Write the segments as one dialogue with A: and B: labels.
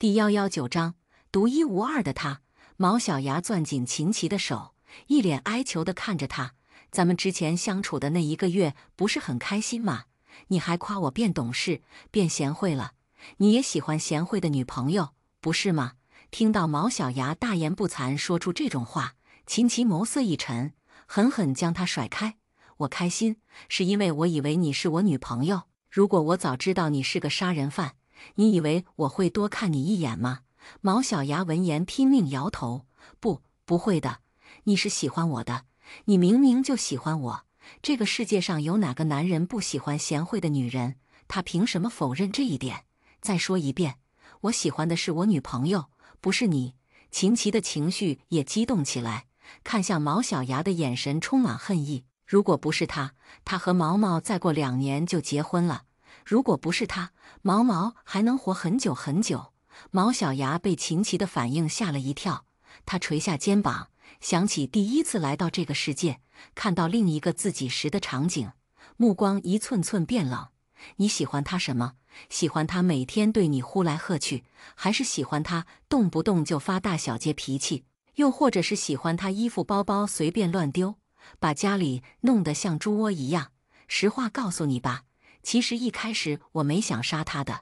A: 第119章，独一无二的他。毛小牙攥紧秦琪的手，一脸哀求地看着他：“咱们之前相处的那1个月不是很开心吗？你还夸我变懂事、变贤惠了。你也喜欢贤惠的女朋友，不是吗？”听到毛小牙大言不惭说出这种话，秦琪眸色一沉，狠狠将他甩开。“我开心，是因为我以为你是我女朋友。如果我早知道你是个杀人犯，你以为我会多看你一眼吗？”毛小牙闻言拼命摇头：“不会的，你是喜欢我的，你明明就喜欢我。这个世界上有哪个男人不喜欢贤惠的女人？他凭什么否认这一点？再说一遍，我喜欢的是我女朋友，不是你。”秦琪的情绪也激动起来，看向毛小牙的眼神充满恨意。如果不是他和毛毛再过2年就结婚了。如果不是他，毛毛还能活很久很久。毛小牙被秦琪的反应吓了一跳，他垂下肩膀，想起第一次来到这个世界，看到另一个自己时的场景，目光一寸寸变冷。你喜欢他什么？喜欢他每天对你呼来喝去，还是喜欢他动不动就发大小节脾气？又或者是喜欢他衣服包包随便乱丢，把家里弄得像猪窝一样？实话告诉你吧，其实一开始我没想杀他的，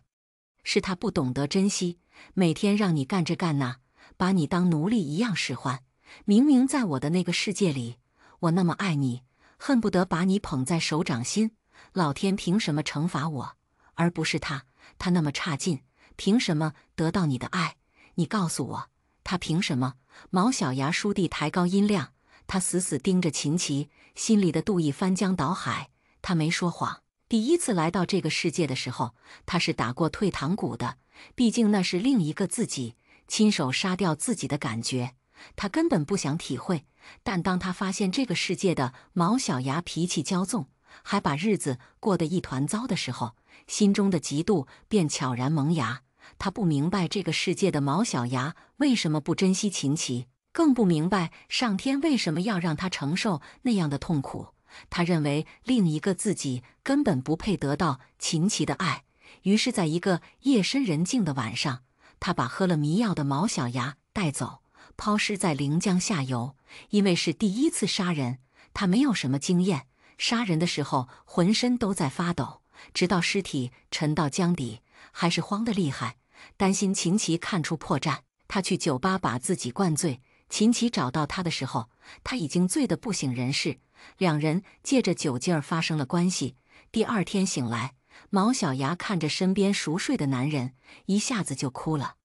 A: 是他不懂得珍惜，每天让你干这干那，把你当奴隶一样使唤。明明在我的那个世界里，我那么爱你，恨不得把你捧在手掌心。老天凭什么惩罚我，而不是他？他那么差劲，凭什么得到你的爱？你告诉我，他凭什么？毛小牙倏地抬高音量，他死死盯着秦琪，心里的妒意翻江倒海。他没说谎，第一次来到这个世界的时候，他是打过退堂鼓的，毕竟那是另一个自己，亲手杀掉自己的感觉，他根本不想体会。但当他发现这个世界的毛小牙脾气骄纵，还把日子过得一团糟的时候，心中的嫉妒便悄然萌芽。他不明白这个世界的毛小牙为什么不珍惜秦琪，更不明白上天为什么要让他承受那样的痛苦。他认为另一个自己根本不配得到秦琪的爱，于是在一个夜深人静的晚上，他把喝了迷药的毛小牙带走，抛尸在临江下游。因为是第一次杀人，他没有什么经验，杀人的时候浑身都在发抖，直到尸体沉到江底，还是慌得厉害。担心秦琪看出破绽，他去酒吧把自己灌醉。秦琪找到他的时候，他已经醉得不省人事，两人借着酒劲儿发生了关系。第2天醒来，毛小牙看着身边熟睡的男人，一下子就哭了。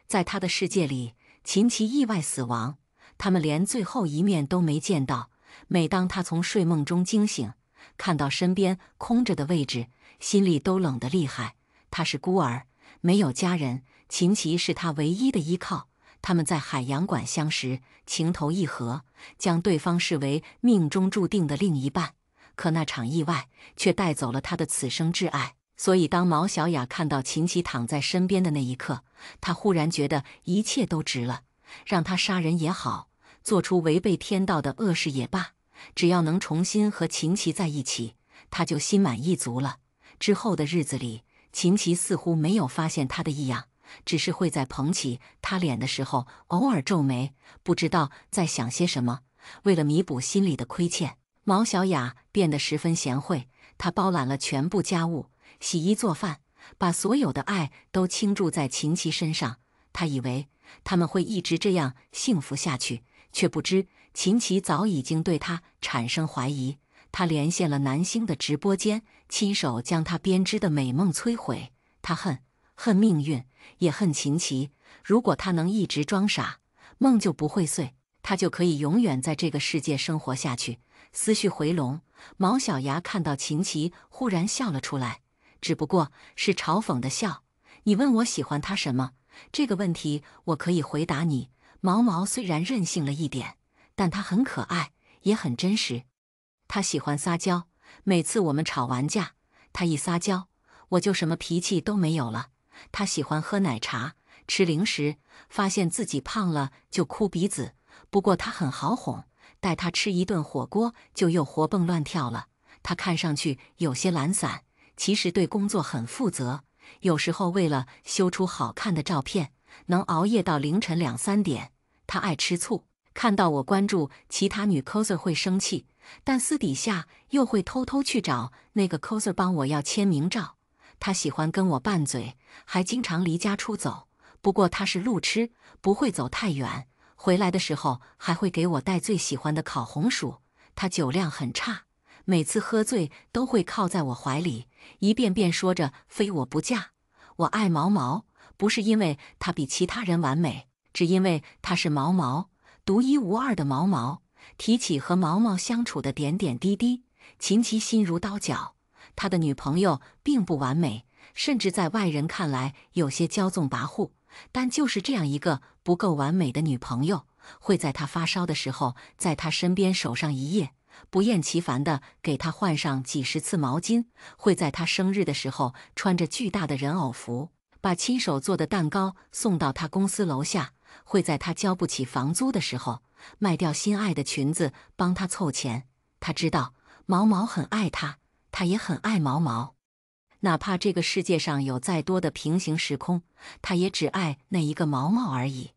A: 在他的世界里，秦琪意外死亡，他们连最后一面都没见到。每当他从睡梦中惊醒，看到身边空着的位置，心里都冷得厉害。他是孤儿，没有家人，秦琪是他唯一的依靠。他们在海洋馆相识，情投意合，将对方视为命中注定的另一半。可那场意外却带走了他的此生挚爱。所以当毛小雅看到秦琪躺在身边的那一刻，她忽然觉得一切都值了。让他杀人也好，做出违背天道的恶事也罢，只要能重新和秦琪在一起，他就心满意足了。之后的日子里，秦琪似乎没有发现他的异样，只是会在捧起他脸的时候偶尔皱眉，不知道在想些什么。为了弥补心里的亏欠，毛小雅变得十分贤惠，她包揽了全部家务，洗衣做饭，把所有的爱都倾注在秦琪身上。她以为他们会一直这样幸福下去，却不知秦琪早已经对他产生怀疑。他连线了男星的直播间，亲手将他编织的美梦摧毁。他恨命运，也恨秦琪。如果他能一直装傻，梦就不会碎，他就可以永远在这个世界生活下去。思绪回笼，毛小牙看到秦琪，忽然笑了出来，只不过是嘲讽的笑。你问我喜欢他什么？这个问题我可以回答你。毛毛虽然任性了一点，但他很可爱，也很真实。他喜欢撒娇，每次我们吵完架，他一撒娇，我就什么脾气都没有了。他喜欢喝奶茶，吃零食，发现自己胖了就哭鼻子。不过他很好哄，带他吃一顿火锅就又活蹦乱跳了。他看上去有些懒散，其实对工作很负责。有时候为了修出好看的照片，能熬夜到凌晨2、3点。他爱吃醋，看到我关注其他女 coser 会生气，但私底下又会偷偷去找那个 coser 帮我要签名照。他喜欢跟我拌嘴，还经常离家出走。不过他是路痴，不会走太远。回来的时候还会给我带最喜欢的烤红薯。他酒量很差，每次喝醉都会靠在我怀里，一遍遍说着非我不嫁。我爱毛毛，不是因为他比其他人完美，只因为他是毛毛，独一无二的毛毛。提起和毛毛相处的点点滴滴，秦琪心如刀绞。他的女朋友并不完美，甚至在外人看来有些骄纵跋扈，但就是这样一个不够完美的女朋友，会在他发烧的时候在他身边守上一夜，不厌其烦地给他换上几10次毛巾，会在他生日的时候穿着巨大的人偶服，把亲手做的蛋糕送到他公司楼下，会在他交不起房租的时候卖掉心爱的裙子帮他凑钱。他知道毛毛很爱他，他也很爱毛毛。哪怕这个世界上有再多的平行时空，他也只爱那一个毛毛而已。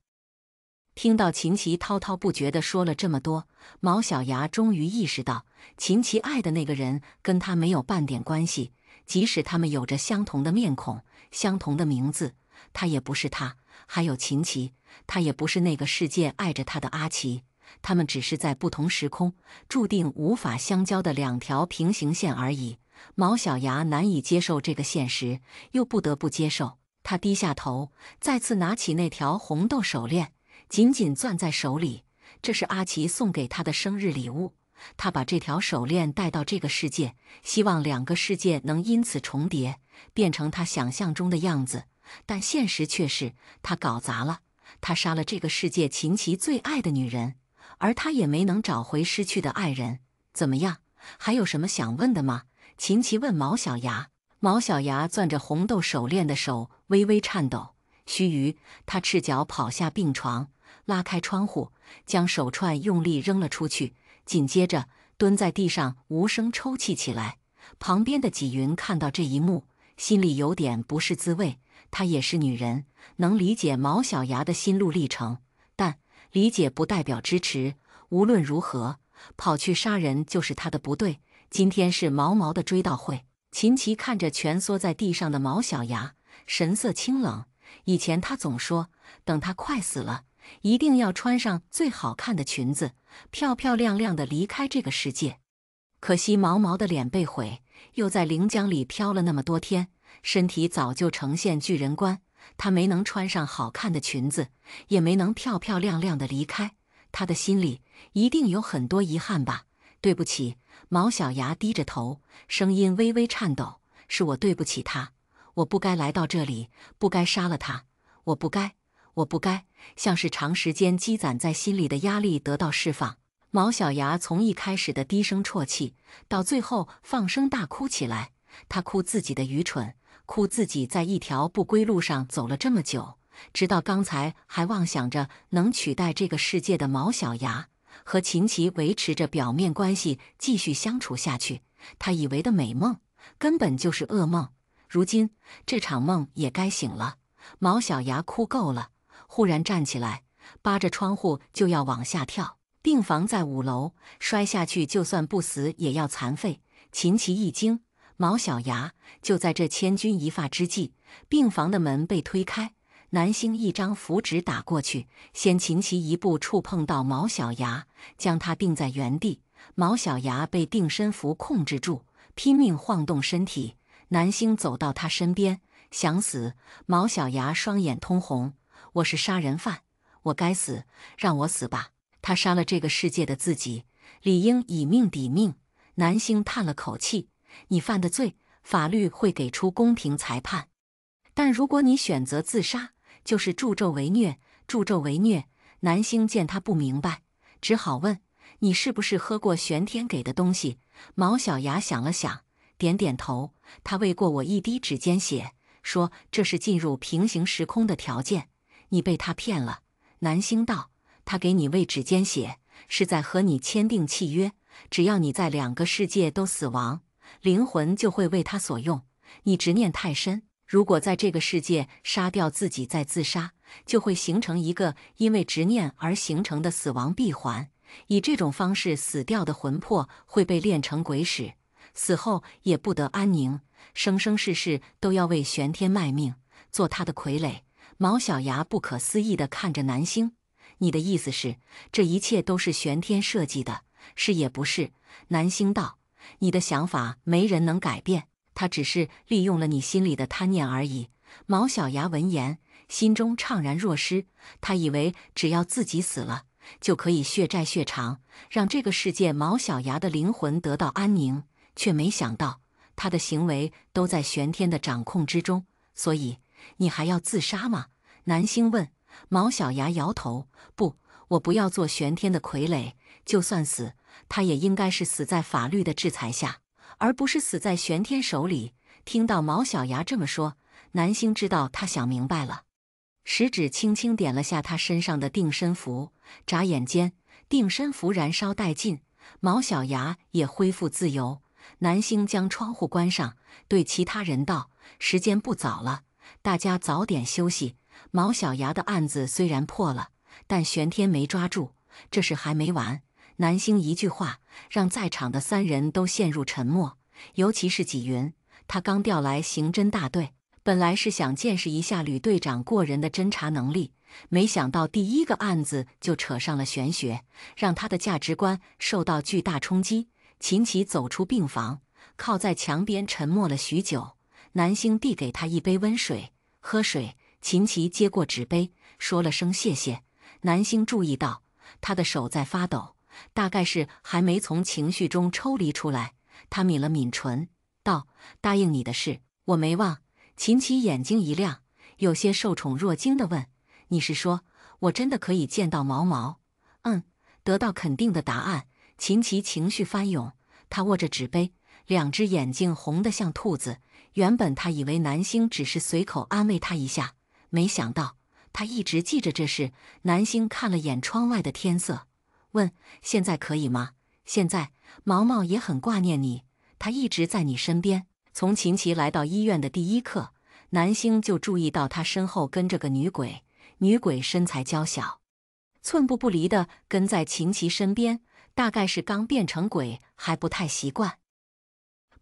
A: 听到秦琪滔滔不绝地说了这么多，毛小牙终于意识到，秦琪爱的那个人跟他没有半点关系，即使他们有着相同的面孔、相同的名字，他也不是他。还有秦琪，他也不是那个世界爱着他的阿奇，他们只是在不同时空，注定无法相交的2条平行线而已。毛小牙难以接受这个现实，又不得不接受。他低下头，再次拿起那条红豆手链，紧紧攥在手里。这是阿奇送给他的生日礼物。他把这条手链带到这个世界，希望2个世界能因此重叠，变成他想象中的样子。但现实却是，他搞砸了。他杀了这个世界秦琪最爱的女人，而他也没能找回失去的爱人。怎么样？还有什么想问的吗？秦琪问毛小牙。毛小牙攥着红豆手链的手微微颤抖。须臾，他赤脚跑下病床，拉开窗户，将手串用力扔了出去，紧接着蹲在地上无声抽泣起来。旁边的纪云看到这一幕，心里有点不是滋味。她也是女人，能理解毛小牙的心路历程，但理解不代表支持。无论如何，跑去杀人就是他的不对。今天是毛毛的追悼会。秦琪看着蜷缩在地上的毛小牙，神色清冷。以前他总说，等他快死了，一定要穿上最好看的裙子，漂漂亮亮的离开这个世界。可惜毛毛的脸被毁，又在临江里漂了那么多天，身体早就呈现巨人观。他没能穿上好看的裙子，也没能漂漂亮亮的离开。他的心里一定有很多遗憾吧。对不起，毛小牙低着头，声音微微颤抖，是我对不起他，我不该来到这里，不该杀了他，我不该。像是长时间积攒在心里的压力得到释放。毛小牙从一开始的低声啜泣，到最后放声大哭起来。他哭自己的愚蠢，哭自己在一条不归路上走了这么久，直到刚才还妄想着能取代这个世界的毛小牙，和秦琪维持着表面关系继续相处下去。他以为的美梦，根本就是噩梦。如今这场梦也该醒了。毛小牙哭够了，忽然站起来，扒着窗户就要往下跳。病房在5楼，摔下去就算不死也要残废。秦琪一惊，毛小牙。就在这千钧一发之际，病房的门被推开，南星一张符纸打过去，先秦琪一步触碰到毛小牙，将他定在原地。毛小牙被定身符控制住，拼命晃动身体。南星走到他身边，想死。毛小牙双眼通红，我是杀人犯，我该死，让我死吧。他杀了这个世界的自己，理应以命抵命。南星叹了口气，你犯的罪，法律会给出公平裁判。但如果你选择自杀，就是助纣为虐，助纣为虐。南星见他不明白，只好问，你是不是喝过玄天给的东西？毛小牙想了想，点点头。他喂过我一滴指尖血，说这是进入平行时空的条件。你被他骗了。南星道，他给你喂指尖血，是在和你签订契约，只要你在2个世界都死亡，灵魂就会为他所用。你执念太深，如果在这个世界杀掉自己再自杀，就会形成一个因为执念而形成的死亡闭环。以这种方式死掉的魂魄会被炼成鬼使，死后也不得安宁，生生世世都要为玄天卖命，做他的傀儡。毛小牙不可思议地看着南星：“你的意思是，这一切都是玄天设计的？是也不是？”南星道：“你的想法没人能改变，他只是利用了你心里的贪念而已。”毛小牙闻言，心中怅然若失。他以为只要自己死了，就可以血债血偿，让这个世界毛小牙的灵魂得到安宁，却没想到他的行为都在玄天的掌控之中。所以，你还要自杀吗？南星问。毛小牙摇头：“不，我不要做玄天的傀儡。就算死，他也应该是死在法律的制裁下，而不是死在玄天手里。”听到毛小牙这么说，南星知道他想明白了，食指轻轻点了下他身上的定身符，眨眼间，定身符燃烧殆尽，毛小牙也恢复自由。南星将窗户关上，对其他人道：“时间不早了，大家早点休息。毛小牙的案子虽然破了，但玄天没抓住，这事还没完。”南星一句话，让在场的3人都陷入沉默，尤其是纪云，他刚调来刑侦大队，本来是想见识一下吕队长过人的侦查能力，没想到第一个案子就扯上了玄学，让他的价值观受到巨大冲击。秦琪走出病房，靠在墙边沉默了许久。南星递给他一杯温水，喝水。秦琪接过纸杯，说了声谢谢。南星注意到他的手在发抖，大概是还没从情绪中抽离出来。他抿了抿唇，道：“答应你的事，我没忘。”秦琪眼睛一亮，有些受宠若惊地问：“你是说我真的可以见到毛毛？”“嗯。”得到肯定的答案，秦琪情绪翻涌，他握着纸杯，2只眼睛红得像兔子。原本他以为南星只是随口安慰他一下，没想到他一直记着这事。南星看了眼窗外的天色，问：“现在可以吗？”“现在，毛毛也很挂念你，他一直在你身边。”从秦琪来到医院的第一刻，南星就注意到他身后跟着个女鬼。女鬼身材娇小，寸步不离地跟在秦琪身边，大概是刚变成鬼还不太习惯，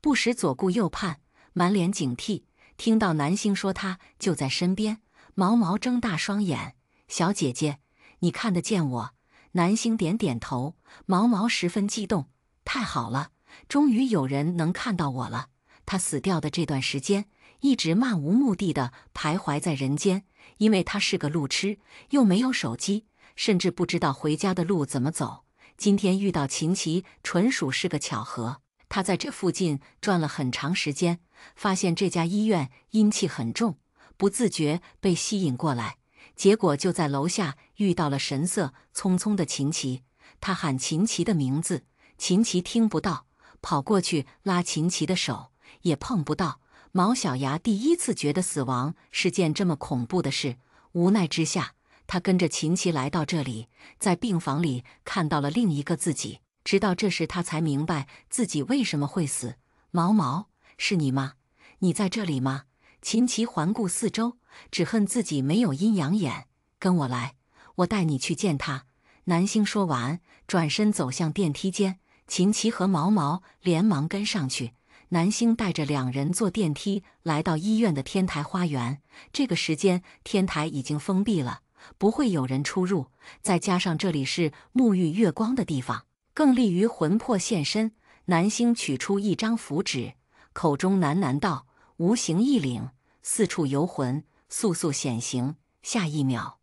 A: 不时左顾右盼，满脸警惕。听到南星说他就在身边，毛毛睁大双眼：“小姐姐，你看得见我？”南星点点头。毛毛十分激动：“太好了，终于有人能看到我了。”他死掉的这段时间，一直漫无目的地徘徊在人间，因为他是个路痴，又没有手机，甚至不知道回家的路怎么走。今天遇到秦琪，纯属是个巧合。他在这附近转了很长时间，发现这家医院阴气很重，不自觉被吸引过来，结果就在楼下遇到了神色匆匆的秦琪。他喊秦琪的名字，秦琪听不到，跑过去拉秦琪的手，也碰不到。毛小牙第一次觉得死亡是件这么恐怖的事，无奈之下，他跟着秦琪来到这里，在病房里看到了另一个自己。直到这时，他才明白自己为什么会死。“毛毛，是你吗？你在这里吗？”秦琪环顾四周，只恨自己没有阴阳眼。“跟我来，我带你去见他。”南星说完，转身走向电梯间。秦琪和毛毛连忙跟上去。南星带着2人坐电梯来到医院的天台花园。这个时间，天台已经封闭了，不会有人出入。再加上这里是沐浴月光的地方，更利于魂魄现身。南星取出一张符纸，口中喃喃道：“无形一领，四处游魂，速速显形。”下一秒，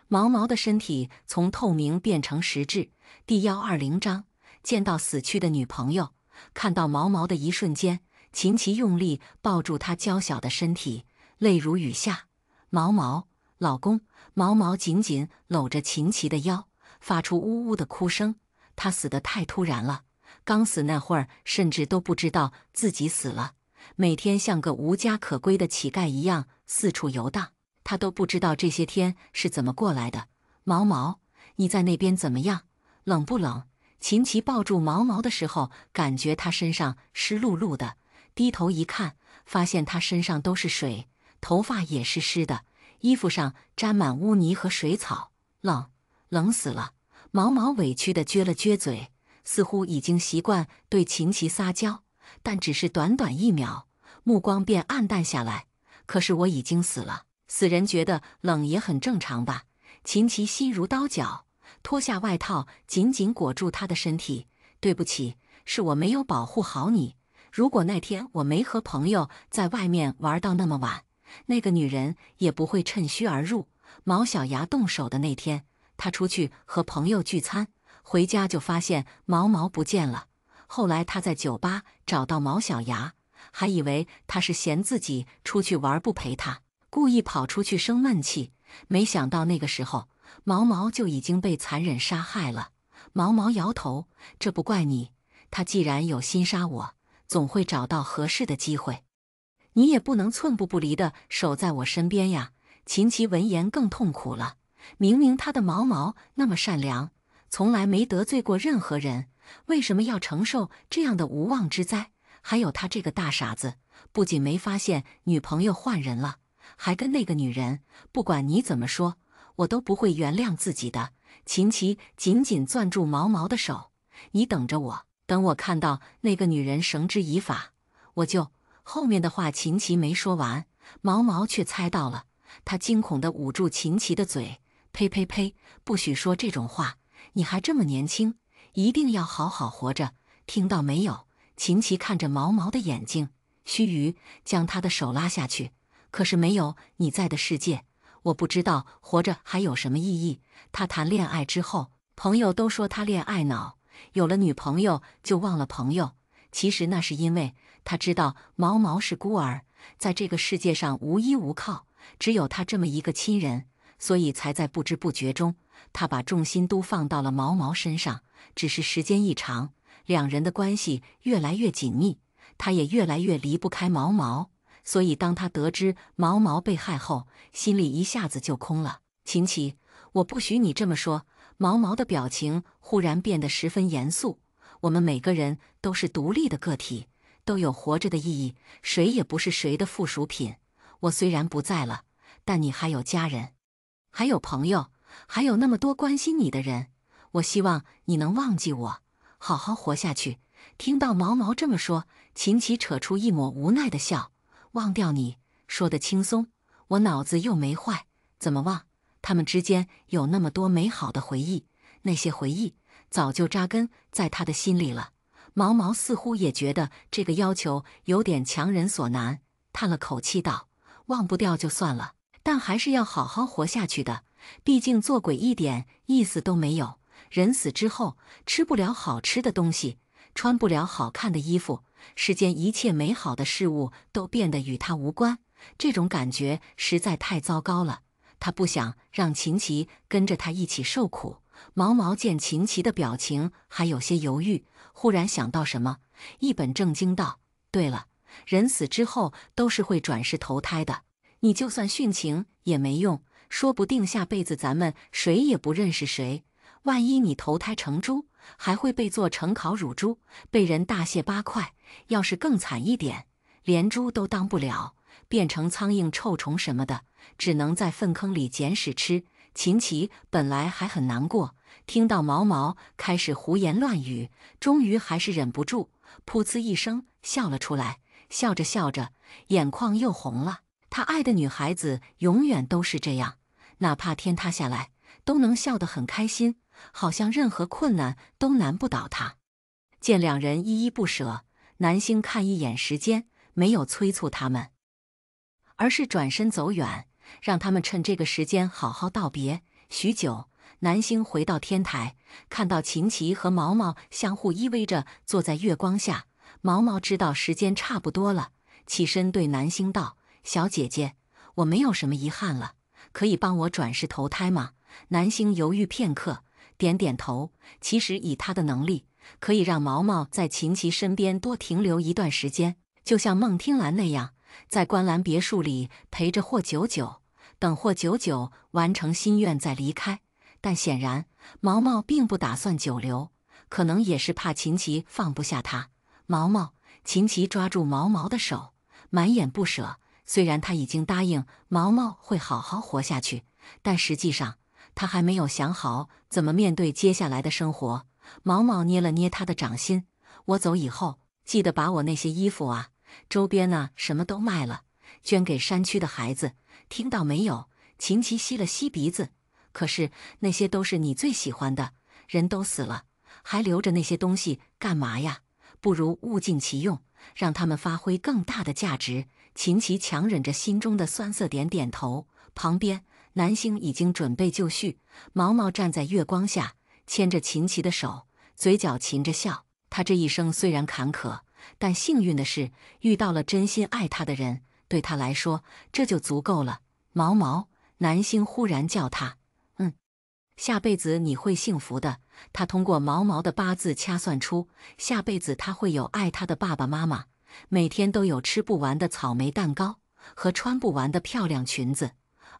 A: 毛毛的身体从透明变成实质。第120章，见到死去的女朋友。看到毛毛的一瞬间，秦琪用力抱住他娇小的身体，泪如雨下。“毛毛，老公！”毛毛紧紧搂着秦琪的腰，发出呜呜的哭声。他死得太突然了，刚死那会儿甚至都不知道自己死了，每天像个无家可归的乞丐一样四处游荡。他都不知道这些天是怎么过来的。“毛毛，你在那边怎么样？冷不冷？”秦琪抱住毛毛的时候，感觉他身上湿漉漉的，低头一看，发现他身上都是水。头发也是湿的，衣服上沾满污泥和水草，冷死了。毛毛委屈地撅了撅嘴，似乎已经习惯对秦琪撒娇，但只是短短1秒，目光便暗淡下来。可是我已经死了，死人觉得冷也很正常吧？秦琪心如刀绞，脱下外套紧紧裹住他的身体。对不起，是我没有保护好你。如果那天我没和朋友在外面玩到那么晚，那个女人也不会趁虚而入。毛小牙动手的那天，他出去和朋友聚餐，回家就发现毛毛不见了。后来他在酒吧找到毛小牙，还以为他是嫌自己出去玩不陪他，故意跑出去生闷气。没想到那个时候，毛毛就已经被残忍杀害了。毛毛摇头，这不怪你，他既然有心杀我，总会找到合适的机会。你也不能寸步不离地守在我身边呀。秦琪闻言更痛苦了，明明他的毛毛那么善良，从来没得罪过任何人，为什么要承受这样的无妄之灾？还有他这个大傻子，不仅没发现女朋友换人了，还跟那个女人，不管你怎么说，我都不会原谅自己的。秦琪紧紧攥住毛毛的手，你等着我，等我看到那个女人绳之以法，我就……后面的话秦琪没说完，毛毛却猜到了，他惊恐地捂住秦琪的嘴，呸呸呸，不许说这种话，你还这么年轻，一定要好好活着，听到没有？秦琪看着毛毛的眼睛，须臾将他的手拉下去。可是没有你在的世界，我不知道活着还有什么意义。他谈恋爱之后，朋友都说他恋爱脑，有了女朋友就忘了朋友。其实那是因为他知道毛毛是孤儿，在这个世界上无依无靠，只有他这么一个亲人，所以才在不知不觉中，他把重心都放到了毛毛身上。只是时间一长，两人的关系越来越紧密，他也越来越离不开毛毛。所以当他得知毛毛被害后，心里一下子就空了。秦琪，我不许你这么说。毛毛的表情忽然变得十分严肃。我们每个人都是独立的个体，都有活着的意义，谁也不是谁的附属品。我虽然不在了，但你还有家人，还有朋友，还有那么多关心你的人。我希望你能忘记我，好好活下去。听到毛毛这么说，秦琪扯出一抹无奈的笑。忘掉你，说得轻松，我脑子又没坏，怎么忘？他们之间有那么多美好的回忆，那些回忆早就扎根在他的心里了。毛毛似乎也觉得这个要求有点强人所难，叹了口气道：“忘不掉就算了，但还是要好好活下去的。毕竟做鬼一点意思都没有。人死之后，吃不了好吃的东西，穿不了好看的衣服，世间一切美好的事物都变得与他无关。这种感觉实在太糟糕了。他不想让秦琪跟着他一起受苦。”毛毛见秦琪的表情还有些犹豫，忽然想到什么，一本正经道：“对了，人死之后都是会转世投胎的，你就算殉情也没用，说不定下辈子咱们谁也不认识谁。万一你投胎成猪，还会被做成烤乳猪，被人大卸八块。要是更惨一点，连猪都当不了，变成苍蝇、臭虫什么的，只能在粪坑里捡屎吃。”秦琪本来还很难过，听到毛毛开始胡言乱语，终于还是忍不住，噗呲一声笑了出来。笑着笑着，眼眶又红了。他爱的女孩子永远都是这样，哪怕天塌下来，都能笑得很开心，好像任何困难都难不倒他。见两人依依不舍，南星看一眼时间，没有催促他们，而是转身走远，让他们趁这个时间好好道别。许久，南星回到天台，看到秦琪和毛毛相互依偎着坐在月光下。毛毛知道时间差不多了，起身对南星道：“小姐姐，我没有什么遗憾了，可以帮我转世投胎吗？”南星犹豫片刻，点点头。其实以他的能力，可以让毛毛在秦琪身边多停留一段时间，就像孟听兰那样，在观澜别墅里陪着霍九九，等霍九九完成心愿再离开。但显然毛毛并不打算久留，可能也是怕秦琪放不下他。毛毛，秦琪抓住毛毛的手，满眼不舍。虽然他已经答应毛毛会好好活下去，但实际上他还没有想好怎么面对接下来的生活。毛毛捏了捏他的掌心：“我走以后，记得把我那些衣服啊、周边啊什么都卖了，捐给山区的孩子，听到没有？”秦琪吸了吸鼻子：“可是那些都是你最喜欢的，人都死了，还留着那些东西干嘛呀？不如物尽其用，让他们发挥更大的价值。”秦琪强忍着心中的酸涩，点点头。旁边，南星已经准备就绪。毛毛站在月光下，牵着秦琪的手，嘴角噙着笑。他这一生虽然坎坷，但幸运的是遇到了真心爱他的人，对他来说这就足够了。毛毛，南星忽然叫他：“下辈子你会幸福的。”他通过毛毛的八字掐算出，下辈子他会有爱他的爸爸妈妈，每天都有吃不完的草莓蛋糕和穿不完的漂亮裙子，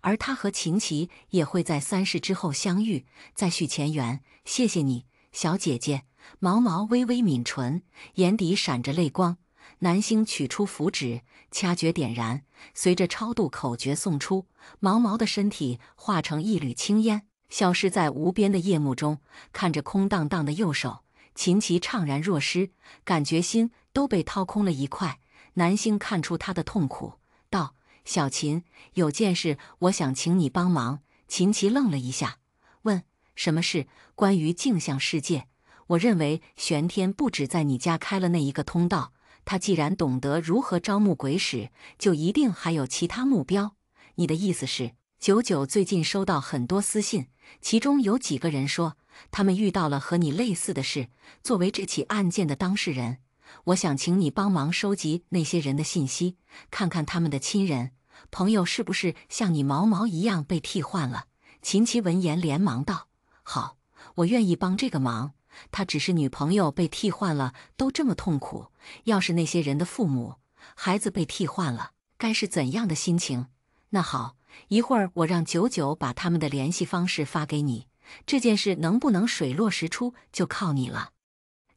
A: 而他和秦琪也会在3世之后相遇，再续前缘。谢谢你，小姐姐。毛毛微微抿唇，眼底闪着泪光。南星取出符纸，掐诀点燃，随着超度口诀诵出，毛毛的身体化成一缕青烟，消失在无边的夜幕中。看着空荡荡的右手，秦琪怅然若失，感觉心都被掏空了一块。南星看出他的痛苦，道：“小秦，有件事我想请你帮忙。”秦琪愣了一下，问：“什么事？”“关于镜像世界，我认为玄天不止在你家开了那一个通道，他既然懂得如何招募鬼使，就一定还有其他目标。你的意思是？”99最近收到很多私信，其中有几个人说他们遇到了和你类似的事。作为这起案件的当事人，我想请你帮忙收集那些人的信息，看看他们的亲人、朋友是不是像你毛毛一样被替换了。秦琪闻言连忙道：“好，我愿意帮这个忙。他只是女朋友被替换了，都这么痛苦，要是那些人的父母、孩子被替换了，该是怎样的心情？那好，一会儿我让99把他们的联系方式发给你，这件事能不能水落石出就靠你了。”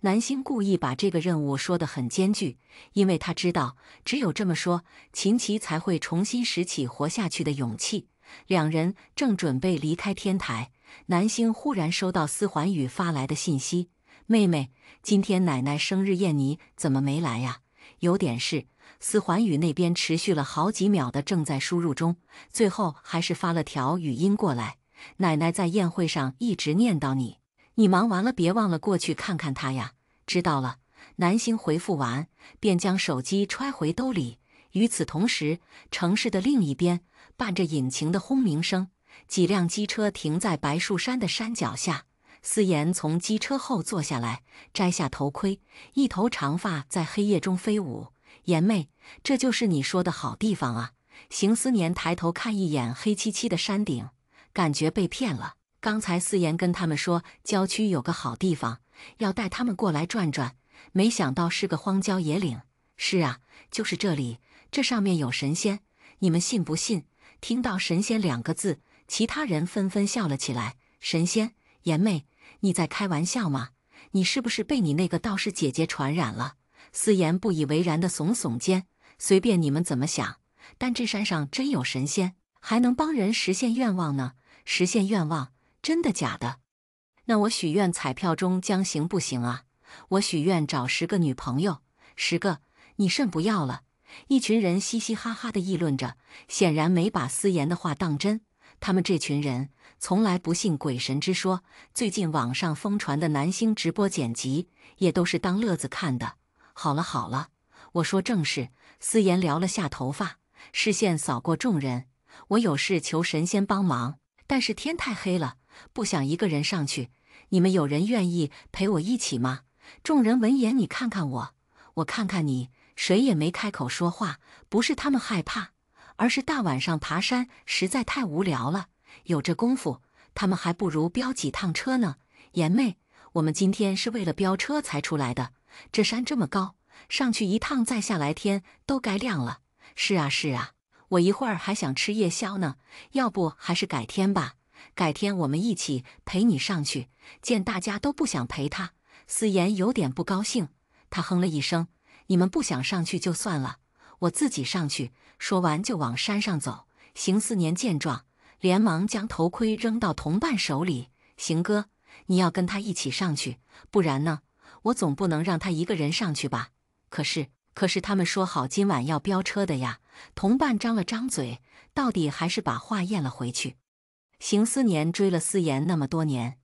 A: 南星故意把这个任务说得很艰巨，因为他知道只有这么说，秦琪才会重新拾起活下去的勇气。两人正准备离开天台，南星忽然收到司环宇发来的信息：“妹妹，今天奶奶生日宴你怎么没来呀？有点事。”司环宇那边持续了好几秒的正在输入中，最后还是发了条语音过来：“奶奶在宴会上一直念叨你，你忙完了别忘了过去看看她呀。”“知道了。”南星回复完，便将手机揣回兜里。与此同时，城市的另一边，伴着引擎的轰鸣声，几辆机车停在白树山的山脚下。思妍从机车后坐下来，摘下头盔，一头长发在黑夜中飞舞。“妍妹，这就是你说的好地方啊。”邢思年抬头看一眼黑漆漆的山顶，感觉被骗了。刚才思妍跟他们说郊区有个好地方，要带他们过来转转，没想到是个荒郊野岭。“是啊，就是这里，这上面有神仙，你们信不信？”听到神仙2个字，其他人纷纷笑了起来。“神仙？妍妹，你在开玩笑吗？你是不是被你那个道士姐姐传染了？”思妍不以为然地耸耸肩：“随便你们怎么想，但这山上真有神仙，还能帮人实现愿望呢。”“实现愿望？真的假的？那我许愿彩票中将行不行啊？我许愿找10个女朋友。”“10个？你甚不要了。”一群人嘻嘻哈哈地议论着，显然没把思妍的话当真。他们这群人从来不信鬼神之说，最近网上疯传的南星直播剪辑也都是当乐子看的。“好了好了，我说正事。”思妍撩了下头发，视线扫过众人：“我有事求神仙帮忙，但是天太黑了，不想一个人上去。你们有人愿意陪我一起吗？”众人闻言，你看看我，我看看你，谁也没开口说话。不是他们害怕，而是大晚上爬山实在太无聊了。有这功夫，他们还不如飙几趟车呢。“妍妹，我们今天是为了飙车才出来的。这山这么高，上去一趟再下来天都该亮了。”“是啊是啊，我一会儿还想吃夜宵呢，要不还是改天吧。改天我们一起陪你上去。”见大家都不想陪他，思妍有点不高兴，他哼了一声：“你们不想上去就算了，我自己上去。说完就往山上走。邢思年见状，连忙将头盔扔到同伴手里。邢哥，你要跟他一起上去，不然呢？我总不能让他一个人上去吧？可是他们说好今晚要飙车的呀。同伴张了张嘴，到底还是把话咽了回去。邢思年追了思妍那么多年，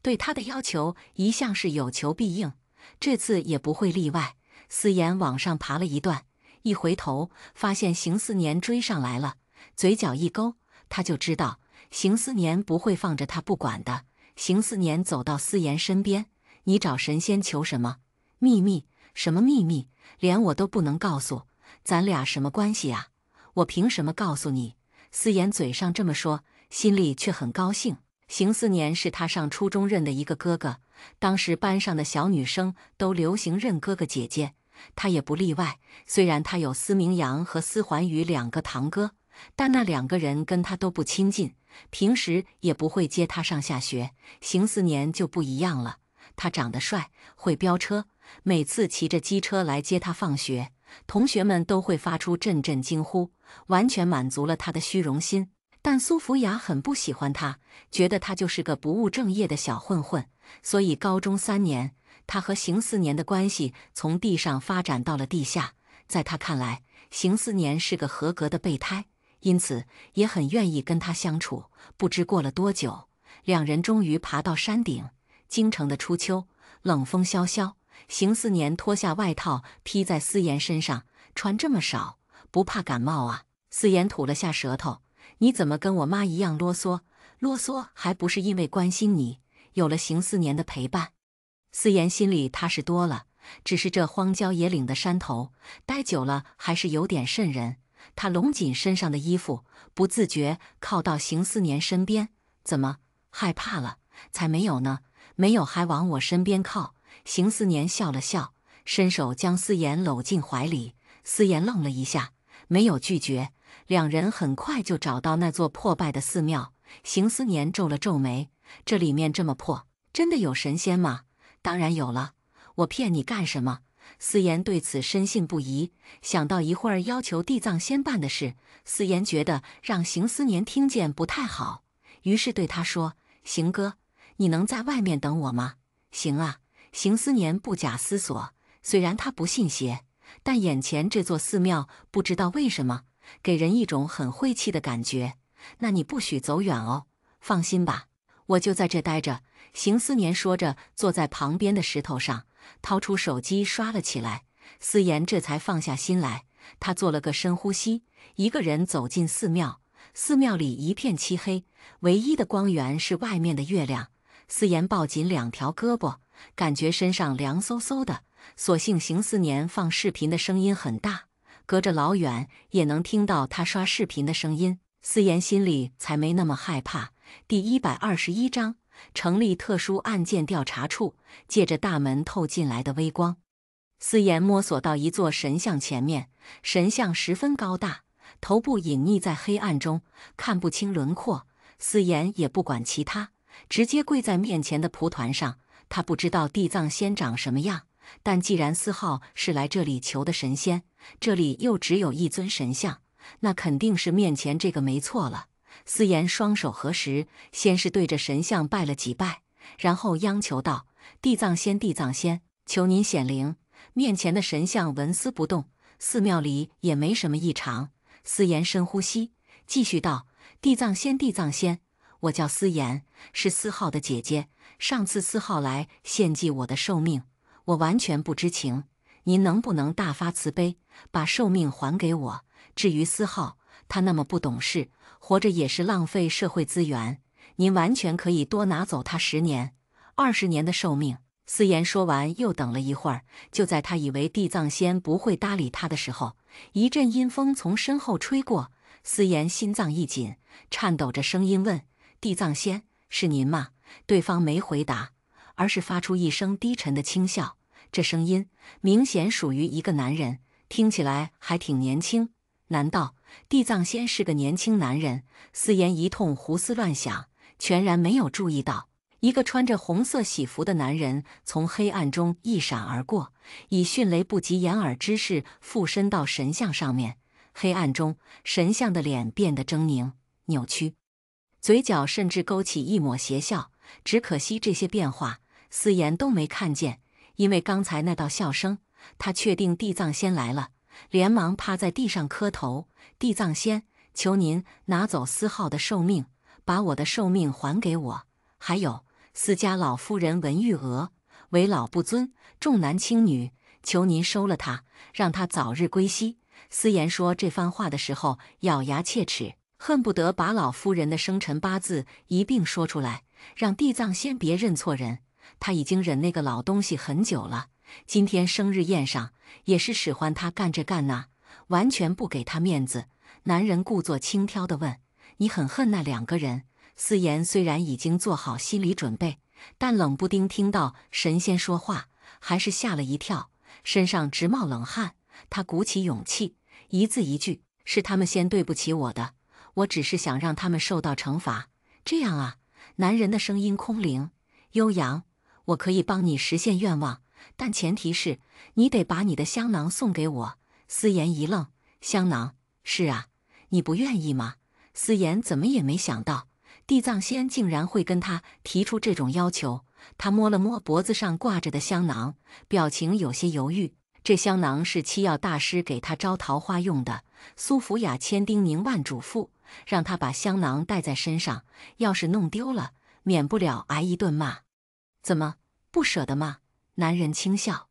A: 对他的要求一向是有求必应，这次也不会例外。思妍往上爬了一段，一回头发现邢思年追上来了，嘴角一勾，他就知道邢思年不会放着他不管的。邢思年走到思妍身边：“你找神仙求什么？秘密？什么秘密？连我都不能告诉，咱俩什么关系啊？我凭什么告诉你？”思妍嘴上这么说，心里却很高兴。邢思年是他上初中认的一个哥哥，当时班上的小女生都流行认哥哥姐姐，他也不例外。虽然他有司明阳和司环宇两个堂哥，但那两个人跟他都不亲近，平时也不会接他上下学。邢思年就不一样了，他长得帅，会飙车，每次骑着机车来接他放学，同学们都会发出阵阵惊呼，完全满足了他的虚荣心。但苏福雅很不喜欢他，觉得他就是个不务正业的小混混，所以高中3年，他和邢思年的关系从地上发展到了地下。在他看来，邢思年是个合格的备胎，因此也很愿意跟他相处。不知过了多久，两人终于爬到山顶。京城的初秋，冷风萧萧，邢思年脱下外套披在思妍身上，穿这么少，不怕感冒啊？思妍吐了下舌头：“你怎么跟我妈一样啰嗦？啰嗦还不是因为关心你，有了邢思年的陪伴。”思妍心里踏实多了，只是这荒郊野岭的山头，待久了还是有点瘆人。她拢紧身上的衣服，不自觉靠到邢思年身边：“怎么，害怕了？才没有呢，没有还往我身边靠。”邢思年笑了笑，伸手将思妍搂进怀里。思妍愣了一下，没有拒绝。两人很快就找到那座破败的寺庙。邢思年皱了皱眉：“这里面这么破，真的有神仙吗？”“当然有了，我骗你干什么？”思妍对此深信不疑。想到一会儿要求地藏仙办的事，思妍觉得让邢思年听见不太好，于是对他说：“邢哥，你能在外面等我吗？”“行啊。”邢思年不假思索，虽然他不信邪，但眼前这座寺庙不知道为什么给人一种很晦气的感觉。“那你不许走远哦。”“放心吧，我就在这待着。”邢思年说着，坐在旁边的石头上，掏出手机刷了起来。思妍这才放下心来，他做了个深呼吸，一个人走进寺庙。寺庙里一片漆黑，唯一的光源是外面的月亮。思妍抱紧2条胳膊，感觉身上凉飕飕的。所幸邢思年放视频的声音很大，隔着老远也能听到他刷视频的声音，思妍心里才没那么害怕。第121章，成立特殊案件调查处。借着大门透进来的微光，思妍摸索到一座神像前面。神像十分高大，头部隐匿在黑暗中，看不清轮廓。思妍也不管其他，直接跪在面前的蒲团上。他不知道地藏仙长什么样，但既然司浩是来这里求的神仙，这里又只有一尊神像，那肯定是面前这个没错了。思妍双手合十，先是对着神像拜了几拜，然后央求道：“地藏仙，地藏仙，求您显灵。”面前的神像纹丝不动，寺庙里也没什么异常。思妍深呼吸，继续道：“地藏仙，地藏仙，我叫思妍，是司浩的姐姐。上次司浩来献祭我的寿命，我完全不知情。您能不能大发慈悲，把寿命还给我？至于司浩，他那么不懂事，活着也是浪费社会资源。您完全可以多拿走他10年、20年的寿命。”思妍说完，又等了一会儿。就在他以为地藏仙不会搭理他的时候，一阵阴风从身后吹过。思妍心脏一紧，颤抖着声音问：“地藏仙，是您吗？”对方没回答，而是发出一声低沉的轻笑。这声音明显属于一个男人，听起来还挺年轻。难道地藏仙是个年轻男人？思妍一通胡思乱想，全然没有注意到，一个穿着红色喜服的男人从黑暗中一闪而过，以迅雷不及掩耳之势附身到神像上面。黑暗中，神像的脸变得狰狞、扭曲，嘴角甚至勾起一抹邪笑。只可惜这些变化，思妍都没看见，因为刚才那道笑声，他确定地藏仙来了，连忙趴在地上磕头：“地藏仙，求您拿走司浩的寿命，把我的寿命还给我。还有，司家老夫人文玉娥，为老不尊，重男轻女，求您收了她，让她早日归西。”思妍说这番话的时候，咬牙切齿，恨不得把老夫人的生辰八字一并说出来，让地藏仙别认错人。他已经忍那个老东西很久了，今天生日宴上也是使唤他干这干那，完全不给他面子。男人故作轻佻地问：“你很恨那两个人？”思妍虽然已经做好心理准备，但冷不丁听到神仙说话，还是吓了一跳，身上直冒冷汗。他鼓起勇气，一字一句：“是他们先对不起我的，我只是想让他们受到惩罚。”这样啊？男人的声音空灵悠扬：“我可以帮你实现愿望，但前提是你得把你的香囊送给我。”思妍一愣：“香囊？是啊，你不愿意吗？”思妍怎么也没想到，地藏仙竟然会跟他提出这种要求。他摸了摸脖子上挂着的香囊，表情有些犹豫。这香囊是七药大师给他招桃花用的，苏福雅千叮咛万嘱咐，让他把香囊带在身上，要是弄丢了，免不了挨一顿骂。怎么，不舍得吗？男人轻笑：“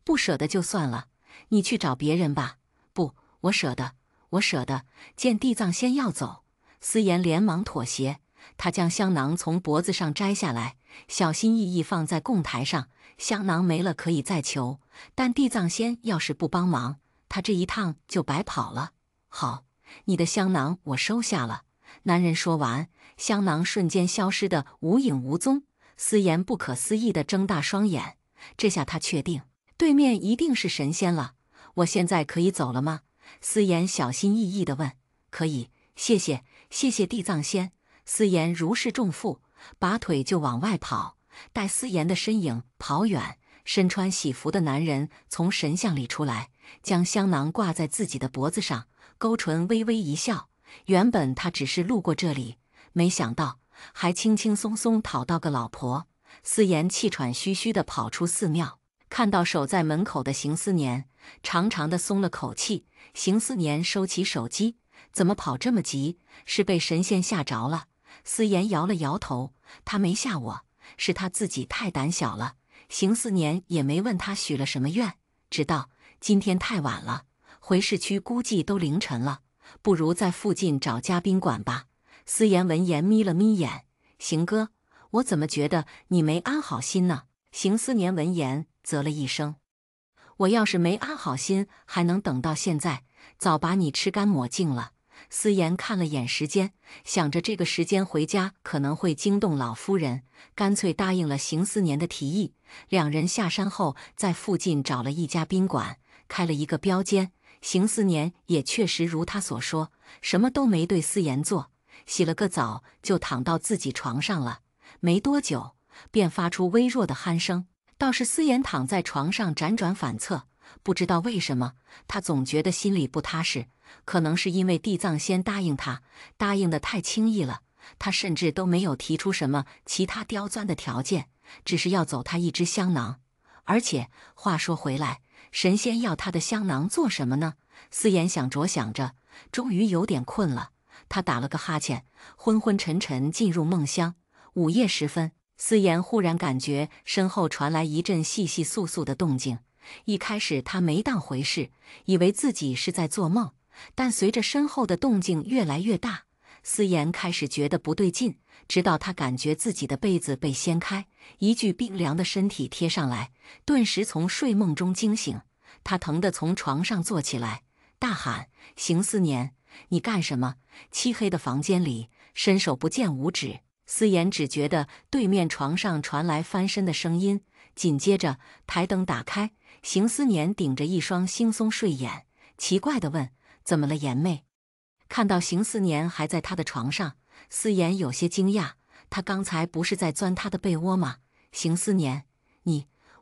A: 不舍得就算了，你去找别人吧。”“不，我舍得，我舍得。”见地藏仙要走，思妍连忙妥协。他将香囊从脖子上摘下来，小心翼翼放在供台上。香囊没了可以再求，但地藏仙要是不帮忙，他这一趟就白跑了。“好，你的香囊我收下了。”男人说完，香囊瞬间消失得无影无踪。思妍不可思议地睁大双眼，这下他确定对面一定是神仙了。“我现在可以走了吗？”思妍小心翼翼地问。“可以，谢谢，谢谢地藏仙。”思妍如释重负，拔腿就往外跑。待思妍的身影跑远，身穿喜服的男人从神像里出来，将香囊挂在自己的脖子上，勾唇微微一笑。原本他只是路过这里，没想到还轻轻松松讨到个老婆。思妍气喘吁吁地跑出寺庙，看到守在门口的邢思年，长长的松了口气。邢思年收起手机：“怎么跑这么急？是被神仙吓着了？”思妍摇了摇头：“他没吓我，是他自己太胆小了。”邢思年也没问他许了什么愿，只道今天太晚了，回市区估计都凌晨了，不如在附近找家宾馆吧。思妍闻言眯了眯眼：“邢哥，我怎么觉得你没安好心呢？”邢思年闻言啧了一声：“我要是没安好心，还能等到现在，早把你吃干抹净了。”思妍看了眼时间，想着这个时间回家可能会惊动老夫人，干脆答应了邢思年的提议。两人下山后，在附近找了一家宾馆，开了一个标间。邢思年也确实如他所说，什么都没对思妍做，洗了个澡就躺到自己床上了。没多久，便发出微弱的鼾声。倒是思妍躺在床上辗转反侧，不知道为什么，他总觉得心里不踏实。可能是因为地藏仙答应他，答应得太轻易了，他甚至都没有提出什么其他刁钻的条件，只是要走他一只香囊。而且话说回来，神仙要他的香囊做什么呢？思妍想着想着，终于有点困了，他打了个哈欠，昏昏沉沉进入梦乡。午夜时分，思妍忽然感觉身后传来一阵细细簌簌的动静。一开始他没当回事，以为自己是在做梦，但随着身后的动静越来越大，思妍开始觉得不对劲，直到她感觉自己的被子被掀开，一具冰凉的身体贴上来，顿时从睡梦中惊醒。她疼得从床上坐起来，大喊：“邢思年，你干什么？”漆黑的房间里，伸手不见五指。思妍只觉得对面床上传来翻身的声音，紧接着台灯打开，邢思年顶着一双惺忪睡眼，奇怪地问：“怎么了，妍妹？”看到邢思年还在他的床上，思妍有些惊讶，他刚才不是在钻他的被窝吗？邢思年，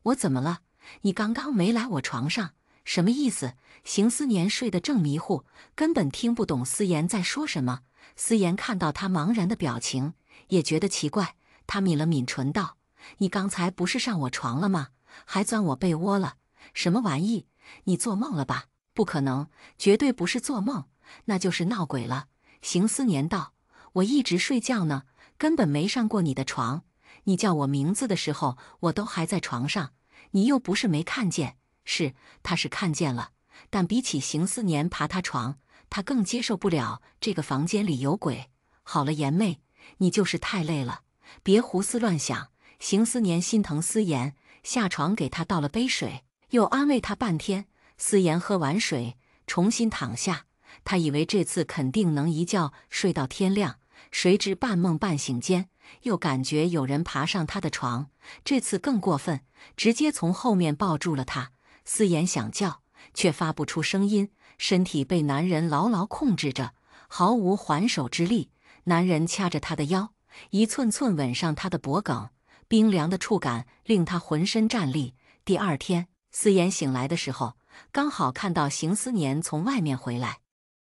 A: 我怎么了？你刚刚没来我床上，什么意思？邢思年睡得正迷糊，根本听不懂思妍在说什么。思妍看到他茫然的表情，也觉得奇怪。他抿了抿唇道：“你刚才不是上我床了吗？还钻我被窝了？什么玩意？你做梦了吧？不可能，绝对不是做梦，那就是闹鬼了。”邢思年道：“我一直睡觉呢，根本没上过你的床。你叫我名字的时候，我都还在床上。你又不是没看见。”他是看见了，但比起邢思年爬他床，他更接受不了这个房间里有鬼。好了，妍妹，你就是太累了，别胡思乱想。邢思年心疼思妍，下床给她倒了杯水，又安慰她半天。思妍喝完水，重新躺下。他以为这次肯定能一觉睡到天亮，谁知半梦半醒间，又感觉有人爬上他的床。这次更过分，直接从后面抱住了他。思妍想叫，却发不出声音，身体被男人牢牢控制着，毫无还手之力。男人掐着她的腰，一寸寸吻上她的脖颈，冰凉的触感令她浑身战栗。第二天，思妍醒来的时候，刚好看到邢思年从外面回来，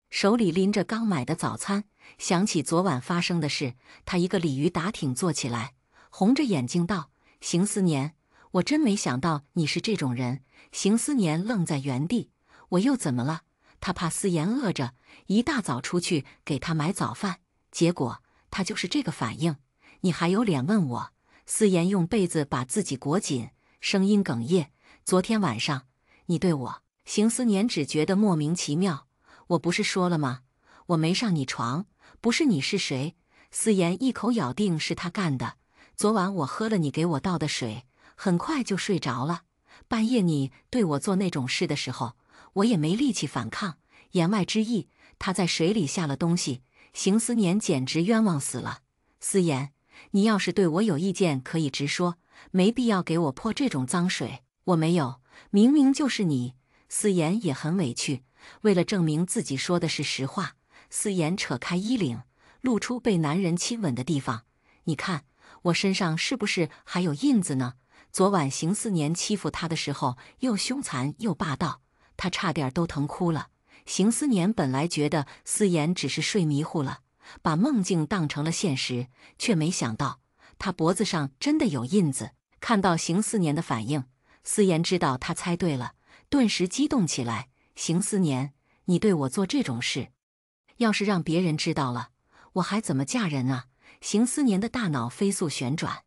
A: 手里拎着刚买的早餐。想起昨晚发生的事，他一个鲤鱼打挺坐起来，红着眼睛道：“邢思年，我真没想到你是这种人。”邢思年愣在原地，我又怎么了？他怕思妍饿着，一大早出去给他买早饭，结果他就是这个反应。你还有脸问我？思妍用被子把自己裹紧，声音哽咽：“昨天晚上你对我……”邢思年只觉得莫名其妙。我不是说了吗？我没上你床，不是你是谁？思妍一口咬定是他干的。昨晚我喝了你给我倒的水，很快就睡着了。半夜你对我做那种事的时候，我也没力气反抗。言外之意，他在水里下了东西。邢思年简直冤枉死了。思妍，你要是对我有意见，可以直说，没必要给我泼这种脏水。我没有，明明就是你。思妍也很委屈，为了证明自己说的是实话，思妍扯开衣领，露出被男人亲吻的地方。你看，我身上是不是还有印子呢？昨晚邢思年欺负她的时候，又凶残又霸道，她差点都疼哭了。邢思年本来觉得思妍只是睡迷糊了，把梦境当成了现实，却没想到她脖子上真的有印子。看到邢思年的反应，思妍知道他猜对了，顿时激动起来。邢思年，你对我做这种事，要是让别人知道了，我还怎么嫁人啊？邢思年的大脑飞速旋转，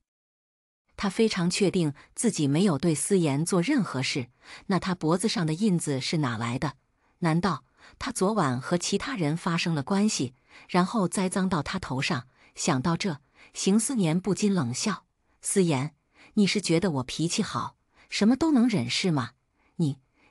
A: 他非常确定自己没有对思妍做任何事。那他脖子上的印子是哪来的？难道他昨晚和其他人发生了关系，然后栽赃到他头上？想到这，邢思年不禁冷笑：“思妍，你是觉得我脾气好，什么都能忍是吗？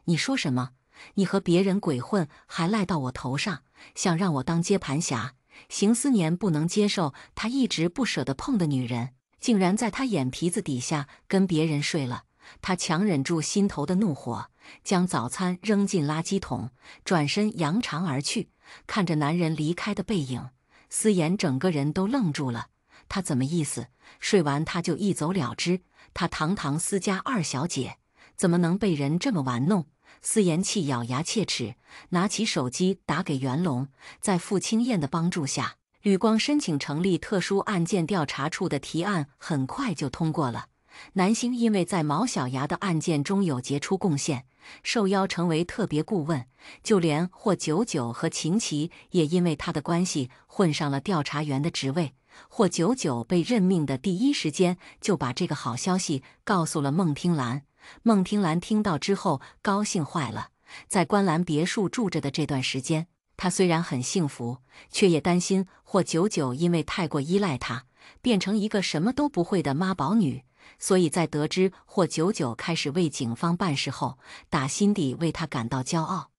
A: 你说什么？你和别人鬼混还赖到我头上，想让我当接盘侠？”邢思年不能接受他一直不舍得碰的女人，竟然在他眼皮子底下跟别人睡了。他强忍住心头的怒火，将早餐扔进垃圾桶，转身扬长而去。看着男人离开的背影，思妍整个人都愣住了。他怎么意思？睡完他就一走了之？他堂堂思家二小姐，怎么能被人这么玩弄？思妍气咬牙切齿，拿起手机打给袁龙。在傅清燕的帮助下，吕光申请成立特殊案件调查处的提案很快就通过了。南星因为在毛小牙的案件中有杰出贡献，受邀成为特别顾问。就连霍九九和秦琪也因为他的关系混上了调查员的职位。霍九九被任命的第一时间就把这个好消息告诉了孟听兰。孟听兰听到之后高兴坏了。在观澜别墅住着的这段时间，她虽然很幸福，却也担心霍九九因为太过依赖她，变成一个什么都不会的妈宝女。所以在得知霍九九开始为警方办事后，打心底为她感到骄傲。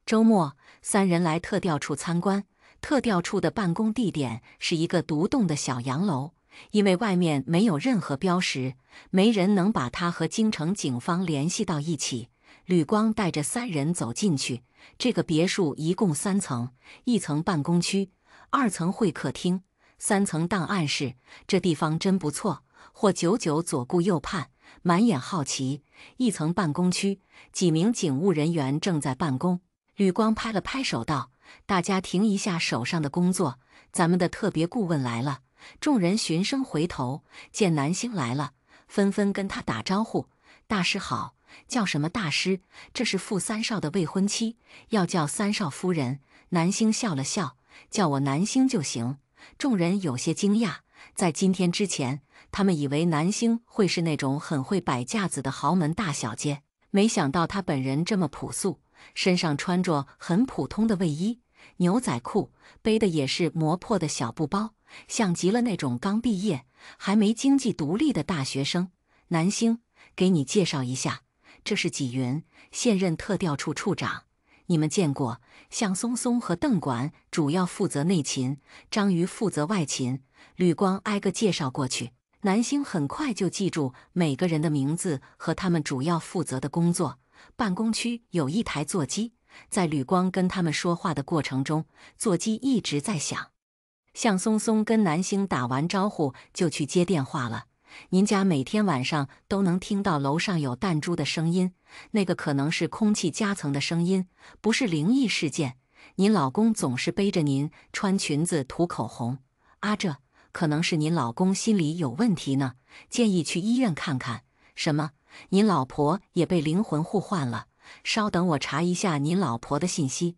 A: 周末，三人来特调处参观。特调处的办公地点是一个独栋的小洋楼，因为外面没有任何标识，没人能把它和京城警方联系到一起。吕光带着三人走进去。这个别墅一共3层，1层办公区，2层会客厅3层档案室，这地方真不错。或久久左顾右盼，满眼好奇。1层办公区，几名警务人员正在办公。吕光拍了拍手道：“大家停一下手上的工作，咱们的特别顾问来了。”众人循声回头，见南星来了，纷纷跟他打招呼：“大师好。”叫什么大师？这是傅三少的未婚妻，要叫三少夫人。南星笑了笑，叫我南星就行。众人有些惊讶，在今天之前，他们以为南星会是那种很会摆架子的豪门大小姐，没想到她本人这么朴素，身上穿着很普通的卫衣、牛仔裤，背的也是磨破的小布包，像极了那种刚毕业还没经济独立的大学生。南星，给你介绍一下，这是纪云，现任特调处处长。你们见过，向松松和邓管主要负责内勤，张瑜负责外勤。吕光挨个介绍过去，南星很快就记住每个人的名字和他们主要负责的工作。办公区有1台座机，在吕光跟他们说话的过程中，座机一直在响。向松松跟南星打完招呼就去接电话了。您家每天晚上都能听到楼上有弹珠的声音，那个可能是空气夹层的声音，不是灵异事件。您老公总是背着您穿裙子涂口红，这可能是您老公心里有问题呢，建议去医院看看。什么？您老婆也被灵魂互换了？稍等，我查一下您老婆的信息。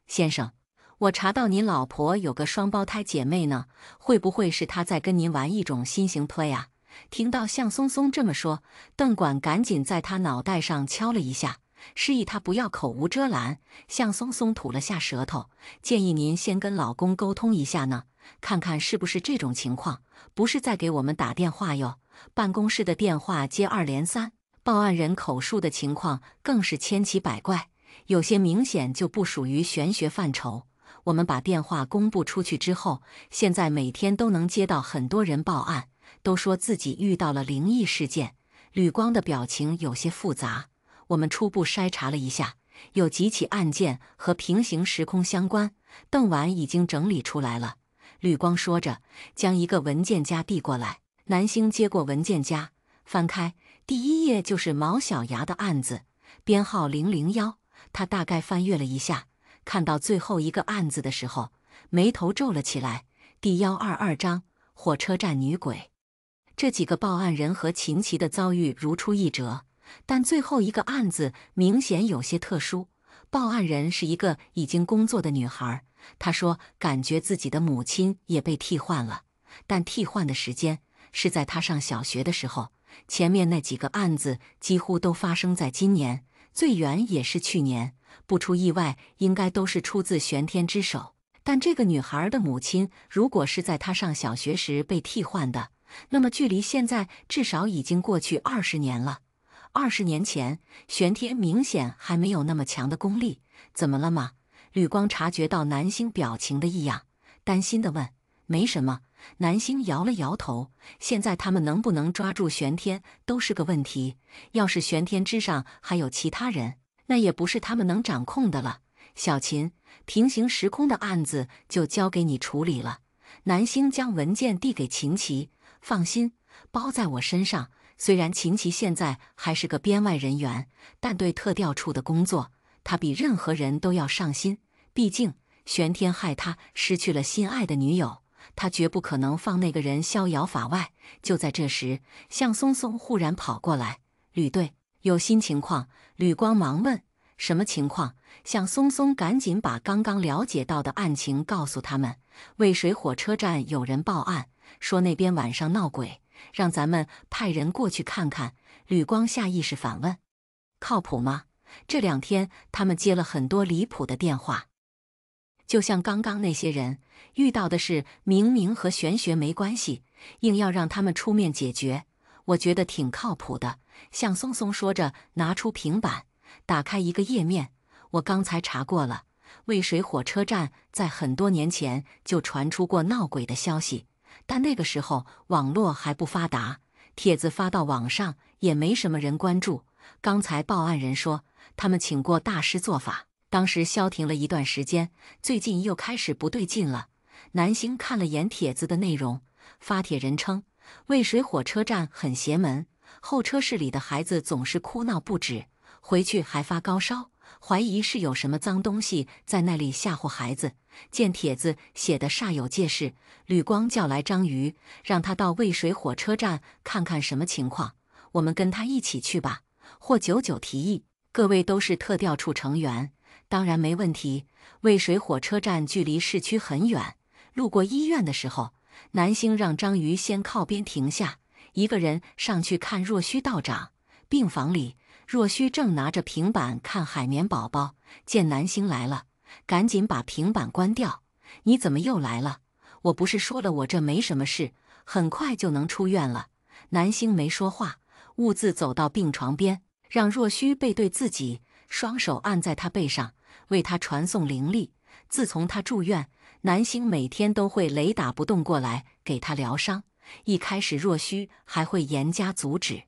A: 先生，我查到您老婆有个双胞胎姐妹呢，会不会是她在跟您玩一种新型 play 啊？听到向松松这么说，邓管赶紧在他脑袋上敲了一下，示意他不要口无遮拦。向松松吐了下舌头，建议您先跟老公沟通一下呢，看看是不是这种情况，不是在给我们打电话哟。办公室的电话接二连三，报案人口述的情况更是千奇百怪，有些明显就不属于玄学范畴。我们把电话公布出去之后，现在每天都能接到很多人报案，都说自己遇到了灵异事件。吕光的表情有些复杂。我们初步筛查了一下，有几起案件和平行时空相关，邓婉已经整理出来了。吕光说着，将一个文件夹递过来。南星接过文件夹，翻开第1页就是毛小牙的案子，编号001。他大概翻阅了一下，看到最后一个案子的时候，眉头皱了起来。第122章火车站女鬼。这几个报案人和秦琪的遭遇如出一辙，但最后一个案子明显有些特殊。报案人是一个已经工作的女孩，她说感觉自己的母亲也被替换了，但替换的时间是在她上小学的时候。前面那几个案子几乎都发生在今年，最远也是去年，不出意外应该都是出自玄天之手。但这个女孩的母亲如果是在她上小学时被替换的，那么距离现在至少已经过去20年了。20年前，玄天明显还没有那么强的功力。怎么了吗？吕光察觉到南星表情的异样，担心地问。没什么。南星摇了摇头，现在他们能不能抓住玄天都是个问题。要是玄天之上还有其他人，那也不是他们能掌控的了。小秦，平行时空的案子就交给你处理了。南星将文件递给秦琪，放心，包在我身上。虽然秦琪现在还是个编外人员，但对特调处的工作，他比任何人都要上心。毕竟玄天害他失去了心爱的女友，他绝不可能放那个人逍遥法外。就在这时，向松松忽然跑过来：“吕队，有新情况。”吕光忙问：“什么情况？”向松松赶紧把刚刚了解到的案情告诉他们。渭水火车站有人报案，说那边晚上闹鬼，让咱们派人过去看看。吕光下意识反问：“靠谱吗？”这2天他们接了很多离谱的电话，就像刚刚那些人遇到的事明明和玄学没关系，硬要让他们出面解决。我觉得挺靠谱的。向松松说着，拿出平板，打开一个页面。我刚才查过了，渭水火车站在很多年前就传出过闹鬼的消息，但那个时候网络还不发达，帖子发到网上也没什么人关注。刚才报案人说，他们请过大师做法，当时消停了一段时间，最近又开始不对劲了。南星看了眼帖子的内容，发帖人称渭水火车站很邪门，候车室里的孩子总是哭闹不止，回去还发高烧，怀疑是有什么脏东西在那里吓唬孩子。见帖子写得煞有介事，吕光叫来张瑜，让他到渭水火车站看看什么情况。我们跟他一起去吧。霍九九提议，各位都是特调处成员，当然没问题。渭水火车站距离市区很远，路过医院的时候，南星让张瑜先靠边停下，一个人上去看若虚道长。病房里，若虚正拿着平板看海绵宝宝，见南星来了，赶紧把平板关掉。你怎么又来了？我不是说了我这没什么事，很快就能出院了。南星没说话，兀自走到病床边，让若虚背对自己，双手按在他背上，为他传送灵力。自从他住院，南星每天都会雷打不动过来给他疗伤。一开始若虚还会严加阻止，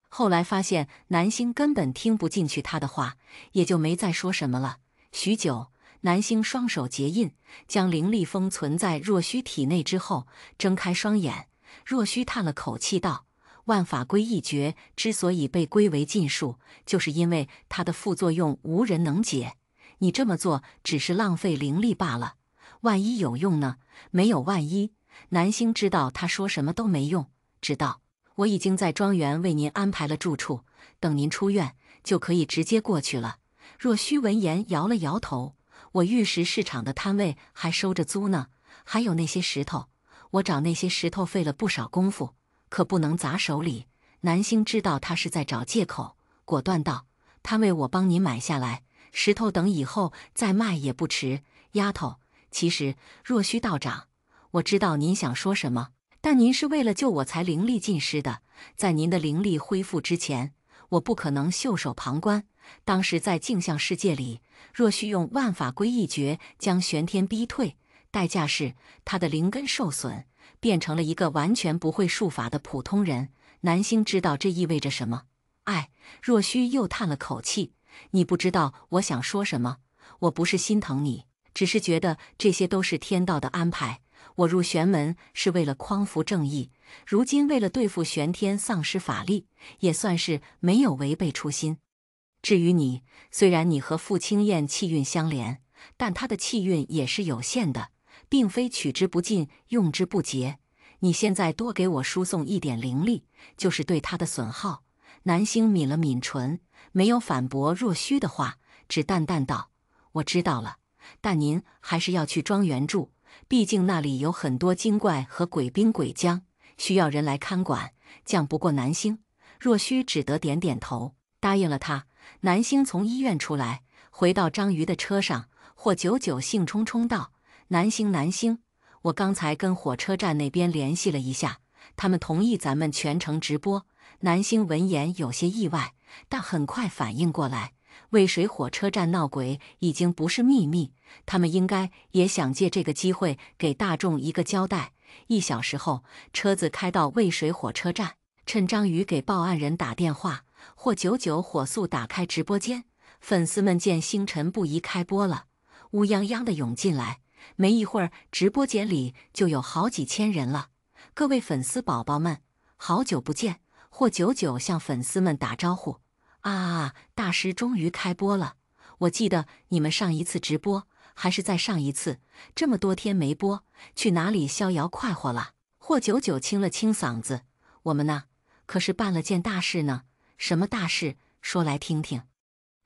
A: 后来发现南星根本听不进去他的话，也就没再说什么了。许久，南星双手结印，将灵力封存在若虚体内之后，睁开双眼。若虚叹了口气道：万法归一诀之所以被归为禁术，就是因为它的副作用无人能解。你这么做只是浪费灵力罢了，万一有用呢？没有万一。南星知道他说什么都没用，只道：我已经在庄园为您安排了住处，等您出院就可以直接过去了。若虚闻言摇了摇头：我玉石市场的摊位还收着租呢，还有那些石头，我找那些石头费了不少功夫，可不能砸手里。南星知道他是在找借口，果断道：摊位我帮您买下来，石头等以后再卖也不迟。丫头，其实若虚道长，我知道您想说什么，但您是为了救我才灵力尽失的，在您的灵力恢复之前，我不可能袖手旁观。当时在镜像世界里，若虚用万法归一诀将玄天逼退，代价是他的灵根受损，变成了一个完全不会术法的普通人。南星知道这意味着什么。哎，若虚又叹了口气：你不知道我想说什么，我不是心疼你，只是觉得这些都是天道的安排。我入玄门是为了匡扶正义，如今为了对付玄天丧失法力，也算是没有违背初心。至于你，虽然你和傅青燕气运相连，但她的气运也是有限的，并非取之不尽，用之不竭。你现在多给我输送一点灵力，就是对她的损耗。南星抿了抿唇，没有反驳若虚的话，只淡淡道：我知道了，但您还是要去庄园住，毕竟那里有很多精怪和鬼兵鬼将，需要人来看管，犟不过南星。若虚只得点点头，答应了他。南星从医院出来，回到张瑜的车上，霍九九兴冲冲道：南星，我刚才跟火车站那边联系了一下，他们同意咱们全程直播。南星闻言有些意外，但很快反应过来，渭水火车站闹鬼已经不是秘密，他们应该也想借这个机会给大众一个交代。1小时后，车子开到渭水火车站，趁张瑜给报案人打电话，霍九九火速打开直播间。粉丝们见星辰不宜开播了，乌泱泱的涌进来，没一会儿直播间里就有好几千人了。各位粉丝宝宝们，好久不见！霍九九向粉丝们打招呼。大师终于开播了！我记得你们上一次直播还是在上一次，这么多天没播，去哪里逍遥快活了？霍九九清了清嗓子：我们呢，可是办了件大事呢。什么大事？说来听听。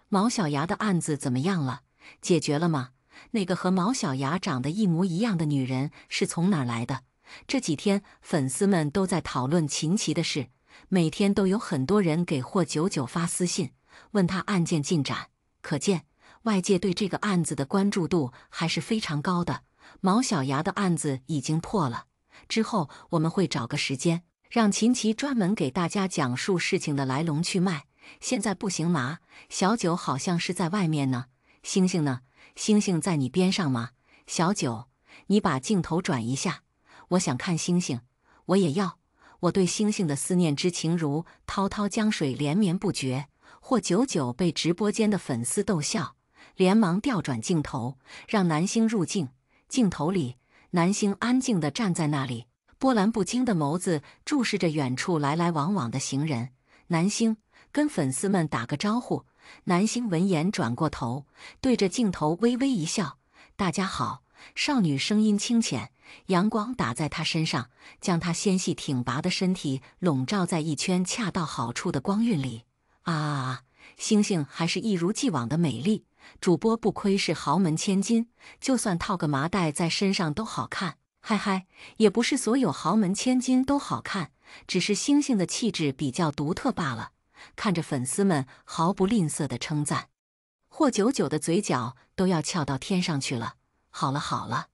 A: 毛小牙的案子怎么样了？解决了吗？那个和毛小牙长得一模一样的女人是从哪儿来的？这几天粉丝们都在讨论秦琪的事，每天都有很多人给霍九九发私信，问他案件进展。可见外界对这个案子的关注度还是非常高的。毛小牙的案子已经破了，之后我们会找个时间，让秦琪专门给大家讲述事情的来龙去脉。现在不行拿，小九好像是在外面呢。星星呢？星星在你边上吗？小九，你把镜头转一下，我想看星星。我也要，我对星星的思念之情如滔滔江水连绵不绝。霍九九被直播间的粉丝逗笑，连忙调转镜头，让南星入镜。镜头里，南星安静地站在那里，波澜不惊的眸子注视着远处来来往往的行人。南星，跟粉丝们打个招呼。南星闻言转过头，对着镜头微微一笑：“大家好。”少女声音清浅，阳光打在她身上，将她纤细挺拔的身体笼罩在一圈恰到好处的光晕里。啊，星星还是一如既往的美丽。主播不愧是豪门千金，就算套个麻袋在身上都好看。嗨嗨，也不是所有豪门千金都好看，只是星星的气质比较独特罢了。看着粉丝们毫不吝啬的称赞，霍九九的嘴角都要翘到天上去了。好了好了，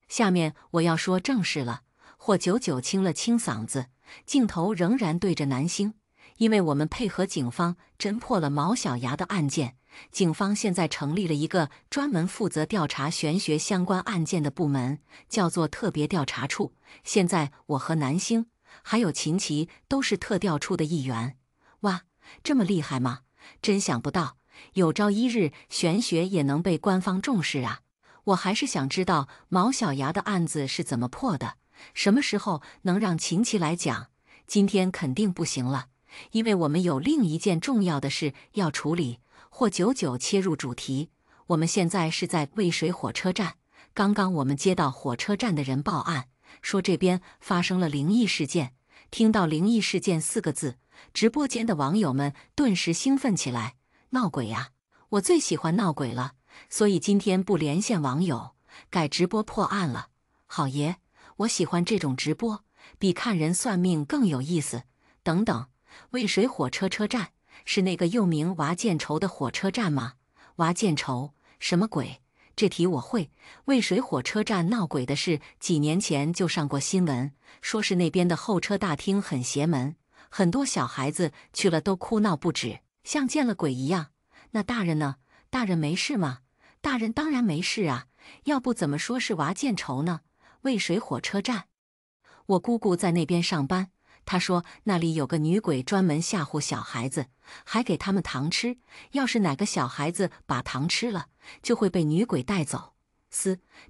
A: 下面我要说正事了。霍九九清了清嗓子，镜头仍然对着南星。因为我们配合警方侦破了毛小牙的案件，警方现在成立了一个专门负责调查玄学相关案件的部门，叫做特别调查处。现在我和南星还有秦琪都是特调处的一员。哇，这么厉害吗？真想不到，有朝一日玄学也能被官方重视啊！我还是想知道毛小牙的案子是怎么破的，什么时候能让秦琪来讲？今天肯定不行了，因为我们有另一件重要的事要处理。霍九九切入主题，我们现在是在渭水火车站。刚刚我们接到火车站的人报案，说这边发生了灵异事件。听到灵异事件4个字，直播间的网友们顿时兴奋起来。闹鬼呀！我最喜欢闹鬼了，所以今天不连线网友，改直播破案了。好爷，我喜欢这种直播，比看人算命更有意思。等等，渭水火车站是那个又名娃见愁的火车站吗？娃见愁什么鬼？这题我会。渭水火车站闹鬼的事，几年前就上过新闻，说是那边的候车大厅很邪门，很多小孩子去了都哭闹不止，像见了鬼一样。那大人呢？大人没事吗？大人当然没事啊，要不怎么说是娃见愁呢？渭水火车站，我姑姑在那边上班，她说那里有个女鬼专门吓唬小孩子，还给他们糖吃，要是哪个小孩子把糖吃了，就会被女鬼带走。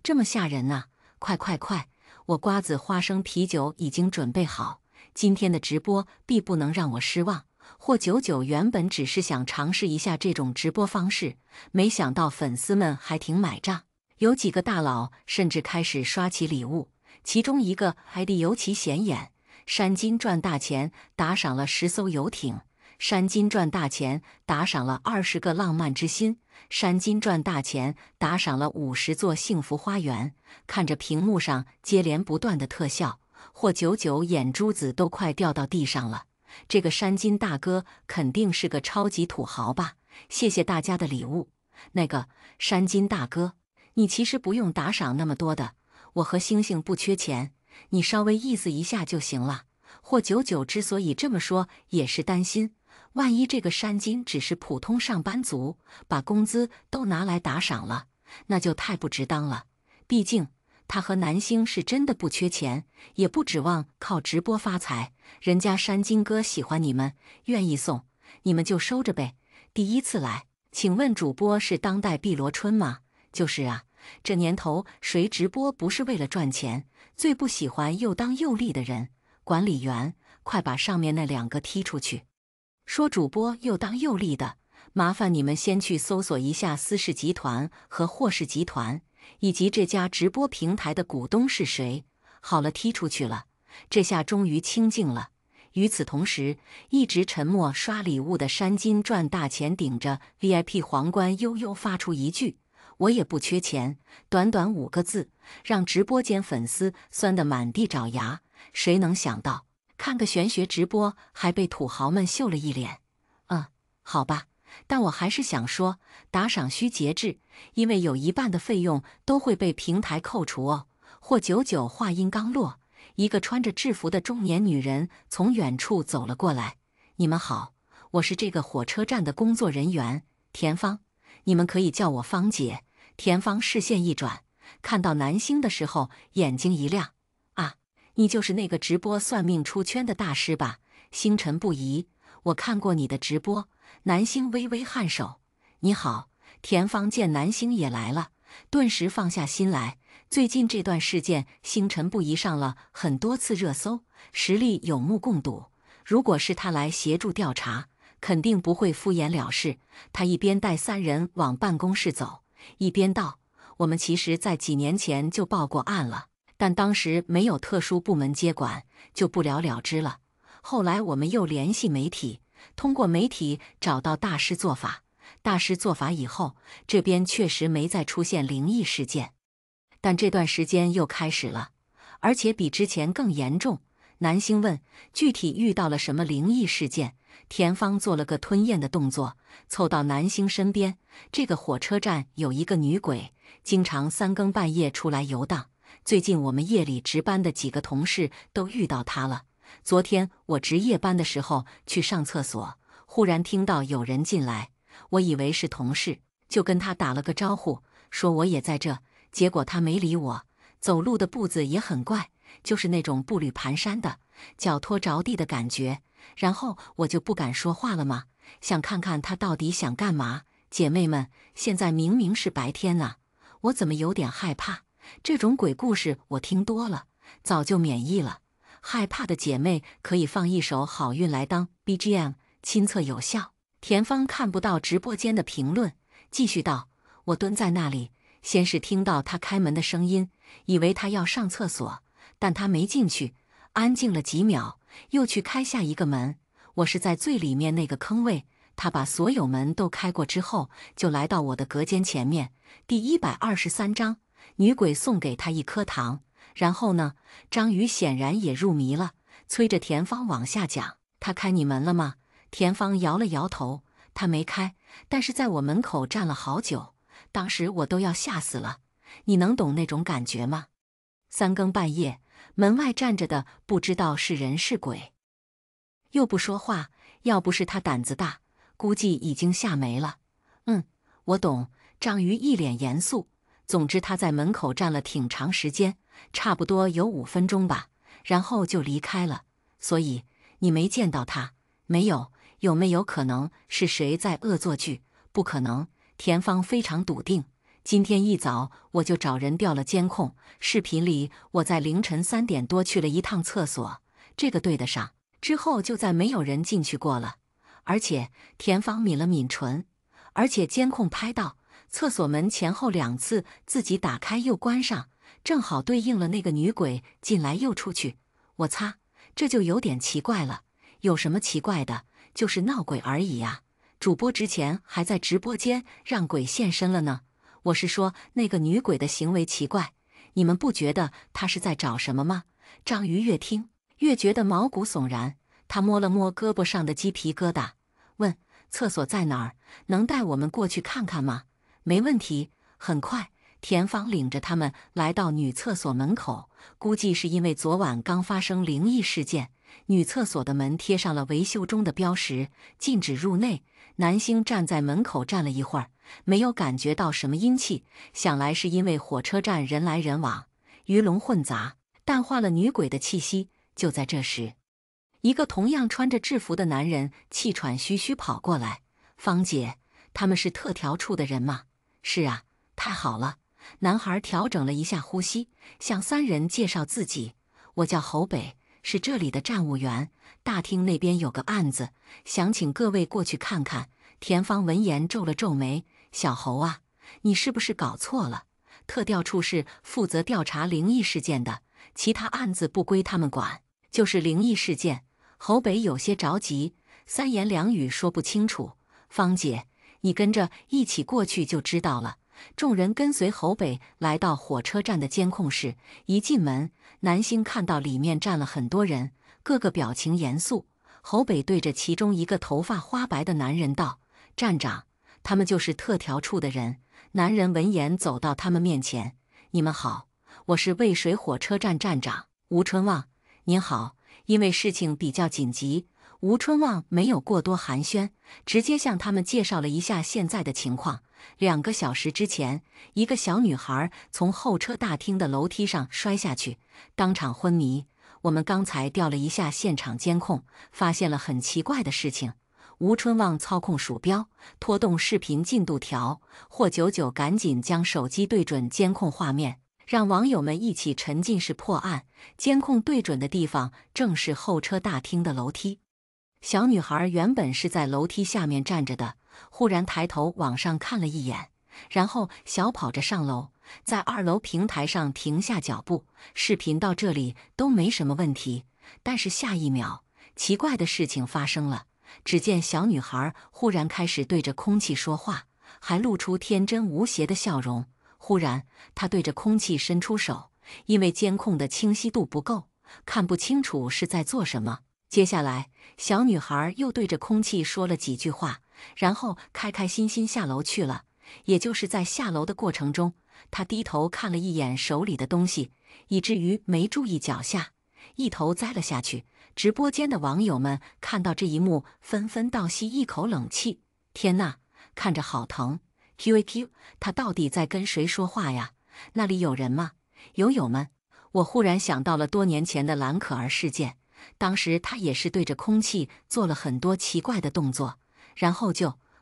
A: 这么吓人啊！快快快，我瓜子花生啤酒已经准备好，今天的直播必不能让我失望。霍九九原本只是想尝试一下这种直播方式，没想到粉丝们还挺买账，有几个大佬甚至开始刷起礼物。其中一个 ID 尤其显眼，山金赚大钱打赏了10艘游艇，山金赚大钱打赏了20个浪漫之心，山金赚大钱打赏了50座幸福花园。看着屏幕上接连不断的特效，霍九九眼珠子都快掉到地上了。这个山金大哥肯定是个超级土豪吧？谢谢大家的礼物。那个山金大哥，你其实不用打赏那么多的，我和星星不缺钱，你稍微意思一下就行了。霍九九之所以这么说，也是担心，万一这个山金只是普通上班族，把工资都拿来打赏了，那就太不值当了。毕竟他和南星是真的不缺钱，也不指望靠直播发财。人家山金哥喜欢你们，愿意送，你们就收着呗。第一次来，请问主播是当代碧螺春吗？就是啊，这年头谁直播不是为了赚钱？最不喜欢又当又立的人。管理员，快把上面那2个踢出去。说主播又当又立的，麻烦你们先去搜索一下思氏集团和霍氏集团，以及这家直播平台的股东是谁。好了，踢出去了，这下终于清静了。与此同时，一直沉默刷礼物的山金赚大钱顶着 VIP 皇冠悠悠发出一句：“我也不缺钱。”短短5个字，让直播间粉丝酸得满地找牙。谁能想到，看个玄学直播还被土豪们秀了一脸？好吧，但我还是想说，打赏需节制，因为有一半的费用都会被平台扣除哦。霍九九话音刚落，一个穿着制服的中年女人从远处走了过来。你们好，我是这个火车站的工作人员，田芳，你们可以叫我芳姐。田芳视线一转，看到南星的时候，眼睛一亮。啊，你就是那个直播算命出圈的大师吧？星辰不移，我看过你的直播。南星微微颔首。你好。田芳见南星也来了，顿时放下心来。最近这段事件星辰不疑上了很多次热搜，实力有目共睹。如果是他来协助调查，肯定不会敷衍了事。他一边带3人往办公室走，一边道：“我们其实在几年前就报过案了，但当时没有特殊部门接管，就不了了之了。后来我们又联系媒体，通过媒体找到大师做法。大师做法以后，这边确实没再出现灵异事件。但这段时间又开始了，而且比之前更严重。”南星问：“具体遇到了什么灵异事件？”田芳做了个吞咽的动作，凑到南星身边。这个火车站有一个女鬼，经常3更半夜出来游荡。最近我们夜里值班的几个同事都遇到她了。昨天我值夜班的时候去上厕所，忽然听到有人进来，我以为是同事，就跟他打了个招呼，说我也在这。结果他没理我，走路的步子也很怪，就是那种步履蹒跚的，脚拖着地的感觉。然后我就不敢说话了嘛，想看看他到底想干嘛。姐妹们，现在明明是白天呢，我怎么有点害怕？这种鬼故事我听多了，早就免疫了。害怕的姐妹可以放一首《好运》来当 BGM， 亲测有效。田芳看不到直播间的评论，继续道：“我蹲在那里，先是听到他开门的声音，以为他要上厕所，但他没进去，安静了几秒，又去开下一个门。我是在最里面那个坑位，他把所有门都开过之后，就来到我的隔间前面。第123章，女鬼送给他一颗糖。然后呢？”张宇显然也入迷了，催着田芳往下讲。他开你门了吗？田芳摇了摇头，他没开，但是在我门口站了好久，当时我都要吓死了。你能懂那种感觉吗？3更半夜，门外站着的不知道是人是鬼，又不说话，要不是他胆子大，估计已经吓没了。我懂。张瑜一脸严肃。总之他在门口站了挺长时间，差不多有5分钟吧，然后就离开了。所以你没见到他？没有。有没有可能是谁在恶作剧？不可能。田芳非常笃定。今天一早我就找人调了监控，视频里我在凌晨3点多去了一趟厕所，这个对得上。之后就再没有人进去过了。而且田芳抿了抿唇，而且监控拍到厕所门前后2次自己打开又关上，正好对应了那个女鬼进来又出去。我擦，这就有点奇怪了。有什么奇怪的？就是闹鬼而已呀。主播之前还在直播间让鬼现身了呢。我是说那个女鬼的行为奇怪，你们不觉得她是在找什么吗？张瑜越听越觉得毛骨悚然，他摸了摸胳膊上的鸡皮疙瘩，问：“厕所在哪儿？能带我们过去看看吗？”没问题。很快，田芳领着他们来到女厕所门口。估计是因为昨晚刚发生灵异事件，女厕所的门贴上了维修中的标识，禁止入内。南星站在门口站了一会儿，没有感觉到什么阴气，想来是因为火车站人来人往，鱼龙混杂，淡化了女鬼的气息。就在这时，一个同样穿着制服的男人气喘吁吁跑过来：“芳姐，他们是特调处的人吗？”“是啊。”“太好了。”男孩调整了一下呼吸，向3人介绍自己：“我叫侯北，是这里的站务员。大厅那边有个案子，想请各位过去看看。”田芳闻言皱了皱眉：“小侯啊，你是不是搞错了？特调处是负责调查灵异事件的，其他案子不归他们管，就是灵异事件。”侯北有些着急，3言2语说不清楚。“芳姐，你跟着一起过去就知道了。”众人跟随侯北来到火车站的监控室，一进门，南星看到里面站了很多人，个个表情严肃。侯北对着其中一个头发花白的男人道：“站长，他们就是特调处的人。”男人闻言走到他们面前：“你们好，我是渭水火车站站长吴春旺。”“您好。”因为事情比较紧急，吴春旺没有过多寒暄，直接向他们介绍了一下现在的情况。2个小时之前，一个小女孩从候车大厅的楼梯上摔下去，当场昏迷。我们刚才调了一下现场监控，发现了很奇怪的事情。吴春旺操控鼠标，拖动视频进度条，霍99赶紧将手机对准监控画面，让网友们一起沉浸式破案。监控对准的地方正是候车大厅的楼梯。小女孩原本是在楼梯下面站着的，忽然抬头往上看了一眼，然后小跑着上楼，在2楼平台上停下脚步。视频到这里都没什么问题，但是下一秒，奇怪的事情发生了。只见小女孩忽然开始对着空气说话，还露出天真无邪的笑容。忽然，她对着空气伸出手，因为监控的清晰度不够，看不清楚是在做什么。接下来，小女孩又对着空气说了几句话，然后开开心心下楼去了。也就是在下楼的过程中，她低头看了一眼手里的东西，以至于没注意脚下，一头栽了下去。直播间的网友们看到这一幕，纷纷倒吸一口冷气。天哪，看着好疼 ！QAQ， 他到底在跟谁说话呀？那里有人吗？友友们，我忽然想到了多年前的蓝可儿事件，当时他也是对着空气做了很多奇怪的动作，然后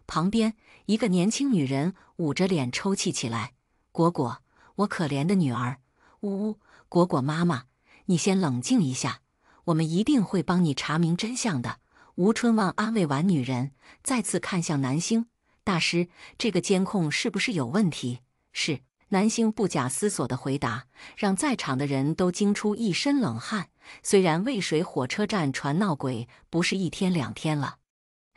A: 旁边一个年轻女人捂着脸抽泣起来。果果，我可怜的女儿，呜呜，果果妈妈，你先冷静一下。我们一定会帮你查明真相的。吴春旺安慰完女人，再次看向南星大师：“这个监控是不是有问题？”是。南星不假思索地回答，让在场的人都惊出一身冷汗。虽然渭水火车站传闹鬼不是1天2天了，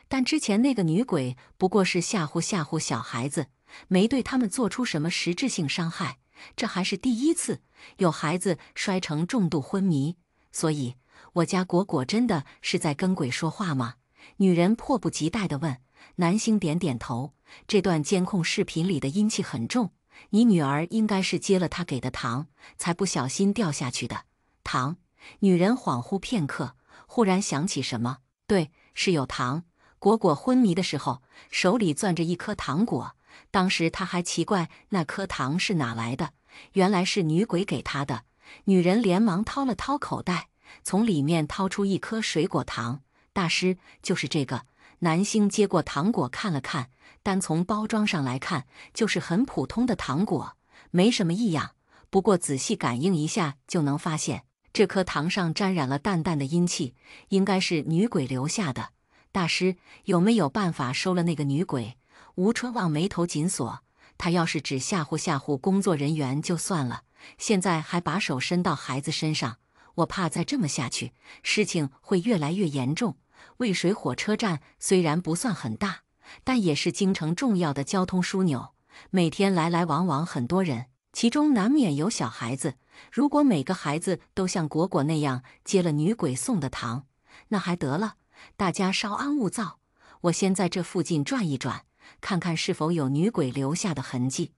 A: 但之前那个女鬼不过是吓唬吓唬小孩子，没对他们做出什么实质性伤害。这还是第一次有孩子摔成重度昏迷，所以我家果果真的是在跟鬼说话吗？女人迫不及待地问。南星点点头，这段监控视频里的阴气很重，你女儿应该是接了他给的糖，才不小心掉下去的。糖？女人恍惚片刻，忽然想起什么，对，是有糖。果果昏迷的时候，手里攥着一颗糖果，当时她还奇怪那颗糖是哪来的，原来是女鬼给她的。女人连忙掏了掏口袋，从里面掏出一颗水果糖。大师，就是这个。南星接过糖果看了看，单从包装上来看，就是很普通的糖果，没什么异样。不过仔细感应一下就能发现，这颗糖上沾染了淡淡的阴气，应该是女鬼留下的。大师，有没有办法收了那个女鬼？吴春旺眉头紧锁，他要是只吓唬吓唬工作人员就算了，现在还把手伸到孩子身上，我怕再这么下去，事情会越来越严重。渭水火车站虽然不算很大，但也是京城重要的交通枢纽，每天来来往往很多人，其中难免有小孩子。如果每个孩子都像果果那样接了女鬼送的糖，那还得了？大家稍安勿躁，我先在这附近转一转，看看是否有女鬼留下的痕迹。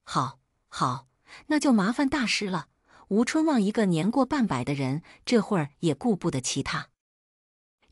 A: 好，那就麻烦大师了。吴春旺一个年过半百的人，这会儿也顾不得其他，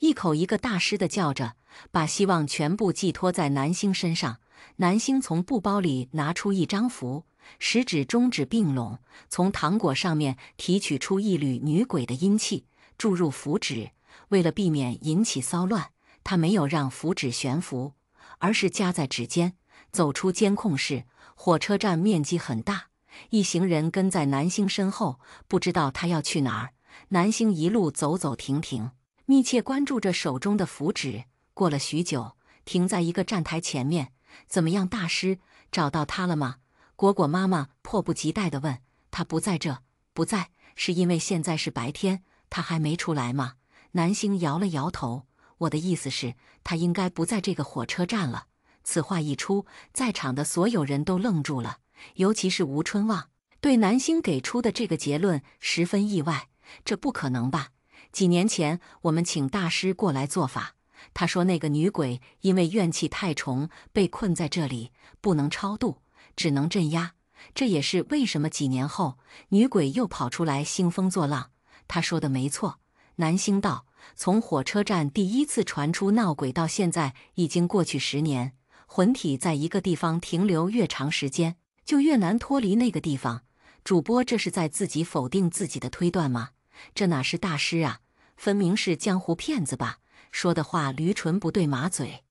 A: 一口一个大师的叫着，把希望全部寄托在南星身上。南星从布包里拿出一张符，食指中指并拢，从糖果上面提取出一缕女鬼的阴气，注入符纸。为了避免引起骚乱，他没有让符纸悬浮，而是夹在指尖，走出监控室。火车站面积很大，一行人跟在南星身后，不知道他要去哪儿。南星一路走走停停，密切关注着手中的符纸。过了许久，停在一个站台前面。怎么样，大师，找到他了吗？果果妈妈迫不及待地问。他不在这。不在，是因为现在是白天，他还没出来吗？南星摇了摇头。我的意思是，他应该不在这个火车站了。此话一出，在场的所有人都愣住了，尤其是吴春旺，对南星给出的这个结论十分意外。这不可能吧？几年前我们请大师过来做法，他说那个女鬼因为怨气太重，被困在这里，不能超度，只能镇压。这也是为什么几年后女鬼又跑出来兴风作浪。他说的没错。南星道，从火车站第一次传出闹鬼到现在已经过去10年，魂体在一个地方停留越长时间，就越难脱离那个地方。主播这是在自己否定自己的推断吗？这哪是大师啊，分明是江湖骗子吧？说的话驴唇不对马嘴。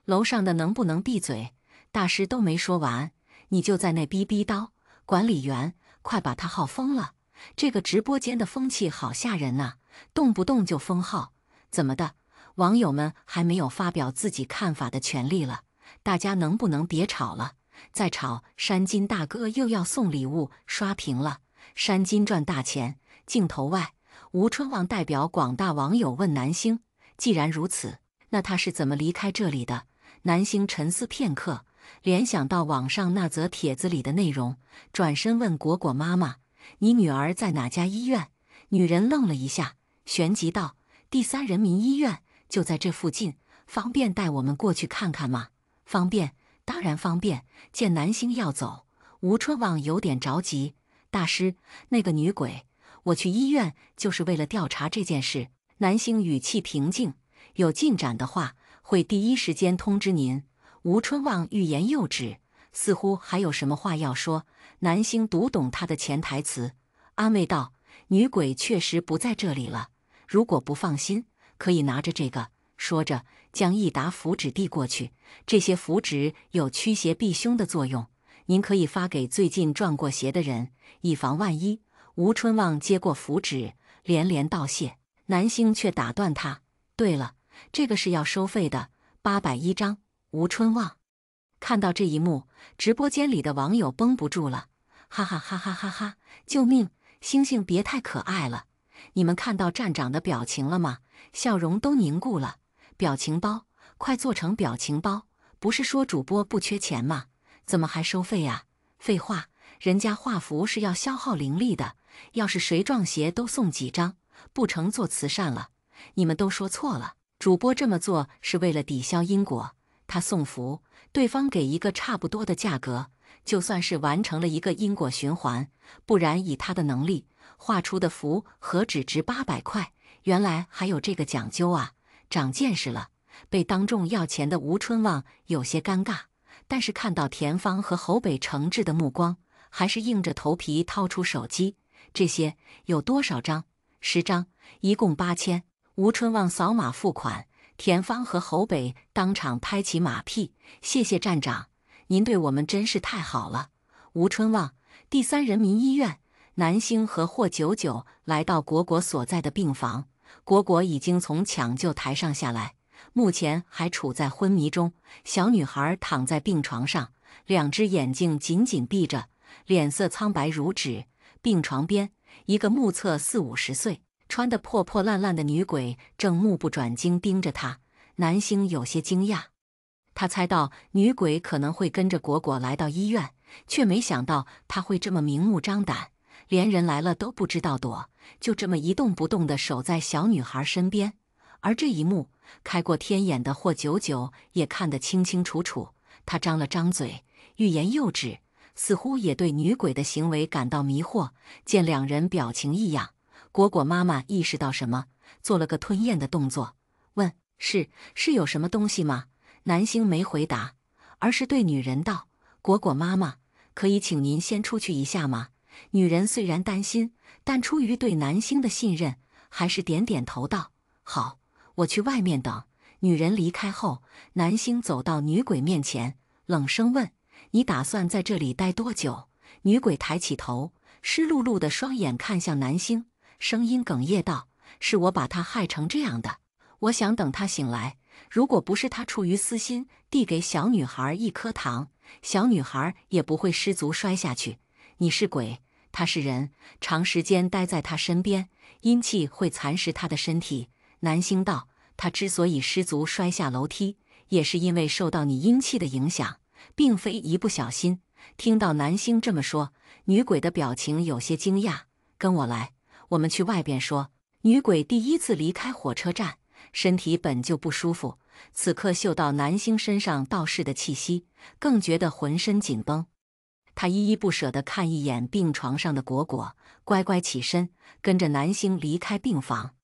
A: 楼上的能不能闭嘴？大师都没说完，你就在那逼逼叨。管理员，快把他号封了！这个直播间的风气好吓人呐，动不动就封号，怎么的？网友们还没有发表自己看法的权利了，大家能不能别吵了？再吵，山金大哥又要送礼物刷屏了。山金赚大钱。镜头外，吴春望代表广大网友问南星：既然如此，那他是怎么离开这里的？南星沉思片刻，联想到网上那则帖子里的内容，转身问果果妈妈：你女儿在哪家医院？女人愣了一下，旋即道：第3人民医院，就在这附近，方便带我们过去看看吗？方便，当然方便。见南星要走，吴春望有点着急。大师，那个女鬼，我去医院就是为了调查这件事。南星语气平静，有进展的话，会第一时间通知您。吴春望欲言又止，似乎还有什么话要说。南星读懂他的潜台词，安慰道：女鬼确实不在这里了，如果不放心，可以拿着这个。说着，将一沓符纸递过去。这些符纸有驱邪避凶的作用，您可以发给最近撞过邪的人，以防万一。吴春望接过符纸，连连道谢。南星却打断他：对了，这个是要收费的，810张。吴春望看到这一幕，直播间里的网友绷不住了，哈哈哈哈哈哈！救命！星星别太可爱了！你们看到站长的表情了吗？笑容都凝固了。表情包，快做成表情包！不是说主播不缺钱吗？怎么还收费啊？废话，人家画符是要消耗灵力的，要是谁撞邪都送几张，不成做慈善了。你们都说错了，主播这么做是为了抵消因果。他送符，对方给一个差不多的价格，就算是完成了一个因果循环，不然以他的能力画出的符何止值800块？原来还有这个讲究啊！长见识了。被当众要钱的吴春望有些尴尬，但是看到田芳和侯北诚挚的目光，还是硬着头皮掏出手机。这些有多少张？10张，一共8000。吴春望扫码付款，田芳和侯北当场拍起马屁：谢谢站长，您对我们真是太好了。吴春望，第3人民医院。南星和霍99来到果果所在的病房，果果已经从抢救台上下来，目前还处在昏迷中。小女孩躺在病床上，两只眼睛紧紧闭着，脸色苍白如纸。病床边，一个目测40-50岁、穿得破破烂烂的女鬼正目不转睛盯着她。南星有些惊讶，他猜到女鬼可能会跟着果果来到医院，却没想到她会这么明目张胆，连人来了都不知道躲，就这么一动不动地守在小女孩身边。而这一幕，开过天眼的霍99也看得清清楚楚。他张了张嘴，欲言又止，似乎也对女鬼的行为感到迷惑。见两人表情异样，果果妈妈意识到什么，做了个吞咽的动作，问：是有什么东西吗？南星没回答，而是对女人道：果果妈妈，可以请您先出去一下吗？女人虽然担心，但出于对南星的信任，还是点点头道：好，我去外面等。女人离开后，南星走到女鬼面前，冷声问：你打算在这里待多久？女鬼抬起头，湿漉漉的双眼看向南星，声音哽咽道：是我把他害成这样的，我想等他醒来，如果不是他出于私心递给小女孩一颗糖，小女孩也不会失足摔下去。你是鬼，他是人，长时间待在他身边，阴气会蚕食他的身体。南星道：他之所以失足摔下楼梯，也是因为受到你阴气的影响，并非一不小心。听到南星这么说，女鬼的表情有些惊讶。跟我来，我们去外边说。女鬼第一次离开火车站，身体本就不舒服，此刻嗅到南星身上道士的气息，更觉得浑身紧绷。他依依不舍地看一眼病床上的果果，乖乖起身，跟着南星离开病房。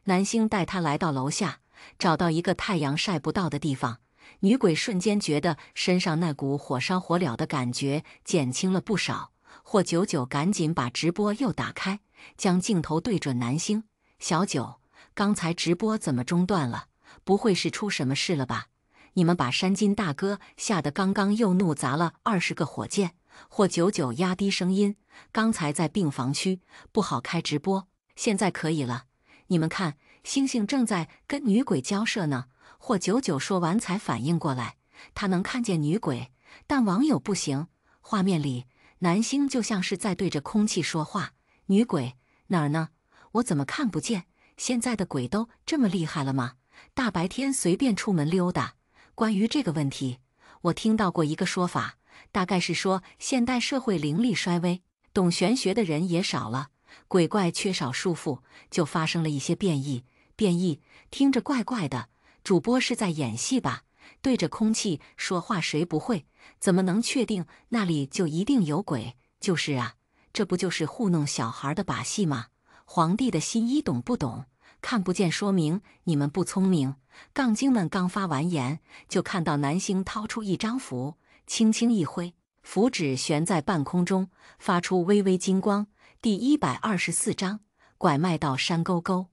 A: 南星带他来到楼下，找到一个太阳晒不到的地方。女鬼瞬间觉得身上那股火烧火燎的感觉减轻了不少。霍99赶紧把直播又打开，将镜头对准南星：小九，刚才直播怎么中断了？不会是出什么事了吧？你们把山金大哥吓得刚刚又怒砸了20个火箭。霍九九压低声音：“刚才在病房区，不好开直播，现在可以了。你们看，星星正在跟女鬼交涉呢。”霍九九说完才反应过来，他能看见女鬼，但网友不行。画面里，南星就像是在对着空气说话。女鬼哪儿呢？我怎么看不见？现在的鬼都这么厉害了吗？大白天随便出门溜达？关于这个问题，我听到过一个说法，大概是说现代社会灵力衰微，懂玄学的人也少了，鬼怪缺少束缚，就发生了一些变异。变异听着怪怪的，主播是在演戏吧？对着空气说话谁不会？怎么能确定那里就一定有鬼？就是啊，这不就是糊弄小孩的把戏吗？皇帝的新衣懂不懂？看不见说明你们不聪明。杠精们刚发完言，就看到南星掏出一张符，轻轻一挥，符纸悬在半空中，发出微微金光。第124章，拐卖到山沟沟。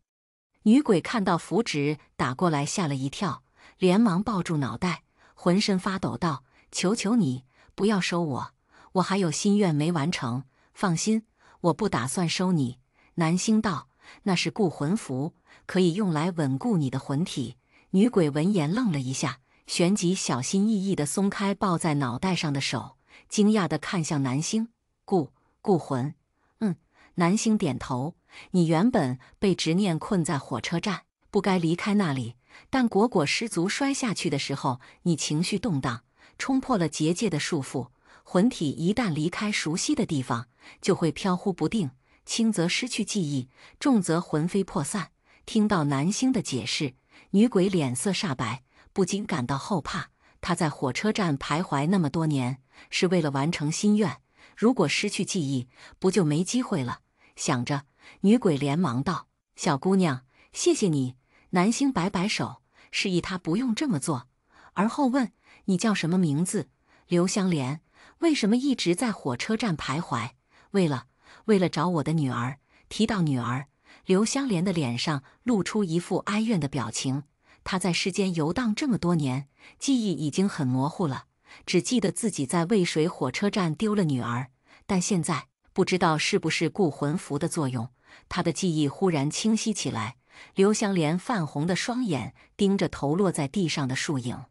A: 女鬼看到符纸打过来，吓了一跳，连忙抱住脑袋，浑身发抖道：“求求你，不要收我，我还有心愿没完成。放心，我不打算收你。”南星道：“那是固魂符，可以用来稳固你的魂体。”女鬼闻言愣了一下，旋即小心翼翼地松开抱在脑袋上的手，惊讶地看向南星：“固魂？”“南星点头。你原本被执念困在火车站，不该离开那里，但果果失足摔下去的时候，你情绪动荡，冲破了结界的束缚。魂体一旦离开熟悉的地方，就会飘忽不定，轻则失去记忆，重则魂飞魄散。”听到南星的解释，女鬼脸色煞白，不禁感到后怕。她在火车站徘徊那么多年，是为了完成心愿，如果失去记忆，不就没机会了？想着，女鬼连忙道：“小姑娘，谢谢你。”南星摆摆手，示意她不用这么做，而后问：“你叫什么名字？”“刘香莲。”“为什么一直在火车站徘徊？”“为了找我的女儿。”提到女儿，刘香莲的脸上露出一副哀怨的表情。她在世间游荡这么多年，记忆已经很模糊了，只记得自己在渭水火车站丢了女儿，但现在不知道是不是固魂符的作用，她的记忆忽然清晰起来。刘香莲泛红的双眼盯着头落在地上的树影，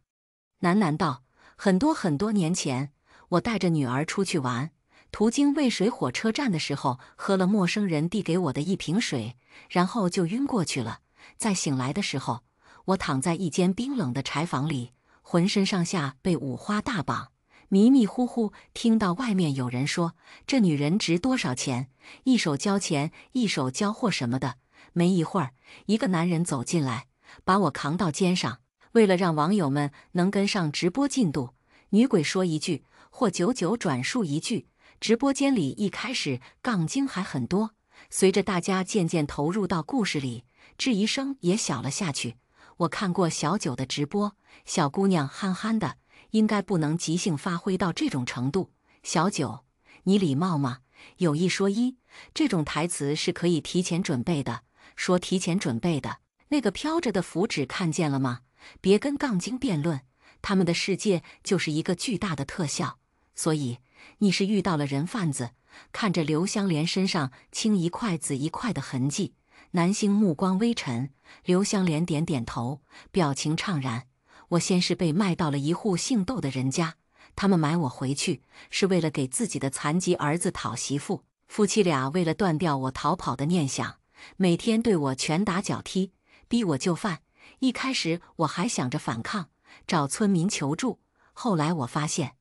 A: 喃喃道：“很多年前，我带着女儿出去玩，途经渭水火车站的时候，喝了陌生人递给我的一瓶水，然后就晕过去了。再醒来的时候，我躺在一间冰冷的柴房里，浑身上下被五花大绑，迷迷糊糊听到外面有人说这女人值多少钱，一手交钱，一手交货什么的。没一会儿，一个男人走进来，把我扛到肩上。为了让网友们能跟上直播进度，女鬼说一句，或99转述一句。直播间里一开始杠精还很多，随着大家渐渐投入到故事里，质疑声也小了下去。我看过小九的直播，小姑娘憨憨的，应该不能即兴发挥到这种程度。小九，你礼貌吗？有一说一，这种台词是可以提前准备的。说提前准备的，那个飘着的符纸看见了吗？别跟杠精辩论，他们的世界就是一个巨大的特效。所以你是遇到了人贩子。看着刘香莲身上青一块紫一块的痕迹，南星目光微沉。刘香莲点点头，表情怅然。我先是被卖到了一户姓窦的人家，他们买我回去是为了给自己的残疾儿子讨媳妇。夫妻俩为了断掉我逃跑的念想，每天对我拳打脚踢，逼我就范。一开始我还想着反抗，找村民求助。后来我发现，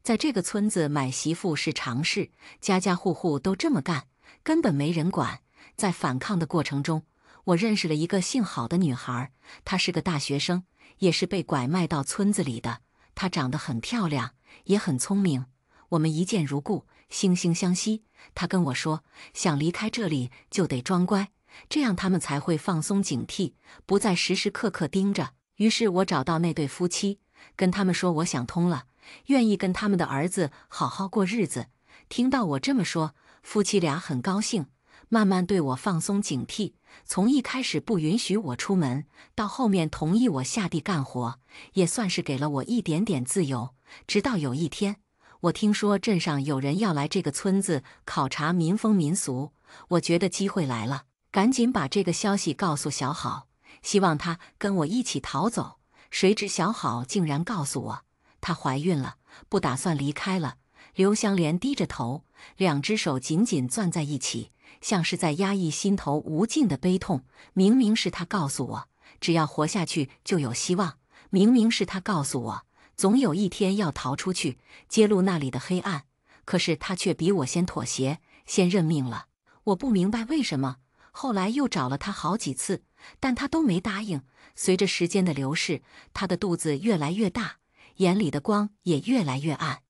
A: 在这个村子买媳妇是常事，家家户户都这么干，根本没人管。在反抗的过程中，我认识了一个姓郝的女孩，她是个大学生，也是被拐卖到村子里的。她长得很漂亮，也很聪明，我们一见如故，惺惺相惜。她跟我说，想离开这里就得装乖，这样他们才会放松警惕，不再时时刻刻盯着。于是我找到那对夫妻，跟他们说我想通了，愿意跟他们的儿子好好过日子。听到我这么说，夫妻俩很高兴，慢慢对我放松警惕，从一开始不允许我出门，到后面同意我下地干活，也算是给了我一点点自由。直到有一天，我听说镇上有人要来这个村子考察民风民俗，我觉得机会来了，赶紧把这个消息告诉小好，希望她跟我一起逃走。谁知小好竟然告诉我，她怀孕了，不打算离开了。刘香莲低着头，两只手紧紧攥在一起，像是在压抑心头无尽的悲痛。明明是她告诉我，只要活下去就有希望；明明是她告诉我，总有一天要逃出去，揭露那里的黑暗。可是她却比我先妥协，先认命了。我不明白为什么，后来又找了她好几次，但她都没答应。随着时间的流逝，她的肚子越来越大，眼里的光也越来越暗。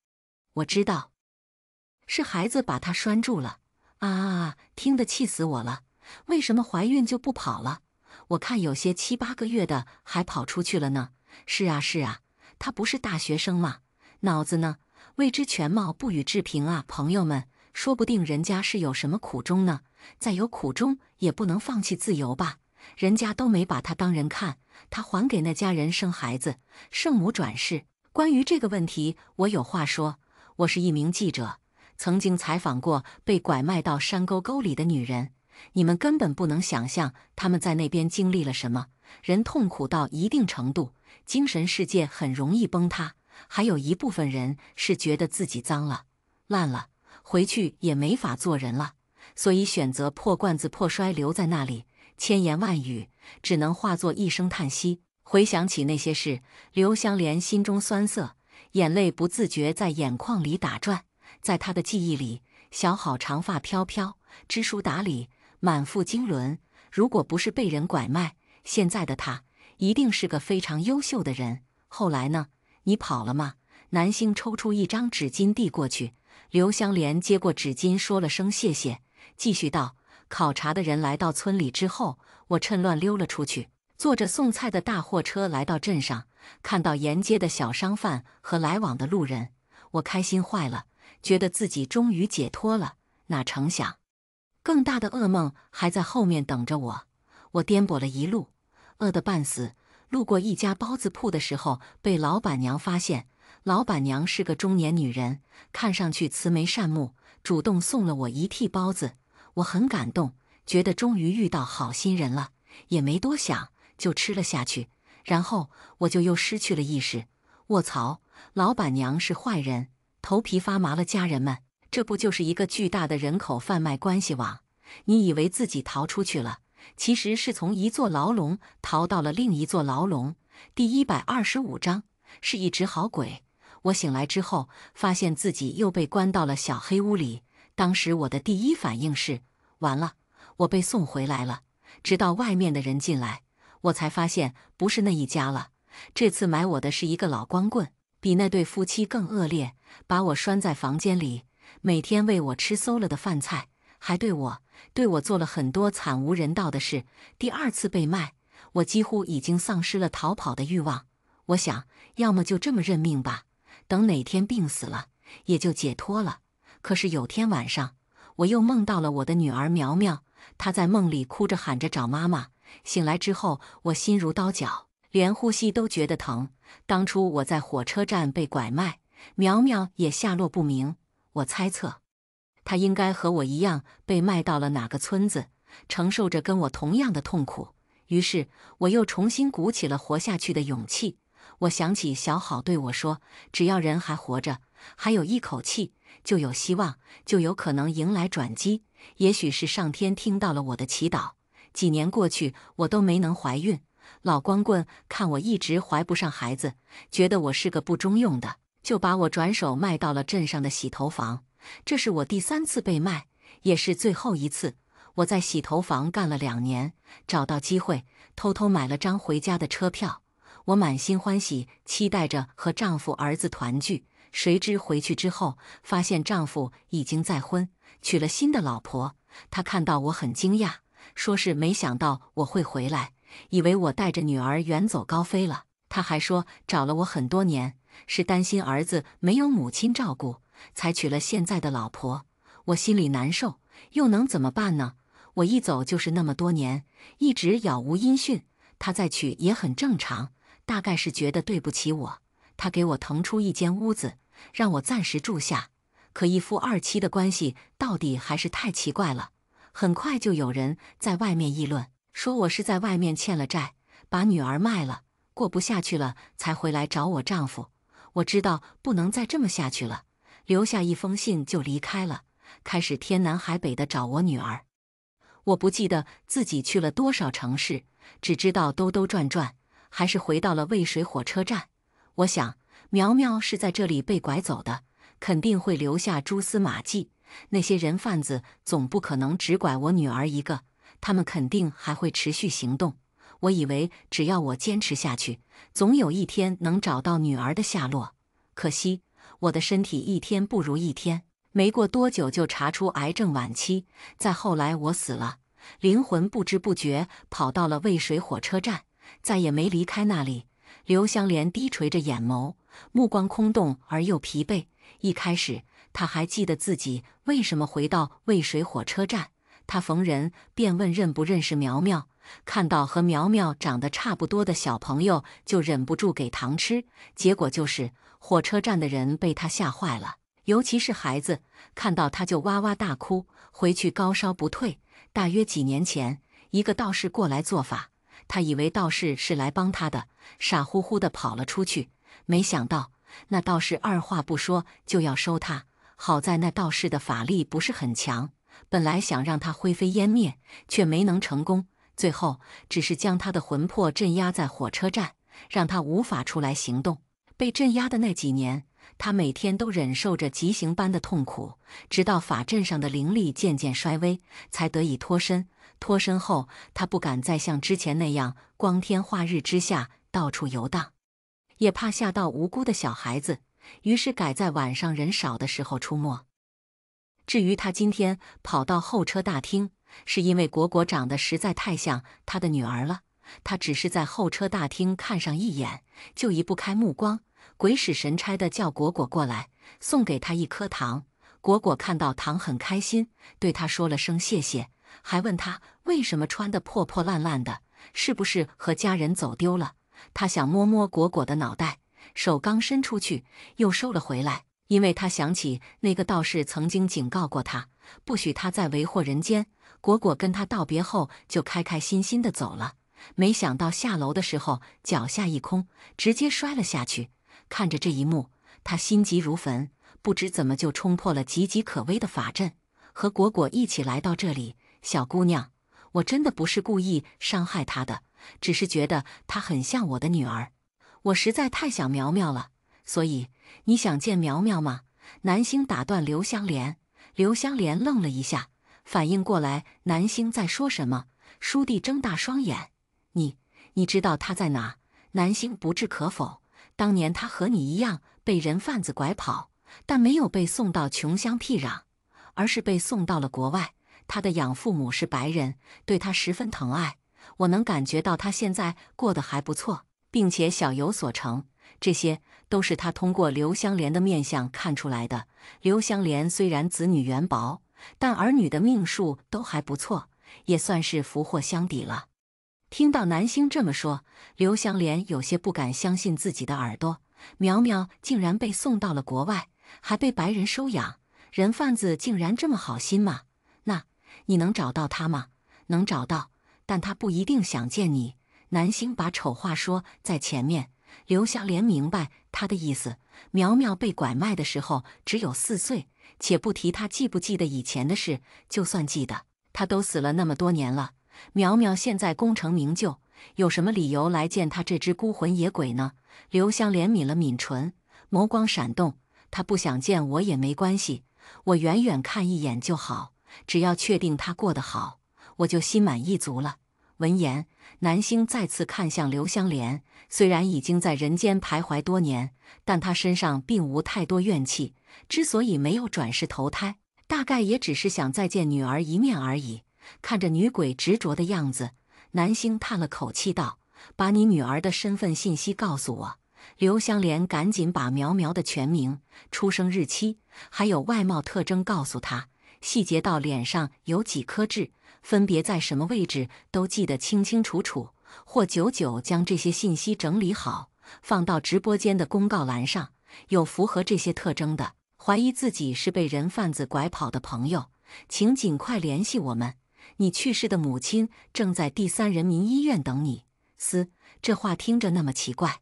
A: 我知道，是孩子把她拴住了。听得气死我了！为什么怀孕就不跑了？我看有些7、8个月的还跑出去了呢。是啊，她不是大学生吗？脑子呢？未知全貌，不予置评啊，朋友们，说不定人家是有什么苦衷呢。再有苦衷，也不能放弃自由吧？人家都没把她当人看，她还给那家人生孩子，圣母转世。关于这个问题，我有话说。我是一名记者，曾经采访过被拐卖到山沟沟里的女人，你们根本不能想象她们在那边经历了什么。人痛苦到一定程度，精神世界很容易崩塌。还有一部分人是觉得自己脏了、烂了，回去也没法做人了，所以选择破罐子破摔留在那里，千言万语只能化作一声叹息。回想起那些事，刘香莲心中酸涩，眼泪不自觉在眼眶里打转。在她的记忆里，小好长发飘飘，知书达理，满腹经纶。如果不是被人拐卖，现在的她一定是个非常优秀的人。后来呢？你跑了吗？男星抽出一张纸巾递过去，刘香莲接过纸巾，说了声谢谢，继续道：考察的人来到村里之后，我趁乱溜了出去，坐着送菜的大货车来到镇上，看到沿街的小商贩和来往的路人，我开心坏了，觉得自己终于解脱了。哪成想，更大的噩梦还在后面等着我。我颠簸了一路，饿得半死。路过一家包子铺的时候，被老板娘发现。老板娘是个中年女人，看上去慈眉善目，主动送了我一屉包子。我很感动，觉得终于遇到好心人了，也没多想就吃了下去。然后我就又失去了意识。卧槽，老板娘是坏人！头皮发麻了，家人们，这不就是一个巨大的人口贩卖关系网？你以为自己逃出去了，其实是从一座牢笼逃到了另一座牢笼。第125章是一只好鬼。我醒来之后，发现自己又被关到了小黑屋里。当时我的第一反应是，完了，我被送回来了。直到外面的人进来，我才发现不是那一家了。这次买我的是一个老光棍，比那对夫妻更恶劣，把我拴在房间里，每天喂我吃馊了的饭菜，还对我做了很多惨无人道的事。第二次被卖，我几乎已经丧失了逃跑的欲望。我想，要么就这么认命吧，等哪天病死了，也就解脱了。可是有天晚上，我又梦到了我的女儿苗苗，她在梦里哭着喊着找妈妈。醒来之后，我心如刀绞，连呼吸都觉得疼。当初我在火车站被拐卖，苗苗也下落不明。我猜测，她应该和我一样被卖到了哪个村子，承受着跟我同样的痛苦。于是，我又重新鼓起了活下去的勇气。我想起小好对我说，只要人还活着，还有一口气，就有希望，就有可能迎来转机。也许是上天听到了我的祈祷，几年过去，我都没能怀孕。老光棍看我一直怀不上孩子，觉得我是个不中用的，就把我转手卖到了镇上的洗头房。这是我第3次被卖，也是最后一次。我在洗头房干了2年，找到机会，偷偷买了张回家的车票。我满心欢喜，期待着和丈夫儿子团聚。谁知回去之后，发现丈夫已经再婚，娶了新的老婆。他看到我很惊讶，说是没想到我会回来，以为我带着女儿远走高飞了。他还说找了我很多年，是担心儿子没有母亲照顾，才娶了现在的老婆。我心里难受，又能怎么办呢？我一走就是那么多年，一直杳无音讯。他再娶也很正常，大概是觉得对不起我，他给我腾出一间屋子，让我暂时住下。可一夫二妻的关系到底还是太奇怪了。很快就有人在外面议论，说我是在外面欠了债，把女儿卖了，过不下去了才回来找我丈夫。我知道不能再这么下去了，留下一封信就离开了，开始天南海北的找我女儿。我不记得自己去了多少城市，只知道兜兜转转，还是回到了渭水火车站。我想，苗苗是在这里被拐走的，肯定会留下蛛丝马迹。那些人贩子总不可能只拐我女儿一个，他们肯定还会持续行动。我以为只要我坚持下去，总有一天能找到女儿的下落。可惜，我的身体一天不如一天，没过多久就查出癌症晚期，再后来我死了，灵魂不知不觉跑到了渭水火车站，再也没离开那里。刘香莲低垂着眼眸，目光空洞而又疲惫。一开始，她还记得自己为什么回到渭水火车站。她逢人便问认不认识苗苗，看到和苗苗长得差不多的小朋友就忍不住给糖吃，结果就是火车站的人被她吓坏了，尤其是孩子，看到她就哇哇大哭，回去高烧不退。大约几年前，一个道士过来做法，她以为道士是来帮她的，傻乎乎地跑了出去，没想到那道士二话不说就要收她。好在那道士的法力不是很强，本来想让他灰飞烟灭，却没能成功，最后只是将他的魂魄镇压在火车站，让他无法出来行动。被镇压的那几年，他每天都忍受着极刑般的痛苦，直到法阵上的灵力渐渐衰微，才得以脱身。脱身后，他不敢再像之前那样光天化日之下到处游荡，也怕吓到无辜的小孩子，于是改在晚上人少的时候出没。至于他今天跑到候车大厅，是因为果果长得实在太像他的女儿了。他只是在候车大厅看上一眼，就移不开目光，鬼使神差地叫果果过来，送给他一颗糖。果果看到糖很开心，对他说了声谢谢，还问他为什么穿得破破烂烂的，是不是和家人走丢了。他想摸摸果果的脑袋，手刚伸出去，又收了回来，因为他想起那个道士曾经警告过他，不许他再为祸人间。果果跟他道别后，就开开心心地走了。没想到下楼的时候，脚下一空，直接摔了下去。看着这一幕，他心急如焚，不知怎么就冲破了岌岌可危的法阵，和果果一起来到这里。小姑娘，我真的不是故意伤害她的，只是觉得她很像我的女儿。我实在太想苗苗了，所以你想见苗苗吗？南星打断刘香莲。刘香莲愣了一下，反应过来南星在说什么，倏地睁大双眼。你知道他在哪？南星不置可否。当年他和你一样被人贩子拐跑，但没有被送到穷乡僻壤，而是被送到了国外。他的养父母是白人，对他十分疼爱。我能感觉到他现在过得还不错，并且小有所成，这些都是他通过刘香莲的面相看出来的。刘香莲虽然子女缘薄，但儿女的命数都还不错，也算是福祸相抵了。听到南星这么说，刘香莲有些不敢相信自己的耳朵，苗苗竟然被送到了国外，还被白人收养，人贩子竟然这么好心吗？那你能找到他吗？能找到，但他不一定想见你。南星把丑话说在前面，刘香莲明白他的意思。苗苗被拐卖的时候只有4岁，且不提他记不记得以前的事，就算记得，他都死了那么多年了。苗苗现在功成名就，有什么理由来见他这只孤魂野鬼呢？刘香莲抿了抿唇，眸光闪动。他不想见我也没关系，我远远看一眼就好，只要确定他过得好，我就心满意足了。闻言，南星再次看向刘香莲，虽然已经在人间徘徊多年，但他身上并无太多怨气，之所以没有转世投胎，大概也只是想再见女儿一面而已。看着女鬼执着的样子，南星叹了口气道：“把你女儿的身份信息告诉我。”刘香莲赶紧把苗苗的全名、出生日期还有外貌特征告诉他，细节到脸上有几颗痣，分别在什么位置都记得清清楚楚。或久久将这些信息整理好，放到直播间的公告栏上。有符合这些特征的，怀疑自己是被人贩子拐跑的朋友，请尽快联系我们。你去世的母亲正在第3人民医院等你。这话听着那么奇怪。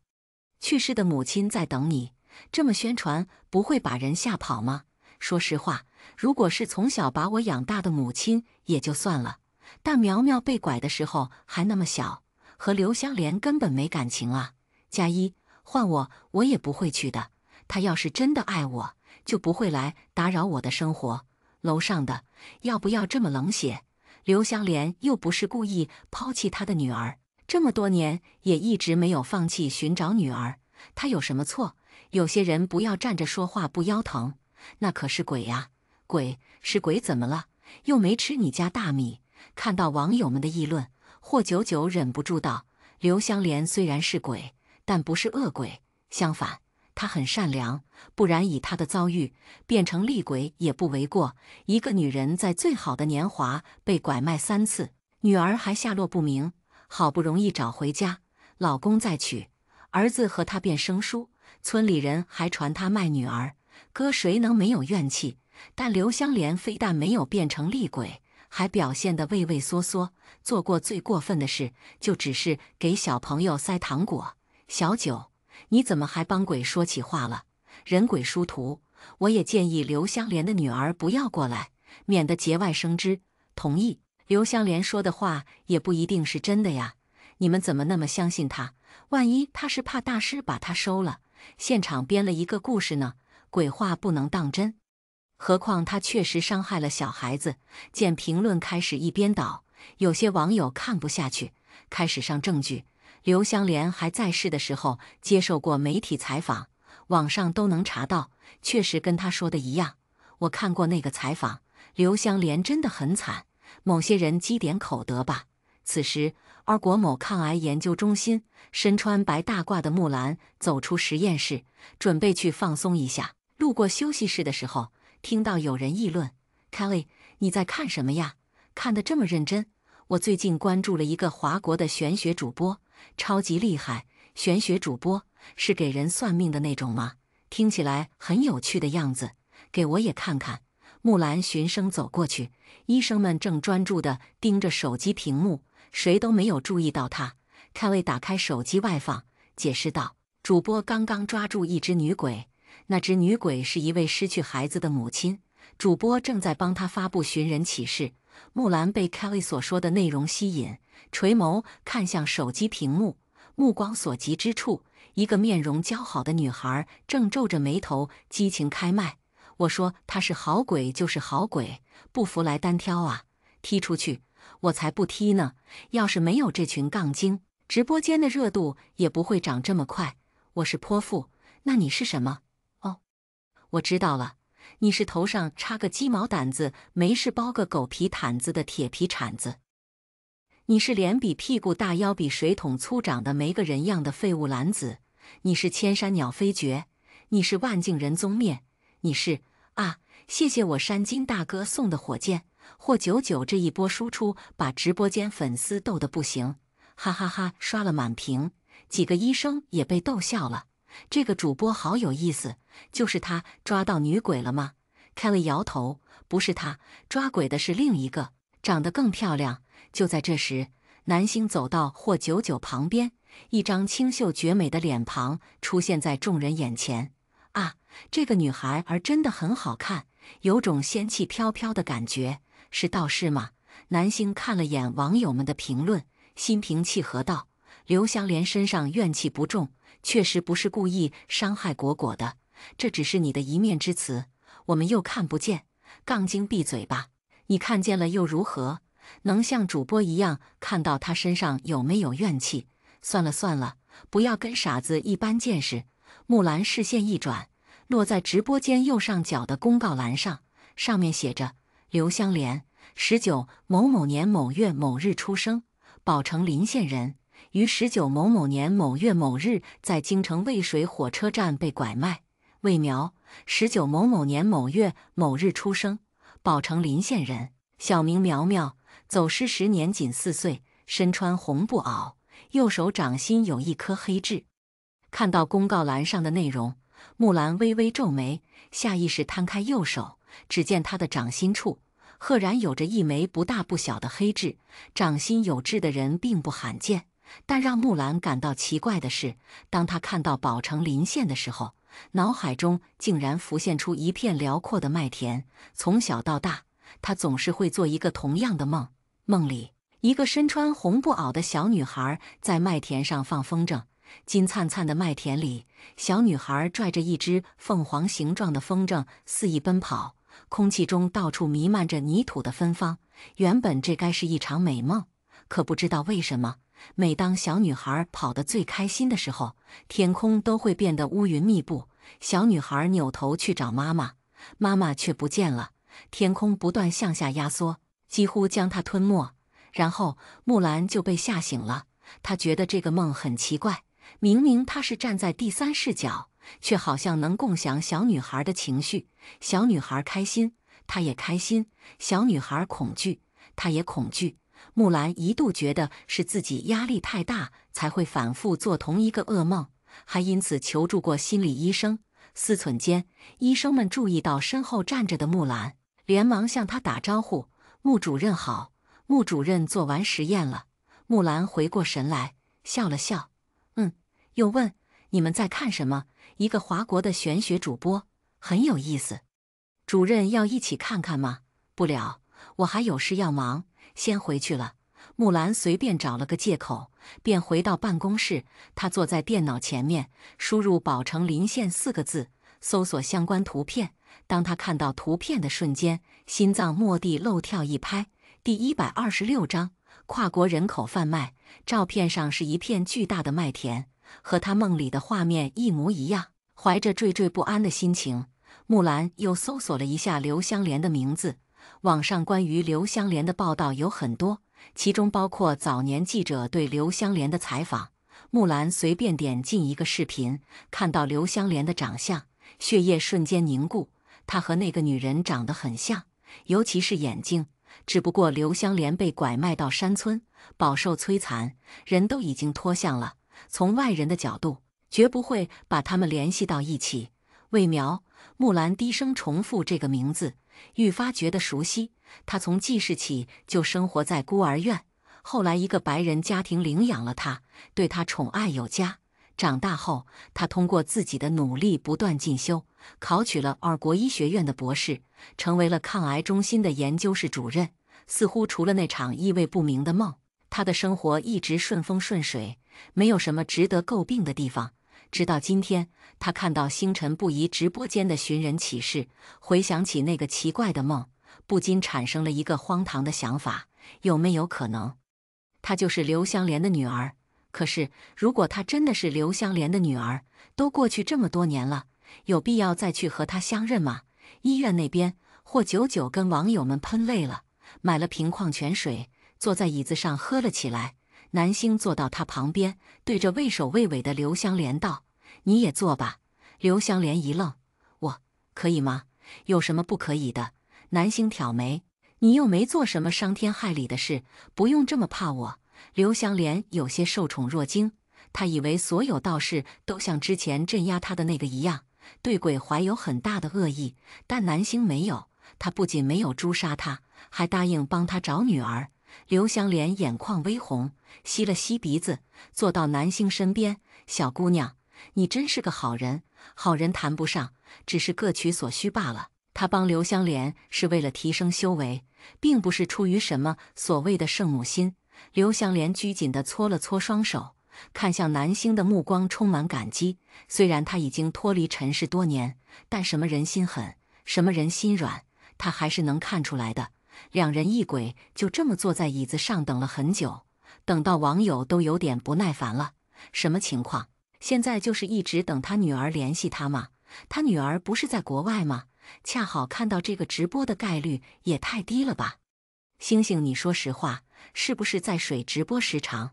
A: 去世的母亲在等你，这么宣传不会把人吓跑吗？说实话，如果是从小把我养大的母亲也就算了，但苗苗被拐的时候还那么小，和刘香莲根本没感情啊。加一，换我也不会去的。他要是真的爱我，就不会来打扰我的生活。楼上的，要不要这么冷血？刘香莲又不是故意抛弃他的女儿，这么多年也一直没有放弃寻找女儿，他有什么错？有些人不要站着说话不腰疼，那可是鬼呀！鬼是鬼怎么了？又没吃你家大米。看到网友们的议论，霍九九忍不住道：刘香莲虽然是鬼，但不是恶鬼，相反，她很善良，不然以她的遭遇，变成厉鬼也不为过。一个女人在最好的年华被拐卖3次，女儿还下落不明，好不容易找回家，老公再娶，儿子和她便生疏，村里人还传她卖女儿，哥谁能没有怨气？但刘香莲非但没有变成厉鬼，还表现得畏畏缩缩，做过最过分的事，就只是给小朋友塞糖果。小九，你怎么还帮鬼说起话了？人鬼殊途，我也建议刘香莲的女儿不要过来，免得节外生枝。同意。刘香莲说的话也不一定是真的呀，你们怎么那么相信她？万一她是怕大师把她收了，现场编了一个故事呢？鬼话不能当真。何况他确实伤害了小孩子。见评论开始一边倒，有些网友看不下去，开始上证据。刘香莲还在世的时候接受过媒体采访，网上都能查到，确实跟他说的一样。我看过那个采访，刘香莲真的很惨，某些人积点口德吧。此时，二国某抗癌研究中心身穿白大褂的木兰走出实验室，准备去放松一下。路过休息室的时候，听到有人议论 ：“Kelly， 你在看什么呀？看得这么认真？”我最近关注了一个华国的玄学主播，超级厉害。玄学主播是给人算命的那种吗？听起来很有趣的样子，给我也看看。木兰循声走过去，医生们正专注地盯着手机屏幕，谁都没有注意到他。Kelly打开手机外放，解释道：“主播刚刚抓住一只女鬼。那只女鬼是一位失去孩子的母亲，主播正在帮她发布寻人启事。”木兰被 Kelly 所说的内容吸引，垂眸看向手机屏幕，目光所及之处，一个面容姣好的女孩正皱着眉头激情开麦。我说她是好鬼就是好鬼，不服来单挑啊！踢出去！我才不踢呢！要是没有这群杠精，直播间的热度也不会涨这么快。我是泼妇，那你是什么？哦，我知道了。你是头上插个鸡毛掸子，没事包个狗皮毯子的铁皮铲子。你是脸比屁股大、腰比水桶粗长的没个人样的废物男子。你是千山鸟飞绝。你是万径人踪灭。你是啊！谢谢我山金大哥送的火箭。霍九九这一波输出，把直播间粉丝逗得不行，哈哈哈，刷了满屏。几个医生也被逗笑了。这个主播好有意思，就是他抓到女鬼了吗？ Kelly 摇头，不是他，抓鬼的是另一个，长得更漂亮。就在这时，男星走到霍九九旁边，一张清秀绝美的脸庞出现在众人眼前。啊，这个女孩儿真的很好看，有种仙气飘飘的感觉。是道士吗？男星看了眼网友们的评论，心平气和道：“刘香莲身上怨气不重，确实不是故意伤害果果的，这只是你的一面之词，我们又看不见。杠精闭嘴吧，你看见了又如何？能像主播一样看到他身上有没有怨气？算了算了，不要跟傻子一般见识。”木兰视线一转，落在直播间右上角的公告栏上，上面写着：“刘香莲，19某某年某月某日出生，宝城临县人，于19某某年某月某日在京城渭水火车站被拐卖。魏苗，19某某年某月某日出生，宝城临县人，小名苗苗，走失时年仅4岁，身穿红布袄，右手掌心有一颗黑痣。看到公告栏上的内容，木兰微微皱眉，下意识摊开右手，只见她的掌心处赫然有着一枚不大不小的黑痣。掌心有痣的人并不罕见，但让木兰感到奇怪的是，当她看到宝城临县的时候，脑海中竟然浮现出一片辽阔的麦田。从小到大，她总是会做一个同样的梦，梦里一个身穿红布袄的小女孩在麦田上放风筝。金灿灿的麦田里，小女孩拽着一只凤凰形状的风筝肆意奔跑，空气中到处弥漫着泥土的芬芳。原本这该是一场美梦，可不知道为什么，每当小女孩跑得最开心的时候，天空都会变得乌云密布。小女孩扭头去找妈妈，妈妈却不见了，天空不断向下压缩，几乎将她吞没。然后木兰就被吓醒了，她觉得这个梦很奇怪。明明他是站在第三视角，却好像能共享小女孩的情绪。小女孩开心，她也开心；小女孩恐惧，她也恐惧。木兰一度觉得是自己压力太大，才会反复做同一个噩梦，还因此求助过心理医生。思忖间，医生们注意到身后站着的木兰，连忙向她打招呼：“穆主任好。”穆主任做完实验了。木兰回过神来，笑了笑。又问：“你们在看什么？”一个华国的玄学主播，很有意思。主任要一起看看吗？不了，我还有事要忙，先回去了。木兰随便找了个借口，便回到办公室。她坐在电脑前面，输入宝城临县4个字，搜索相关图片。当她看到图片的瞬间，心脏蓦地漏跳一拍。第126章：跨国人口贩卖。照片上是一片巨大的麦田，和他梦里的画面一模一样。怀着惴惴不安的心情，木兰又搜索了一下刘香莲的名字。网上关于刘香莲的报道有很多，其中包括早年记者对刘香莲的采访。木兰随便点进一个视频，看到刘香莲的长相，血液瞬间凝固。她和那个女人长得很像，尤其是眼睛。只不过刘香莲被拐卖到山村，饱受摧残，人都已经脱相了。从外人的角度，绝不会把他们联系到一起。魏苗，木兰低声重复这个名字，愈发觉得熟悉。她从记事起就生活在孤儿院，后来一个白人家庭领养了她，对她宠爱有加。长大后，她通过自己的努力不断进修，考取了2国医学院的博士，成为了抗癌中心的研究室主任。似乎除了那场意味不明的梦，她的生活一直顺风顺水，没有什么值得诟病的地方。直到今天，她看到星辰不移直播间的寻人启事，回想起那个奇怪的梦，不禁产生了一个荒唐的想法：有没有可能，她就是刘香莲的女儿？可是，如果她真的是刘香莲的女儿，都过去这么多年了，有必要再去和她相认吗？医院那边，霍九九跟网友们喷累了，买了瓶矿泉水，坐在椅子上喝了起来。南星坐到他旁边，对着畏首畏尾的刘香莲道：“你也坐吧。”刘香莲一愣：“我可以吗？有什么不可以的？”南星挑眉：“你又没做什么伤天害理的事，不用这么怕我。”刘香莲有些受宠若惊，她以为所有道士都像之前镇压他的那个一样，对鬼怀有很大的恶意，但南星没有。他不仅没有诛杀他，还答应帮他找女儿。刘香莲眼眶微红，吸了吸鼻子，坐到南星身边：“小姑娘，你真是个好人。好人谈不上，只是各取所需罢了。”他帮刘香莲是为了提升修为，并不是出于什么所谓的圣母心。刘香莲拘谨地搓了搓双手，看向南星的目光充满感激。虽然他已经脱离尘世多年，但什么人心狠，什么人心软，他还是能看出来的。两人一鬼就这么坐在椅子上等了很久，等到网友都有点不耐烦了。什么情况？现在就是一直等他女儿联系他吗？他女儿不是在国外吗？恰好看到这个直播的概率也太低了吧？星星，你说实话，是不是在水直播时长？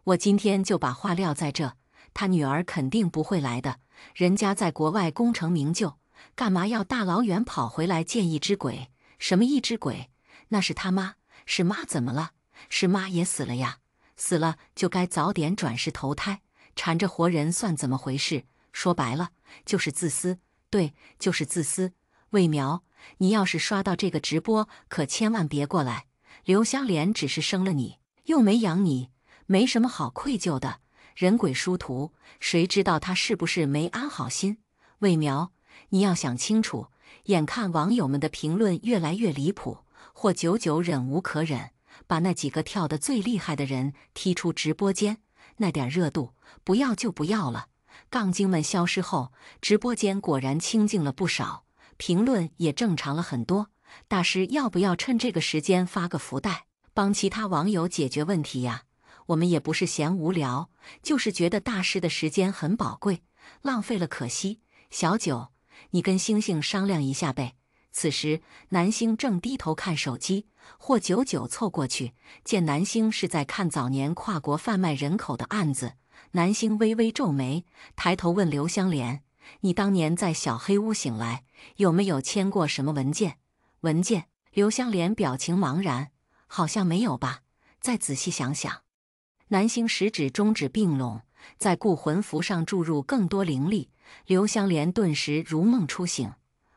A: 我今天就把话撂在这，他女儿肯定不会来的，人家在国外功成名就，干嘛要大老远跑回来见一只鬼？什么一只鬼？那是他妈，是妈怎么了？是妈也死了呀？死了就该早点转世投胎，缠着活人算怎么回事？说白了就是自私，对，就是自私。魏苗，你要是刷到这个直播，可千万别过来。刘香莲只是生了你，又没养你，没什么好愧疚的。人鬼殊途，谁知道他是不是没安好心？魏苗，你要想清楚。眼看网友们的评论越来越离谱，霍九九忍无可忍，把那几个跳得最厉害的人踢出直播间。那点热度，不要就不要了。杠精们消失后，直播间果然清静了不少，评论也正常了很多。大师要不要趁这个时间发个福袋，帮其他网友解决问题呀？我们也不是嫌无聊，就是觉得大师的时间很宝贵，浪费了可惜。小九，你跟星星商量一下呗。此时，南星正低头看手机，霍九九凑过去，见南星是在看早年跨国贩卖人口的案子。南星微微皱眉，抬头问刘香莲：“你当年在小黑屋醒来，有没有签过什么文件？”文件？刘香莲表情茫然，好像没有吧？再仔细想想。南星食指中指并拢，在固魂符上注入更多灵力。刘香莲顿时如梦初醒。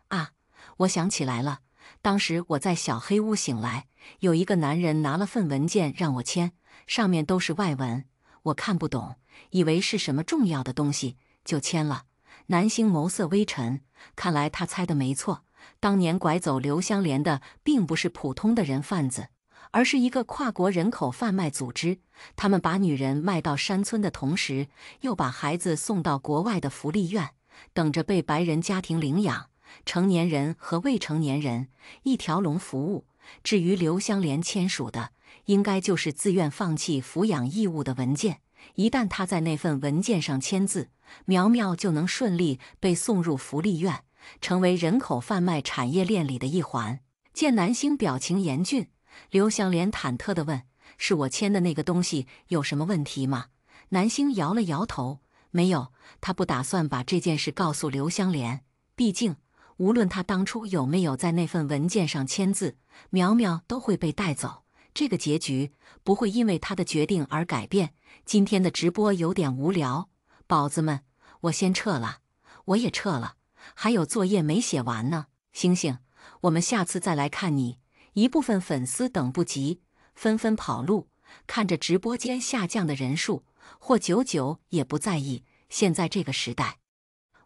A: 啊，我想起来了，当时我在小黑屋醒来，有一个男人拿了份文件让我签，上面都是外文，我看不懂，以为是什么重要的东西，就签了。南星眸色微沉，看来他猜的没错，当年拐走刘香莲的并不是普通的人贩子，而是一个跨国人口贩卖组织。他们把女人卖到山村的同时，又把孩子送到国外的福利院，等着被白人家庭领养。成年人和未成年人一条龙服务。至于刘香莲签署的，应该就是自愿放弃抚养义务的文件。一旦他在那份文件上签字，苗苗就能顺利被送入福利院，成为人口贩卖产业链里的一环。见南星表情严峻，刘香莲忐忑地问：“是我签的那个东西有什么问题吗？”南星摇了摇头，没有，他不打算把这件事告诉刘香莲。毕竟，无论他当初有没有在那份文件上签字，苗苗都会被带走。这个结局不会因为他的决定而改变。今天的直播有点无聊，宝子们，我先撤了。我也撤了，还有作业没写完呢。星星，我们下次再来看你。一部分粉丝等不及，纷纷跑路。看着直播间下降的人数，霍九九也不在意。现在这个时代，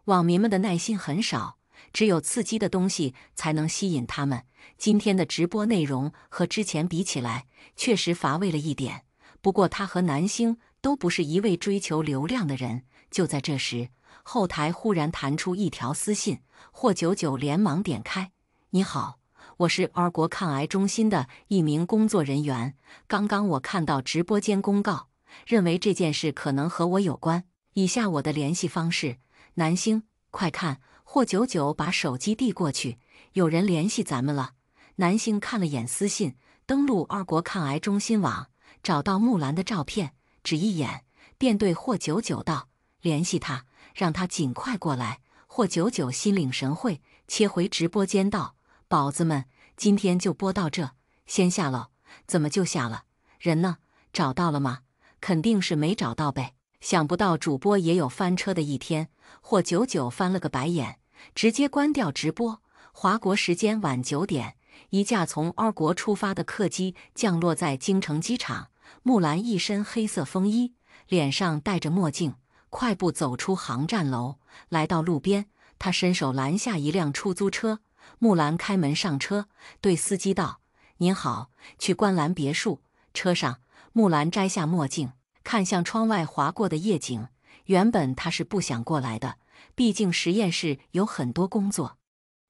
A: 网民们的耐心很少，只有刺激的东西才能吸引他们。今天的直播内容和之前比起来，确实乏味了一点。不过他和南星都不是一味追求流量的人。就在这时，后台忽然弹出一条私信，霍九九连忙点开：“你好，我是儿国抗癌中心的一名工作人员。刚刚我看到直播间公告，认为这件事可能和我有关。以下我的联系方式。南星，快看！”霍九九把手机递过去，有人联系咱们了。南星看了眼私信，登录儿国抗癌中心网，找到木兰的照片，只一眼便对霍九九道：“联系他，让他尽快过来。”霍九九心领神会，切回直播间道：“宝子们，今天就播到这，先下喽。”怎么就下了？人呢？找到了吗？肯定是没找到呗。想不到主播也有翻车的一天。霍九九翻了个白眼，直接关掉直播。华国时间晚9点，一架从儿国出发的客机降落在京城机场。木兰一身黑色风衣，脸上戴着墨镜，快步走出航站楼，来到路边。他伸手拦下一辆出租车。木兰开门上车，对司机道：“您好，去观澜别墅。”车上，木兰摘下墨镜，看向窗外划过的夜景。原本他是不想过来的，毕竟实验室有很多工作，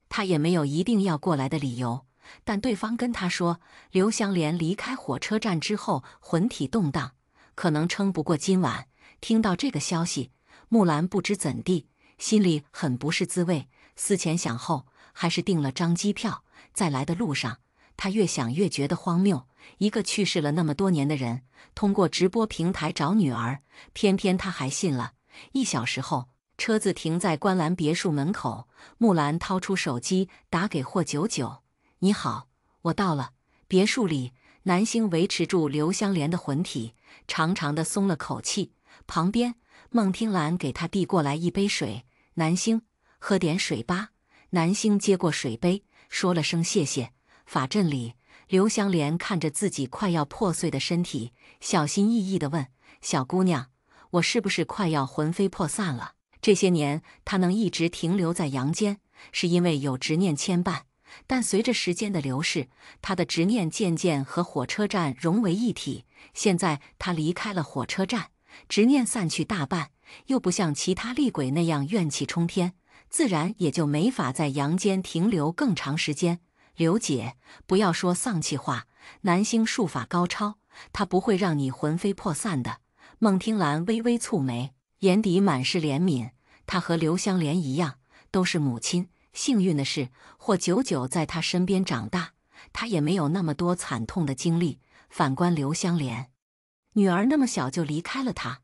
A: 他也没有一定要过来的理由。但对方跟他说，刘香莲离开火车站之后魂体动荡，可能撑不过今晚。听到这个消息，木兰不知怎地，心里很不是滋味。思前想后，还是订了张机票。在来的路上，他越想越觉得荒谬。一个去世了那么多年的人，通过直播平台找女儿，偏偏他还信了。1小时后，车子停在观澜别墅门口，木兰掏出手机打给霍九九：“你好，我到了。”别墅里，南星维持住刘香莲的魂体，长长的松了口气。旁边，孟听兰给他递过来一杯水，南星，喝点水吧。南星接过水杯，说了声谢谢。法阵里，刘香莲看着自己快要破碎的身体，小心翼翼地问：“小姑娘，我是不是快要魂飞魄散了？”这些年，她能一直停留在阳间，是因为有执念牵绊。但随着时间的流逝，她的执念渐渐和火车站融为一体。现在她离开了火车站，执念散去大半，又不像其他厉鬼那样怨气冲天，自然也就没法在阳间停留更长时间。刘姐，不要说丧气话，南星术法高超，他不会让你魂飞魄散的。孟听兰微微蹙眉，眼底满是怜悯。她和刘香莲一样，都是母亲。幸运的是，或久久在她身边长大，她也没有那么多惨痛的经历。反观刘香莲，女儿那么小就离开了她，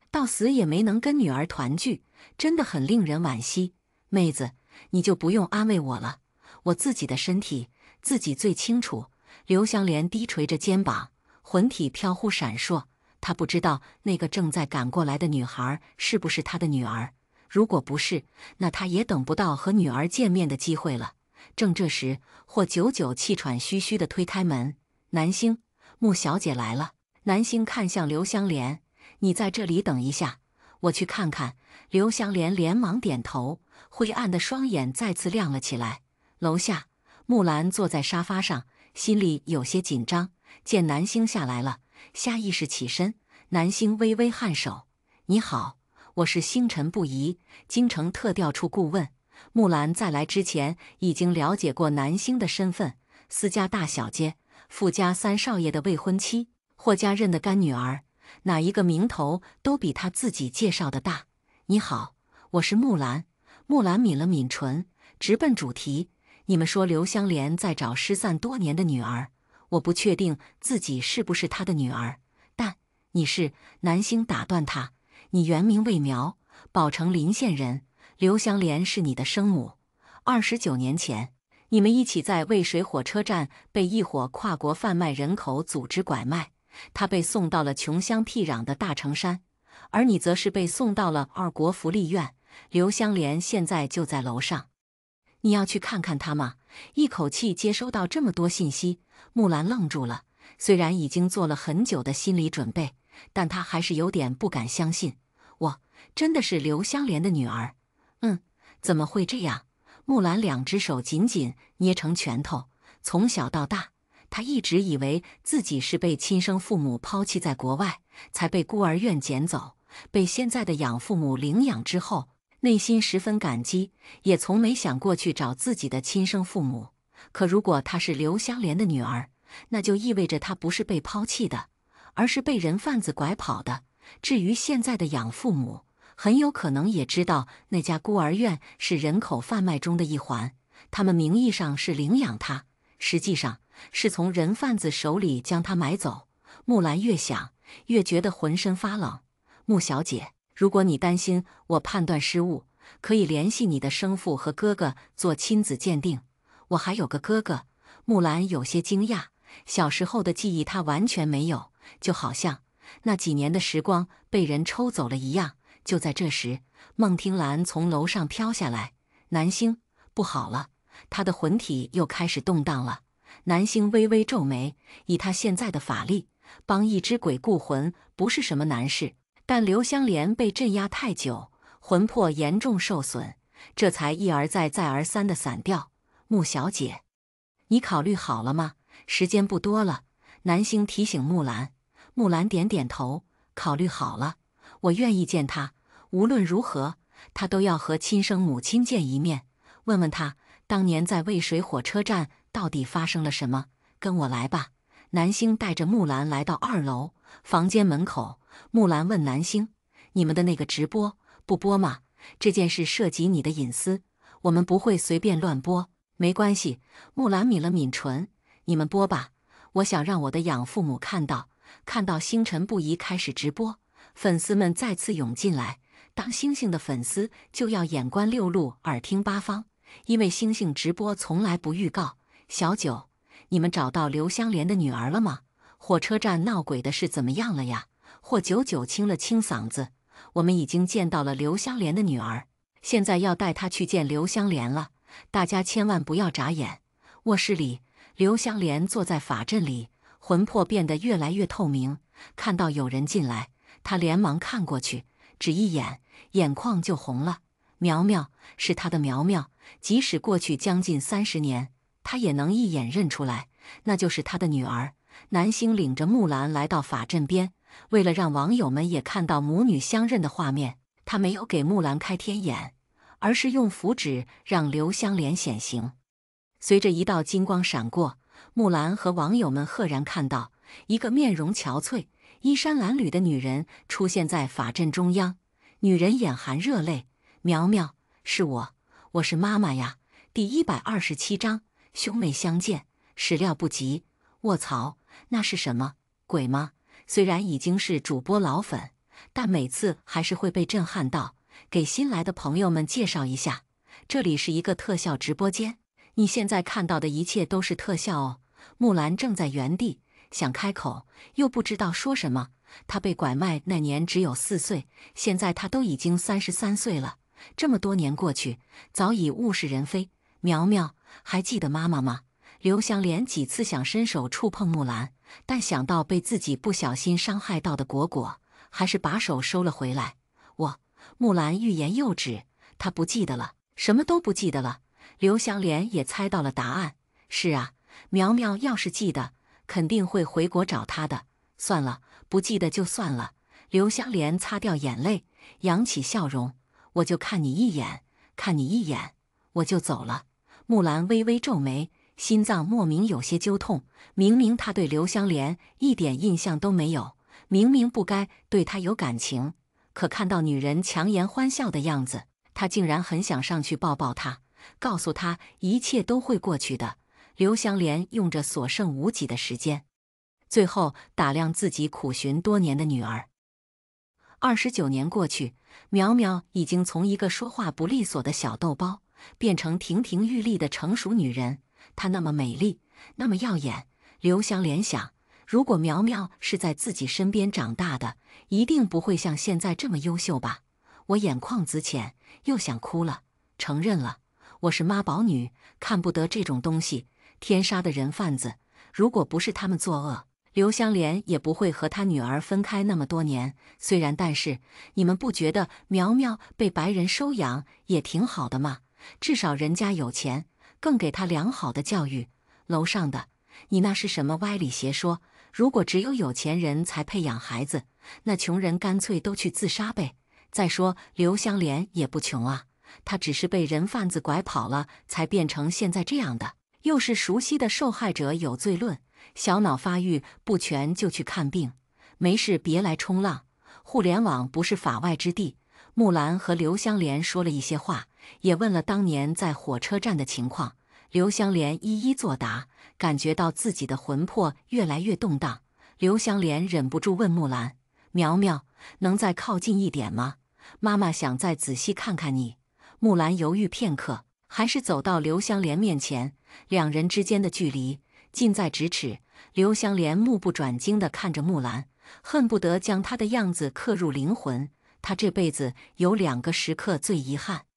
A: 到死也没能跟女儿团聚，真的很令人惋惜。妹子，你就不用安慰我了，我自己的身体自己最清楚。刘香莲低垂着肩膀，魂体飘忽闪烁。她不知道那个正在赶过来的女孩是不是她的女儿，如果不是，那她也等不到和女儿见面的机会了。正这时，霍九九气喘吁吁地推开门：“南星，穆小姐来了。”南星看向刘香莲：“你在这里等一下，我去看看。”刘香莲连忙点头，灰暗的双眼再次亮了起来。楼下，木兰坐在沙发上，心里有些紧张。见南星下来了，下意识起身。南星微微颔首：“你好，我是星辰不移，京城特调处顾问。”木兰在来之前已经了解过南星的身份，私家大小姐，富家三少爷的未婚妻，霍家认的干女儿，哪一个名头都比他自己介绍的大。你好，我是木兰。木兰抿了抿唇，直奔主题：“你们说刘香莲在找失散多年的女儿，我不确定自己是不是她的女儿，但你是。”南星打断他：“你原名魏苗，宝城临县人，刘香莲是你的生母。29年前，你们一起在渭水火车站被一伙跨国贩卖人口组织拐卖，她被送到了穷乡僻壤的大城山，而你则是被送到了二国福利院。刘香莲现在就在楼上，你要去看看她吗？”一口气接收到这么多信息，木兰愣住了。虽然已经做了很久的心理准备，但她还是有点不敢相信。我真的是刘香莲的女儿？怎么会这样？木兰两只手紧紧捏成拳头。从小到大，她一直以为自己是被亲生父母抛弃在国外，才被孤儿院捡走，被现在的养父母领养之后，内心十分感激，也从没想过去找自己的亲生父母。可如果她是刘香莲的女儿，那就意味着她不是被抛弃的，而是被人贩子拐跑的。至于现在的养父母，很有可能也知道那家孤儿院是人口贩卖中的一环，他们名义上是领养她，实际上是从人贩子手里将她买走。木兰越想越觉得浑身发冷。穆小姐，如果你担心我判断失误，可以联系你的生父和哥哥做亲子鉴定。我还有个哥哥。木兰有些惊讶，小时候的记忆她完全没有，就好像那几年的时光被人抽走了一样。就在这时，孟听兰从楼上飘下来：“南星，不好了！”他的魂体又开始动荡了。南星微微皱眉，以他现在的法力，帮一只鬼固魂不是什么难事。但刘香莲被镇压太久，魂魄严重受损，这才一而再再而三的散掉。穆小姐，你考虑好了吗？时间不多了。南星提醒木兰。木兰点点头，考虑好了。我愿意见他，无论如何，他都要和亲生母亲见一面，问问他当年在渭水火车站到底发生了什么。跟我来吧。南星带着木兰来到2楼房间门口。木兰问南星：“你们的那个直播不播吗？这件事涉及你的隐私，我们不会随便乱播。”没关系。木兰抿了抿唇：“你们播吧，我想让我的养父母看到星辰不移开始直播。”粉丝们再次涌进来。当星星的粉丝就要眼观六路，耳听八方，因为星星直播从来不预告。小九，你们找到刘香莲的女儿了吗？火车站闹鬼的事怎么样了呀？”霍九九清了清嗓子：“我们已经见到了刘香莲的女儿，现在要带她去见刘香莲了，大家千万不要眨眼。”卧室里，刘香莲坐在法阵里，魂魄变得越来越透明。看到有人进来，她连忙看过去，只一眼，眼眶就红了。苗苗，是她的苗苗，即使过去将近30年，她也能一眼认出来，那就是她的女儿。南星领着木兰来到法阵边，为了让网友们也看到母女相认的画面，他没有给木兰开天眼，而是用符纸让刘香莲显形。随着一道金光闪过，木兰和网友们赫然看到一个面容憔悴、衣衫褴褛的女人出现在法阵中央。女人眼含热泪：“苗苗，是我是妈妈呀！”第127章，兄妹相见，始料不及。卧槽，那是什么鬼吗？虽然已经是主播老粉，但每次还是会被震撼到。给新来的朋友们介绍一下，这里是一个特效直播间，你现在看到的一切都是特效哦。木兰正在原地，想开口，又不知道说什么。她被拐卖那年只有4岁，现在她都已经33岁了。这么多年过去，早已物是人非。苗苗，还记得妈妈吗？刘香莲几次想伸手触碰木兰，但想到被自己不小心伤害到的果果，还是把手收了回来。木兰欲言又止，她不记得了，什么都不记得了。刘香莲也猜到了答案。是啊，苗苗要是记得，肯定会回国找她的。算了，不记得就算了。刘香莲擦掉眼泪，扬起笑容：“我就看你一眼，看你一眼，我就走了。”木兰微微皱眉，心脏莫名有些揪痛。明明她对刘香莲一点印象都没有，明明不该对她有感情，可看到女人强颜欢笑的样子，她竟然很想上去抱抱她，告诉她一切都会过去的。刘香莲用着所剩无几的时间，最后打量自己苦寻多年的女儿。29年过去，苗苗已经从一个说话不利索的小豆包，变成亭亭玉立的成熟女人。她那么美丽，那么耀眼。刘香莲想，如果苗苗是在自己身边长大的，一定不会像现在这么优秀吧。我眼眶子浅，又想哭了。承认了，我是妈宝女，看不得这种东西。天杀的人贩子，如果不是他们作恶，刘香莲也不会和她女儿分开那么多年。虽然但是，你们不觉得苗苗被白人收养也挺好的吗？至少人家有钱，更给她良好的教育。楼上的，你那是什么歪理邪说？如果只有有钱人才配养孩子，那穷人干脆都去自杀呗。再说刘香莲也不穷啊，她只是被人贩子拐跑了，才变成现在这样的。又是熟悉的受害者有罪论，小脑发育不全就去看病，没事别来冲浪。互联网不是法外之地。木兰和刘香莲说了一些话，也问了当年在火车站的情况。刘香莲一一作答，感觉到自己的魂魄越来越动荡。刘香莲忍不住问木兰：“苗苗，能再靠近一点吗？妈妈想再仔细看看你。”木兰犹豫片刻，还是走到刘香莲面前。两人之间的距离近在咫尺。刘香莲目不转睛地看着木兰，恨不得将她的样子刻入灵魂。她这辈子有2个时刻最遗憾，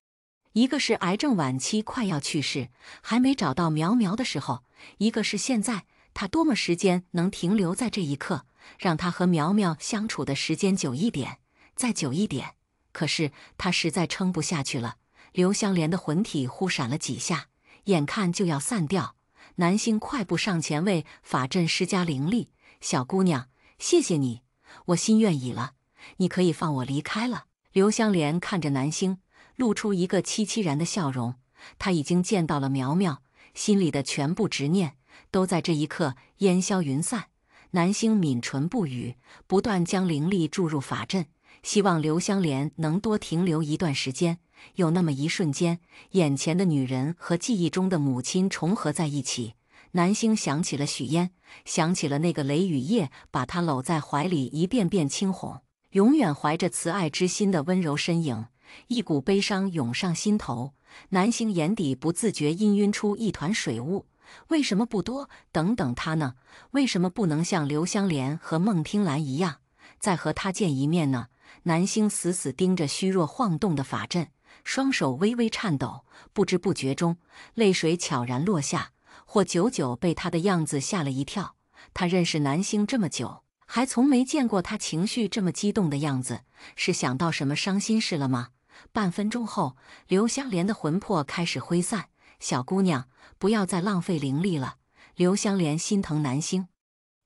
A: 一个是癌症晚期快要去世，还没找到苗苗的时候；一个是现在，她多么时间能停留在这一刻，让她和苗苗相处的时间久一点，再久一点。可是她实在撑不下去了。刘香莲的魂体忽闪了几下，眼看就要散掉。南星快步上前为法阵施加灵力：“小姑娘，谢谢你，我心愿已了，你可以放我离开了。”刘香莲看着南星，露出一个凄凄然的笑容。她已经见到了苗苗，心里的全部执念都在这一刻烟消云散。南星抿唇不语，不断将灵力注入法阵，希望刘香莲能多停留一段时间。有那么一瞬间，眼前的女人和记忆中的母亲重合在一起。南星想起了许嫣，想起了那个雷雨夜把她搂在怀里一遍遍轻哄，永远怀着慈爱之心的温柔身影。一股悲伤涌上心头，南星眼底不自觉氤氲出一团水雾。为什么不多等等他呢？为什么不能像刘香莲和孟听兰一样，再和他见一面呢？南星死死盯着虚弱晃动的法阵，双手微微颤抖，不知不觉中，泪水悄然落下。霍九九被他的样子吓了一跳，他认识南星这么久，还从没见过他情绪这么激动的样子，是想到什么伤心事了吗？半分钟后，刘香莲的魂魄开始挥散。小姑娘，不要再浪费灵力了。刘香莲心疼南星，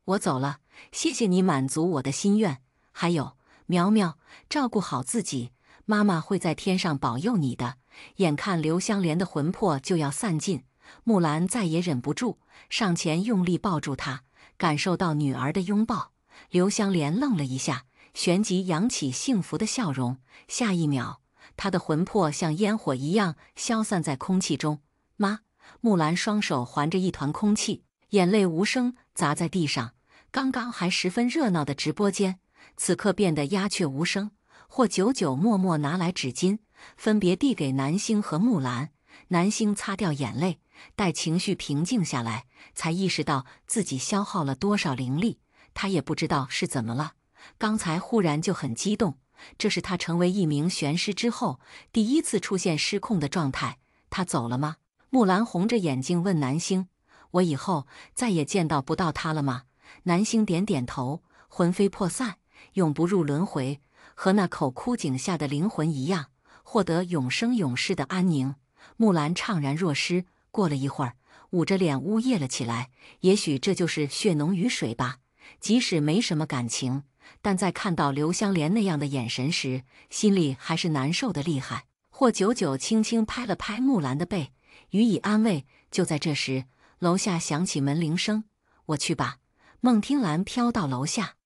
A: 我走了，谢谢你满足我的心愿。还有，苗苗，照顾好自己，妈妈会在天上保佑你的。眼看刘香莲的魂魄就要散尽，木兰再也忍不住，上前用力抱住她，感受到女儿的拥抱。刘香莲愣了一下，旋即扬起幸福的笑容。下一秒，她的魂魄像烟火一样消散在空气中。妈，木兰双手环着一团空气，眼泪无声砸在地上。刚刚还十分热闹的直播间，此刻变得鸦雀无声。霍九九默默拿来纸巾，分别递给南星和木兰。南星擦掉眼泪，待情绪平静下来，才意识到自己消耗了多少灵力。他也不知道是怎么了，刚才忽然就很激动，这是他成为一名玄师之后第一次出现失控的状态。他走了吗？木兰红着眼睛问南星：“我以后再也见到不到他了吗？”南星点点头，魂飞魄散，永不入轮回，和那口枯井下的灵魂一样，获得永生永世的安宁。木兰怅然若失，过了一会儿，捂着脸呜咽了起来。也许这就是血浓于水吧。即使没什么感情，但在看到刘香莲那样的眼神时，心里还是难受的厉害。霍九九轻轻拍了拍木兰的背，予以安慰。就在这时，楼下响起门铃声。我去吧。孟听兰飘到楼下，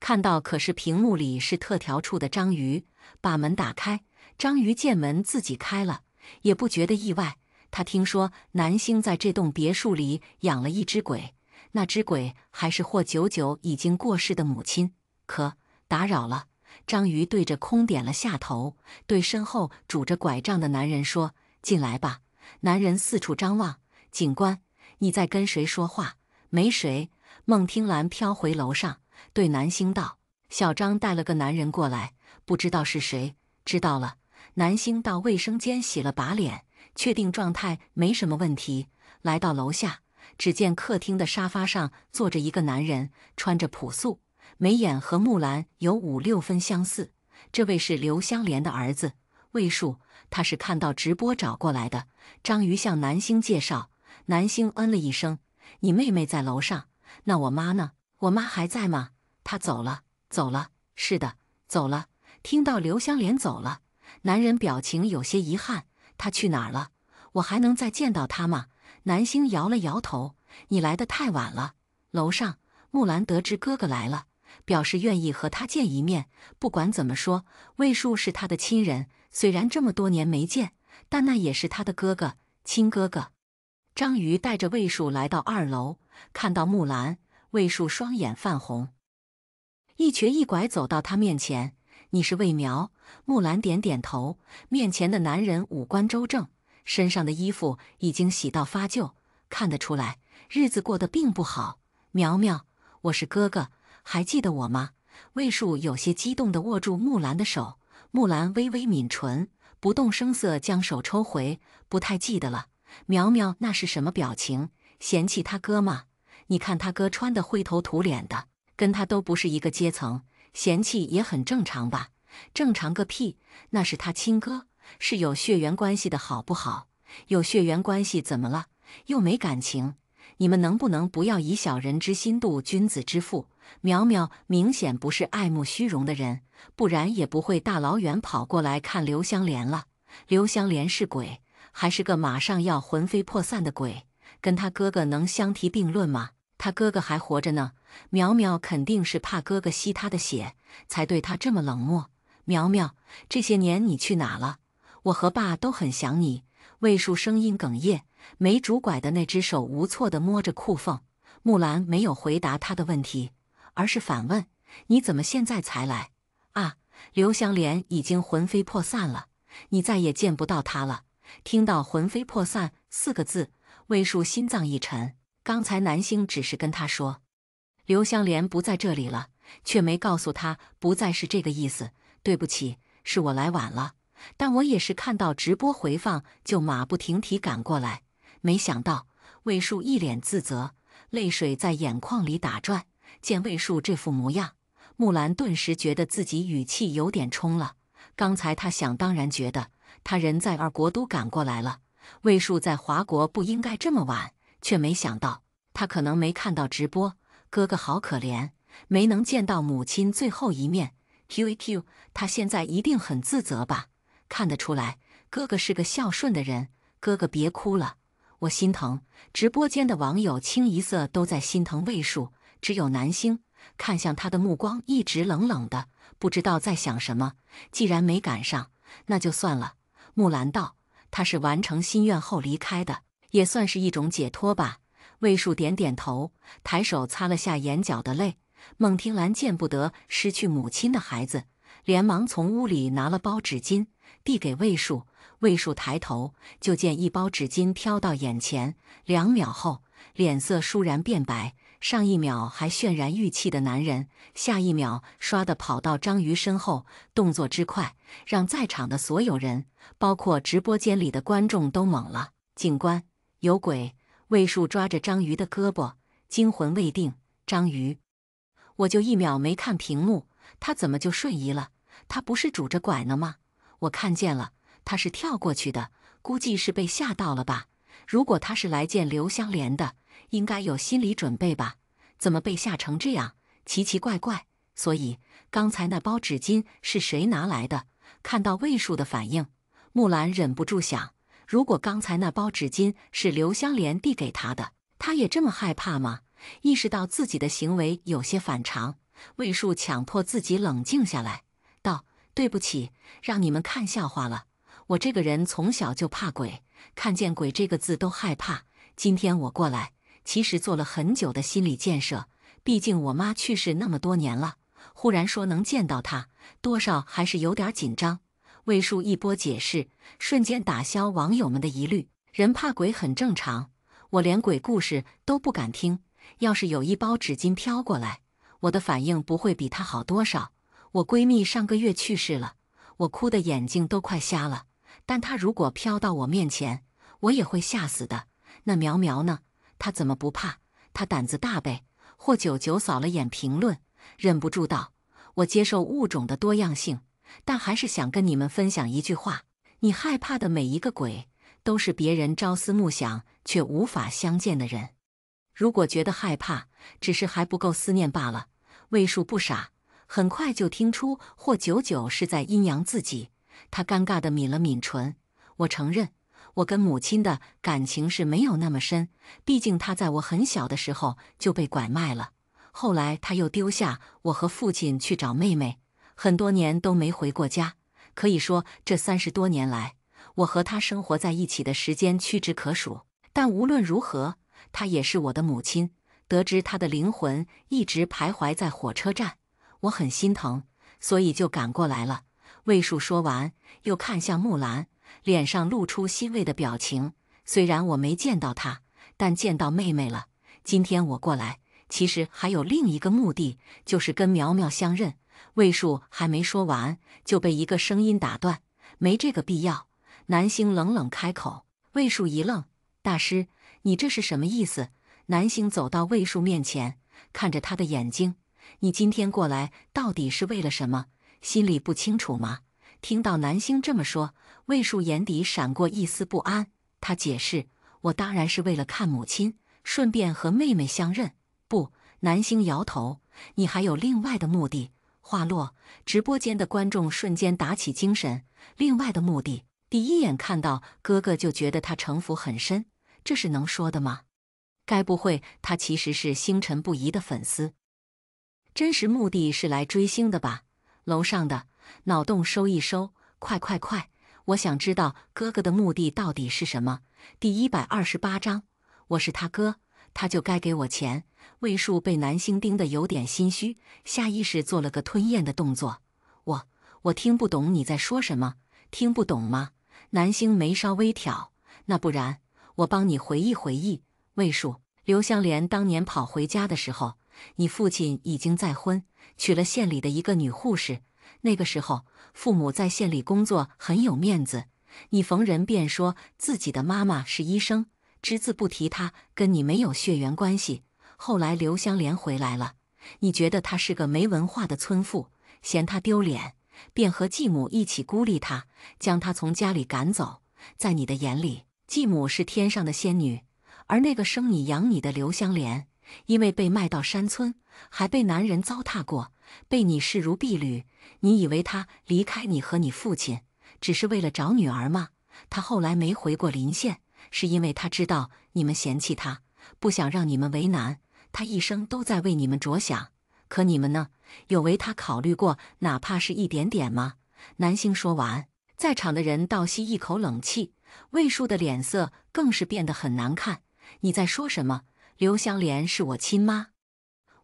A: 看到可是屏幕里是特调处的章鱼，把门打开。章鱼见门自己开了，也不觉得意外。他听说南星在这栋别墅里养了一只鬼，那只鬼还是霍九九已经过世的母亲。可打扰了。章鱼对着空点了下头，对身后拄着拐杖的男人说：“进来吧。”男人四处张望：“警官，你在跟谁说话？”“没谁。”孟听兰飘回楼上，对南星道：“小张带了个男人过来，不知道是谁。”“知道了。”南星到卫生间洗了把脸，确定状态没什么问题，来到楼下，只见客厅的沙发上坐着一个男人，穿着朴素，眉眼和木兰有5、6分相似。这位是刘香莲的儿子魏树，他是看到直播找过来的。章鱼向南星介绍，南星嗯了一声：“你妹妹在楼上，那我妈呢？”“我妈还在吗？”“她走了，走了。”“是的，走了。”听到刘香莲走了，男人表情有些遗憾：“她去哪儿了？我还能再见到她吗？”南星摇了摇头：“你来得太晚了。”楼上，木兰得知哥哥来了，表示愿意和他见一面。不管怎么说，魏树是他的亲人，虽然这么多年没见，但那也是他的哥哥，亲哥哥。章鱼带着魏树来到2楼，看到木兰，魏树双眼泛红，一瘸一拐走到他面前：“你是魏苗？”木兰点点头。面前的男人五官周正，身上的衣服已经洗到发旧，看得出来日子过得并不好。“苗苗，我是哥哥，还记得我吗？”魏树有些激动地握住木兰的手，木兰微微抿唇，不动声色将手抽回：“不太记得了。”苗苗那是什么表情？嫌弃他哥吗？你看他哥穿得灰头土脸的，跟他都不是一个阶层，嫌弃也很正常吧？正常个屁，那是他亲哥，是有血缘关系的好不好？有血缘关系怎么了？又没感情。你们能不能不要以小人之心度君子之腹？苗苗明显不是爱慕虚荣的人，不然也不会大老远跑过来看刘香莲了。刘香莲是鬼，还是个马上要魂飞魄散的鬼，跟他哥哥能相提并论吗？他哥哥还活着呢，苗苗肯定是怕哥哥吸他的血，才对他这么冷漠。苗苗，这些年你去哪了？我和爸都很想你。魏树声音哽咽，没拄拐的那只手无措地摸着裤缝。木兰没有回答他的问题，而是反问：“你怎么现在才来？”“啊，刘香莲已经魂飞魄散了，你再也见不到她了。”听到“魂飞魄散”4个字，魏树心脏一沉，刚才南星只是跟他说刘香莲不在这里了，却没告诉他不在是这个意思。对不起，是我来晚了，但我也是看到直播回放就马不停蹄赶过来，没想到。魏树一脸自责，泪水在眼眶里打转。见魏树这副模样，木兰顿时觉得自己语气有点冲了。刚才他想当然觉得他人在二国都赶过来了，魏树在华国不应该这么晚，却没想到他可能没看到直播。哥哥好可怜，没能见到母亲最后一面。QQ， 他现在一定很自责吧？看得出来，哥哥是个孝顺的人。哥哥别哭了，我心疼。直播间的网友清一色都在心疼魏树，只有南星看向他的目光一直冷冷的，不知道在想什么。既然没赶上，那就算了。木兰道：“他是完成心愿后离开的，也算是一种解脱吧。”魏树点点头，抬手擦了下眼角的泪。孟听兰见不得失去母亲的孩子，连忙从屋里拿了包纸巾，递给魏树。魏树抬头，就见一包纸巾飘到眼前，2秒后，脸色倏然变白。上一秒还渲然欲泣的男人，下一秒唰地跑到章鱼身后，动作之快，让在场的所有人，包括直播间里的观众都懵了。警官，有鬼！魏树抓着章鱼的胳膊，惊魂未定。章鱼，我就1秒没看屏幕，他怎么就瞬移了？他不是拄着拐呢吗？我看见了。他是跳过去的，估计是被吓到了吧。如果他是来见刘香莲的，应该有心理准备吧？怎么被吓成这样？奇奇怪怪。所以刚才那包纸巾是谁拿来的？看到魏树的反应，木兰忍不住想：如果刚才那包纸巾是刘香莲递给他的，他也这么害怕吗？意识到自己的行为有些反常，魏树强迫自己冷静下来，道：“对不起，让你们看笑话了。我这个人从小就怕鬼，看见鬼这个字都害怕。今天我过来，其实做了很久的心理建设。毕竟我妈去世那么多年了，忽然说能见到她，多少还是有点紧张。”魏树一波解释，瞬间打消网友们的疑虑。人怕鬼很正常，我连鬼故事都不敢听。要是有一包纸巾飘过来，我的反应不会比她好多少。我闺蜜上个月去世了，我哭的眼睛都快瞎了。但他如果飘到我面前，我也会吓死的。那苗苗呢？他怎么不怕？他胆子大呗。霍九九扫了眼评论，忍不住道：“我接受物种的多样性，但还是想跟你们分享一句话：你害怕的每一个鬼，都是别人朝思暮想却无法相见的人。如果觉得害怕，只是还不够思念罢了。”魏树不傻，很快就听出霍九九是在阴阳自己。他尴尬地抿了抿唇，我承认，我跟母亲的感情是没有那么深，毕竟她在我很小的时候就被拐卖了，后来她又丢下我和父亲去找妹妹，很多年都没回过家。可以说这30多年来，我和她生活在一起的时间屈指可数。但无论如何，她也是我的母亲。得知她的灵魂一直徘徊在火车站，我很心疼，所以就赶过来了。魏树说完，又看向木兰，脸上露出欣慰的表情。虽然我没见到她，但见到妹妹了。今天我过来，其实还有另一个目的，就是跟苗苗相认。魏树还没说完，就被一个声音打断：“没这个必要。”南星冷冷开口。魏树一愣：“大师，你这是什么意思？”南星走到魏树面前，看着他的眼睛：“你今天过来到底是为了什么？心里不清楚吗？”听到南星这么说，魏树眼底闪过一丝不安。他解释：“我当然是为了看母亲，顺便和妹妹相认。”不，南星摇头：“你还有另外的目的。”话落，直播间的观众瞬间打起精神。另外的目的，第一眼看到哥哥就觉得他城府很深，这是能说的吗？该不会他其实是星辰不移的粉丝？真实目的是来追星的吧？楼上的脑洞收一收，快快快！我想知道哥哥的目的到底是什么。第128章，我是他哥，他就该给我钱。魏树被南星盯得有点心虚，下意识做了个吞咽的动作。我听不懂你在说什么，听不懂吗？南星眉梢微挑，那不然我帮你回忆回忆。魏叔，刘香莲当年跑回家的时候，你父亲已经再婚，娶了县里的一个女护士。那个时候，父母在县里工作很有面子，你逢人便说自己的妈妈是医生，只字不提她跟你没有血缘关系。后来刘香莲回来了，你觉得她是个没文化的村妇，嫌她丢脸，便和继母一起孤立她，将她从家里赶走。在你的眼里，继母是天上的仙女，而那个生你养你的刘香莲，因为被卖到山村，还被男人糟蹋过，被你视如婢女。你以为她离开你和你父亲，只是为了找女儿吗？她后来没回过临县，是因为她知道你们嫌弃她，不想让你们为难。她一生都在为你们着想，可你们呢？有为她考虑过，哪怕是一点点吗？南星说完，在场的人倒吸一口冷气，魏叔的脸色更是变得很难看。你在说什么？刘香莲是我亲妈，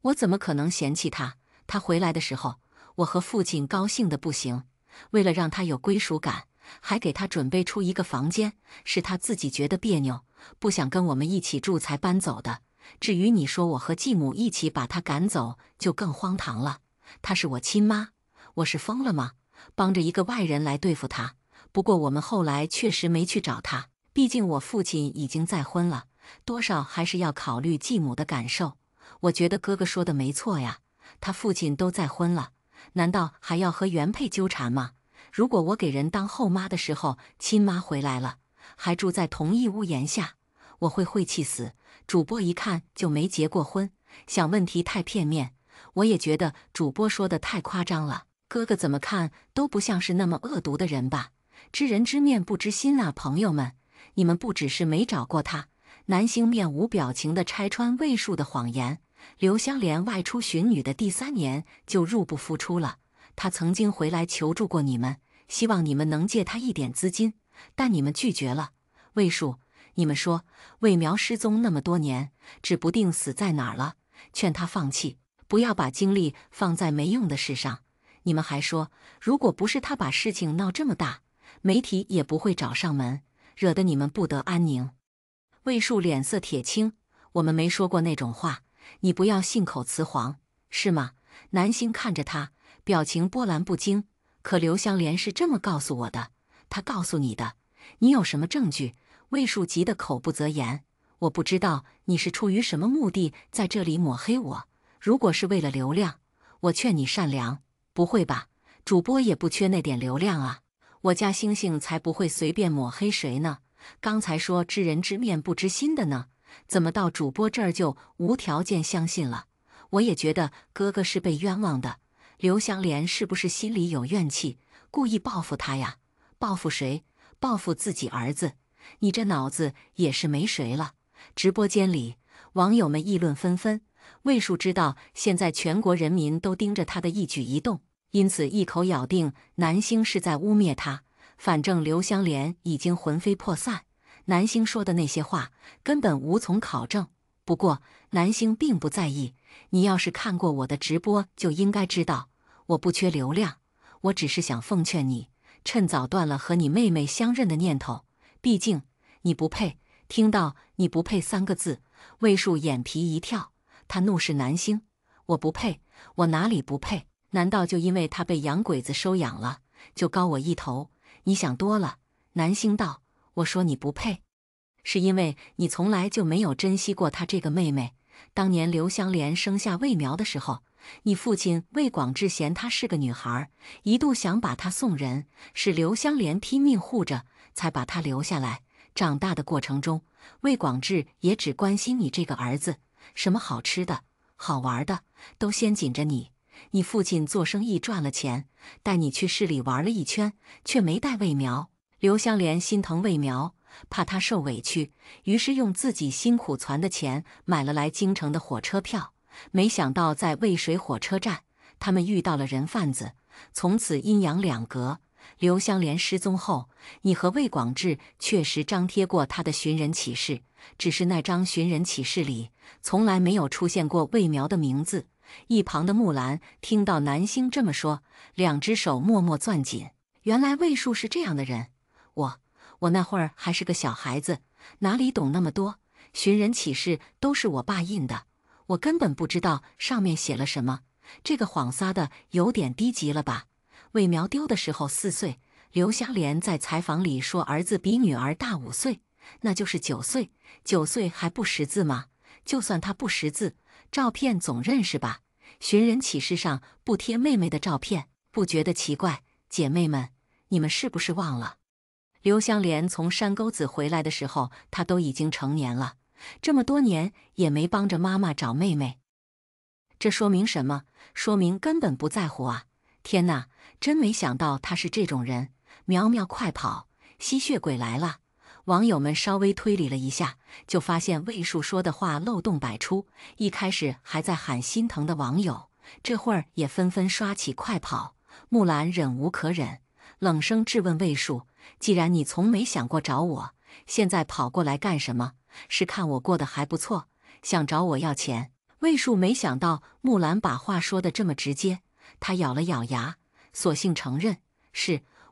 A: 我怎么可能嫌弃她？她回来的时候，我和父亲高兴得不行，为了让她有归属感，还给她准备出一个房间，是她自己觉得别扭，不想跟我们一起住才搬走的。至于你说我和继母一起把她赶走，就更荒唐了。她是我亲妈，我是疯了吗？帮着一个外人来对付她。不过我们后来确实没去找她，毕竟我父亲已经再婚了，多少还是要考虑继母的感受。我觉得哥哥说的没错呀，他父亲都再婚了，难道还要和原配纠缠吗？如果我给人当后妈的时候，亲妈回来了，还住在同一屋檐下，我会气死。主播一看就没结过婚，想问题太片面。我也觉得主播说的太夸张了，哥哥怎么看都不像是那么恶毒的人吧？知人知面不知心啊，朋友们，你们不只是没找过他。南星面无表情地拆穿魏树的谎言。刘香莲外出寻女的第3年就入不敷出了，她曾经回来求助过你们，希望你们能借她一点资金，但你们拒绝了。魏树，你们说魏苗失踪那么多年，指不定死在哪儿了，劝他放弃，不要把精力放在没用的事上。你们还说，如果不是他把事情闹这么大，媒体也不会找上门，惹得你们不得安宁。魏树脸色铁青，我们没说过那种话，你不要信口雌黄，是吗？南星看着他，表情波澜不惊。可刘香莲是这么告诉我的，她告诉你的，你有什么证据？魏树急得口不择言。我不知道你是出于什么目的在这里抹黑我，如果是为了流量，我劝你善良。不会吧？主播也不缺那点流量啊，我家星星才不会随便抹黑谁呢。刚才说知人知面不知心的呢，怎么到主播这儿就无条件相信了？我也觉得哥哥是被冤枉的。刘香莲是不是心里有怨气，故意报复他呀？报复谁？报复自己儿子？你这脑子也是没谁了。直播间里，网友们议论纷纷。魏树知道现在全国人民都盯着他的一举一动，因此一口咬定南星是在污蔑他。反正刘香莲已经魂飞魄散，南星说的那些话根本无从考证。不过南星并不在意，你要是看过我的直播，就应该知道我不缺流量，我只是想奉劝你，趁早断了和你妹妹相认的念头。毕竟你不配。听到你不配3个字，魏树眼皮一跳，他怒视南星，我不配？我哪里不配？难道就因为他被洋鬼子收养了，就高我一头？你想多了。南星道，我说你不配，是因为你从来就没有珍惜过她这个妹妹。当年刘香莲生下魏苗的时候，你父亲魏广志嫌她是个女孩，一度想把她送人，是刘香莲拼命护着，才把她留下来。长大的过程中，魏广志也只关心你这个儿子，什么好吃的、好玩的，都先紧着你。你父亲做生意赚了钱，带你去市里玩了一圈，却没带魏苗。刘香莲心疼魏苗，怕他受委屈，于是用自己辛苦攒的钱买了来京城的火车票。没想到在渭水火车站，他们遇到了人贩子，从此阴阳两隔。刘香莲失踪后，你和魏广志确实张贴过他的寻人启事，只是那张寻人启事里从来没有出现过魏苗的名字。一旁的木兰听到南星这么说，2只手默默攥紧。原来魏树是这样的人，我那会儿还是个小孩子，哪里懂那么多？寻人启事都是我爸印的，我根本不知道上面写了什么。这个谎撒的有点低级了吧？魏苗丢的时候4岁，刘香莲在采访里说儿子比女儿大5岁，那就是9岁。9岁还不识字吗？就算他不识字，照片总认识吧？寻人启事上不贴妹妹的照片，不觉得奇怪？姐妹们，你们是不是忘了？刘香莲从山沟子回来的时候，她都已经成年了，这么多年也没帮着妈妈找妹妹。这说明什么？说明根本不在乎啊！天哪，真没想到他是这种人。苗苗快跑，吸血鬼来了！网友们稍微推理了一下，就发现魏树说的话漏洞百出。一开始还在喊心疼的网友，这会儿也纷纷刷起快跑。木兰忍无可忍，冷声质问魏树：“既然你从没想过找我，现在跑过来干什么？是看我过得还不错，想找我要钱？”魏树没想到木兰把话说得这么直接，他咬了咬牙，索性承认：“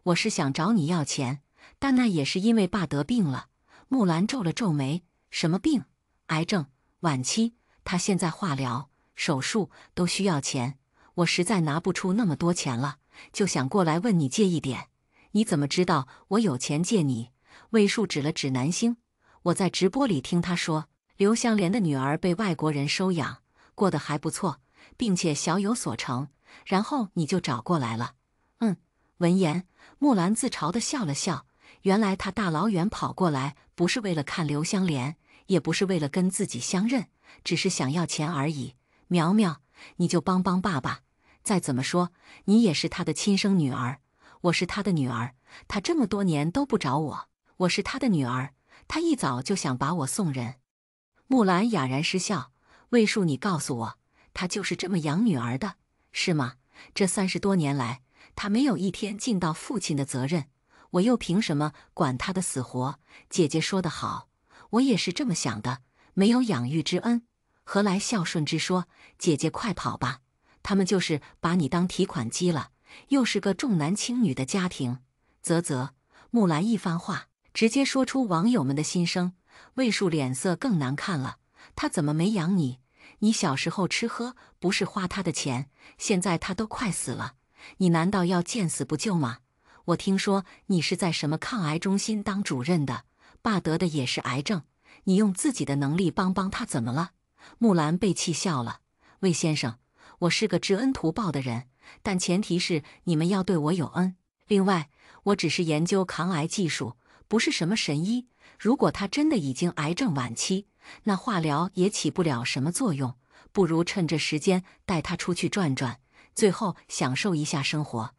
A: 我是想找你要钱，但那也是因为爸得病了。”木兰皱了皱眉：“什么病？癌症，晚期。他现在化疗、手术都需要钱，我实在拿不出那么多钱了，就想过来问你借一点。你怎么知道我有钱借你？”魏树指了指南星：“我在直播里听他说，刘香莲的女儿被外国人收养，过得还不错，并且小有所成，然后你就找过来了。”闻言，木兰自嘲地笑了笑。原来他大老远跑过来，不是为了看刘香莲，也不是为了跟自己相认，只是想要钱而已。苗苗，你就帮帮爸爸。再怎么说，你也是他的亲生女儿，我是他的女儿，他这么多年都不找我，我是他的女儿，他一早就想把我送人。木兰哑然失笑：“魏树，你告诉我，他就是这么养女儿的，是吗？这30多年来，他没有一天尽到父亲的责任，我又凭什么管他的死活？”姐姐说得好，我也是这么想的，没有养育之恩，何来孝顺之说？姐姐快跑吧，他们就是把你当提款机了，又是个重男轻女的家庭。木兰一番话，直接说出网友们的心声。魏树脸色更难看了，他怎么没养你？你小时候吃喝不是花他的钱，现在他都快死了，你难道要见死不救吗？我听说你是在什么抗癌中心当主任的，爸得的也是癌症，你用自己的能力帮帮他怎么了？木兰被气笑了：“魏先生，我是个知恩图报的人，但前提是你们要对我有恩。另外，我只是研究抗癌技术，不是什么神医。如果他真的已经癌症晚期，那化疗也起不了什么作用，不如趁着时间带他出去转转，最后享受一下生活。”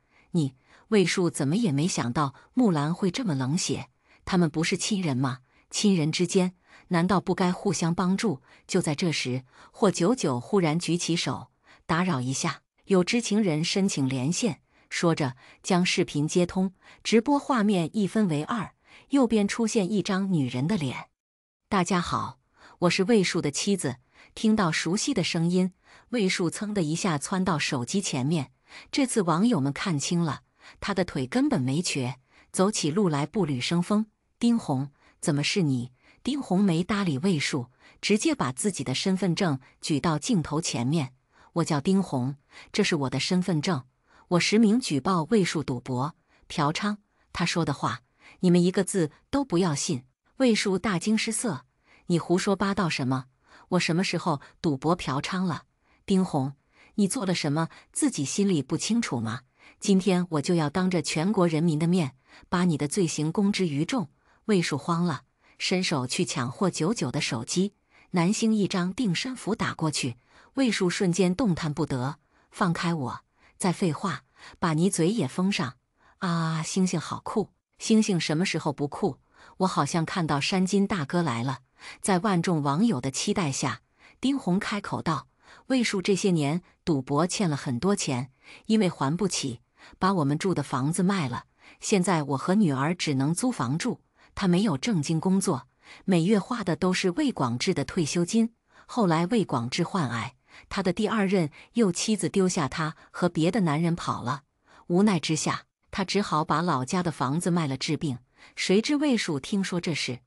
A: 魏树怎么也没想到木兰会这么冷血，他们不是亲人吗？亲人之间难道不该互相帮助？就在这时，霍99忽然举起手：“打扰一下，有知情人申请连线。”说着将视频接通，直播画面一分为2，右边出现一张女人的脸。“大家好，我是魏树的妻子。”听到熟悉的声音，魏树噌的一下窜到手机前面。这次网友们看清了，他的腿根本没瘸，走起路来步履生风。“丁红，怎么是你？”丁红没搭理魏树，直接把自己的身份证举到镜头前面：“我叫丁红，这是我的身份证，我实名举报魏树赌博、嫖娼。”他说的话，你们一个字都不要信。魏树大惊失色：“你胡说八道什么？我什么时候赌博嫖娼了？丁红，你做了什么自己心里不清楚吗？今天我就要当着全国人民的面把你的罪行公之于众。”魏树慌了，伸手去抢霍99的手机，南星一张定身符打过去，魏树瞬间动弹不得：“放开我！再废话，把你嘴也封上！”啊，星星好酷！星星什么时候不酷？我好像看到山金大哥来了。在万众网友的期待下，丁红开口道：“魏树这些年赌博欠了很多钱，因为还不起，把我们住的房子卖了。现在我和女儿只能租房住，他没有正经工作，每月花的都是魏广志的退休金。后来魏广志患癌，他的第2任又妻子丢下他和别的男人跑了，无奈之下，他只好把老家的房子卖了治病。谁知魏树听说这事，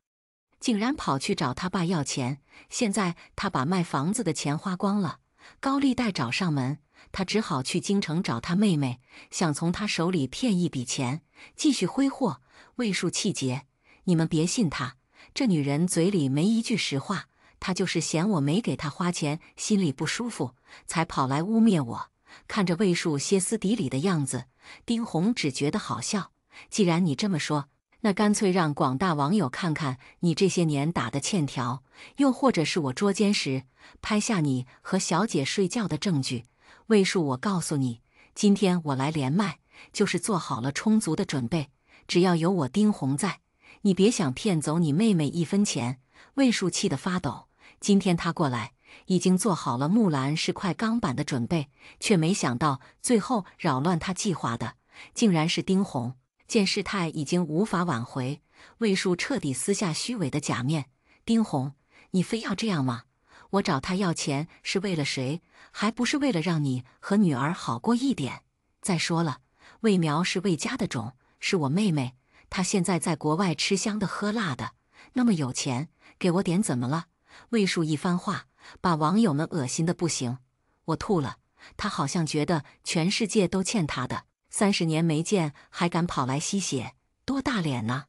A: 竟然跑去找他爸要钱。现在他把卖房子的钱花光了，高利贷找上门，他只好去京城找他妹妹，想从他手里骗一笔钱，继续挥霍。魏树气结：你们别信她，这女人嘴里没一句实话，她就是嫌我没给她花钱，心里不舒服，才跑来污蔑我。看着魏树歇斯底里的样子，丁红只觉得好笑。既然你这么说，那干脆让广大网友看看你这些年打的欠条，又或者是我捉奸时拍下你和小姐睡觉的证据。魏树，我告诉你，今天我来连麦，就是做好了充足的准备，只要有我丁红在，你别想骗走你妹妹一分钱。魏树气得发抖，今天他过来已经做好了木兰是块钢板的准备，却没想到最后扰乱他计划的竟然是丁红。见事态已经无法挽回，魏树彻底撕下虚伪的假面。丁红，你非要这样吗？我找他要钱是为了谁？还不是为了让你和女儿好过一点。再说了，魏苗是魏家的种，是我妹妹，她现在在国外吃香的喝辣的，那么有钱，给我点怎么了？魏树一番话把网友们恶心的不行，我吐了。他好像觉得全世界都欠他的，30年没见还敢跑来吸血，多大脸呢？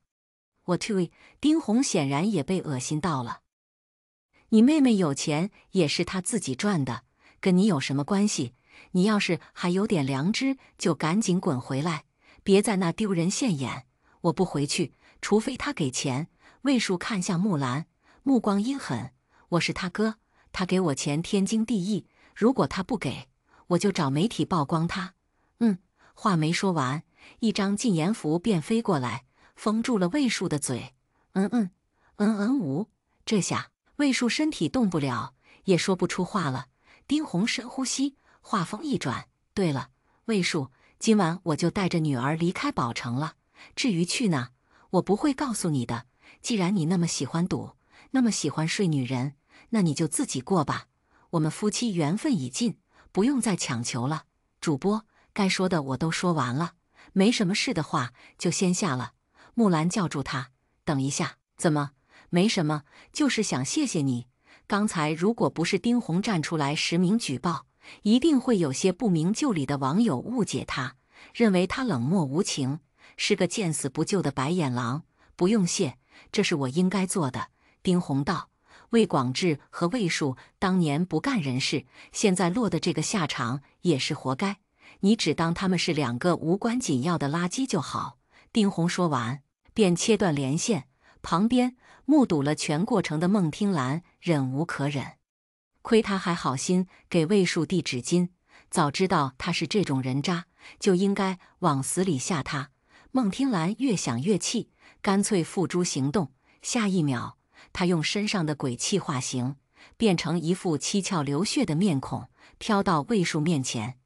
A: 我退。丁红显然也被恶心到了。你妹妹有钱也是她自己赚的，跟你有什么关系？你要是还有点良知，就赶紧滚回来，别在那丢人现眼。我不回去，除非他给钱。魏树看向木兰，目光阴狠。我是他哥，他给我钱天经地义，如果他不给，我就找媒体曝光他。话没说完，一张禁言符便飞过来，封住了魏树的嘴。这下魏树身体动不了，也说不出话了。丁红深呼吸，话锋一转：对了，魏树，今晚我就带着女儿离开宝城了。至于去哪，我不会告诉你的。既然你那么喜欢赌，那么喜欢睡女人，那你就自己过吧。我们夫妻缘分已尽，不用再强求了。主播，该说的我都说完了，没什么事的话就先下了。木兰叫住他：等一下。怎么？没什么，就是想谢谢你。刚才如果不是丁红站出来实名举报，一定会有些不明就里的网友误解他，认为他冷漠无情，是个见死不救的白眼狼。不用谢，这是我应该做的。丁红道：魏广志和魏树当年不干人事，现在落得这个下场也是活该，你只当他们是2个无关紧要的垃圾就好。丁红说完便切断连线，旁边目睹了全过程的孟听兰忍无可忍，亏他还好心给魏树递纸巾，早知道他是这种人渣，就应该往死里下他。孟听兰越想越气，干脆付诸行动。下一秒，他用身上的鬼气化形，变成一副七窍流血的面孔，飘到魏树面前。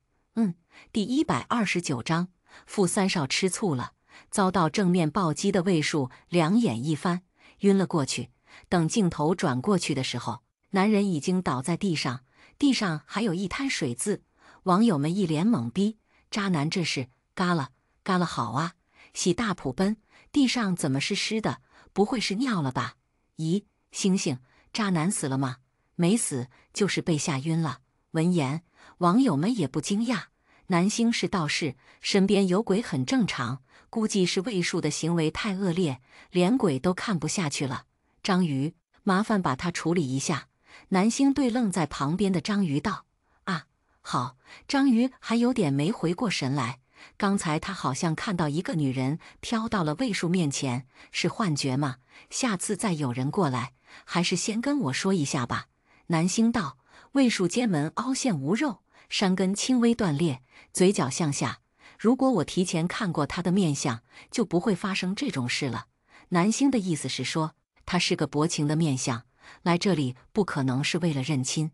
A: 第129章，傅三少吃醋了。遭到正面暴击的魏树两眼一翻，晕了过去。等镜头转过去的时候，男人已经倒在地上，地上还有一滩水渍。网友们一脸懵逼：渣男这是嘎了嘎了好啊！喜大普奔，地上怎么是湿的？不会是尿了吧？咦，星星，渣男死了吗？没死，就是被吓晕了。闻言，网友们也不惊讶，男星是道士，身边有鬼很正常，估计是魏树的行为太恶劣，连鬼都看不下去了。章鱼，麻烦把他处理一下。男星对愣在旁边的章鱼道：啊，好。章鱼还有点没回过神来，刚才他好像看到一个女人飘到了魏树面前，是幻觉吗？下次再有人过来，还是先跟我说一下吧。男星道。魏树肩门凹陷无肉，山根轻微断裂，嘴角向下。如果我提前看过他的面相，就不会发生这种事了。男星的意思是说，他是个薄情的面相，来这里不可能是为了认亲。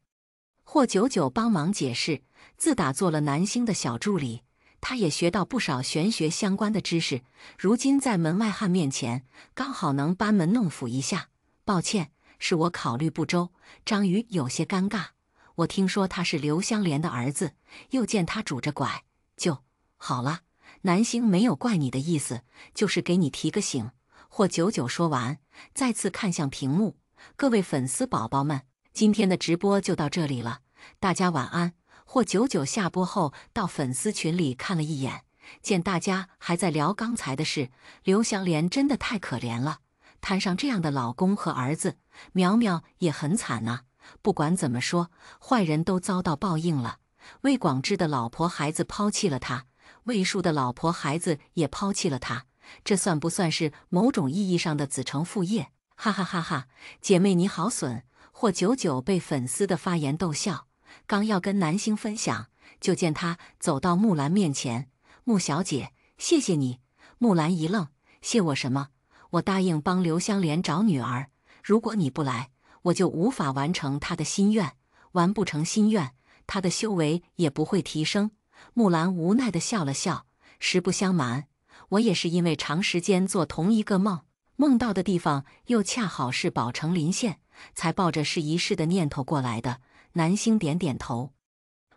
A: 霍九九帮忙解释，自打做了男星的小助理，他也学到不少玄学相关的知识，如今在门外汉面前，刚好能班门弄斧一下。抱歉，是我考虑不周。章鱼有些尴尬。我听说他是刘香莲的儿子，又见他拄着拐，就好了。男星没有怪你的意思，就是给你提个醒。霍九九说完，再次看向屏幕：“各位粉丝宝宝们，今天的直播就到这里了，大家晚安。”霍九九下播后到粉丝群里看了一眼，见大家还在聊刚才的事，刘香莲真的太可怜了，摊上这样的老公和儿子，苗苗也很惨呐。不管怎么说，坏人都遭到报应了。魏广之的老婆孩子抛弃了他，魏叔的老婆孩子也抛弃了他，这算不算是某种意义上的子承父业？哈哈哈哈！姐妹你好损！霍九九被粉丝的发言逗笑，刚要跟南星分享，就见他走到木兰面前：“穆小姐，谢谢你。”木兰一愣：“谢我什么？我答应帮刘香莲找女儿，如果你不来，我就无法完成她的心愿，完不成心愿，她的修为也不会提升。”木兰无奈地笑了笑：“实不相瞒，我也是因为长时间做同一个梦，梦到的地方又恰好是宝城临县，才抱着试一试的念头过来的。”南星点点头，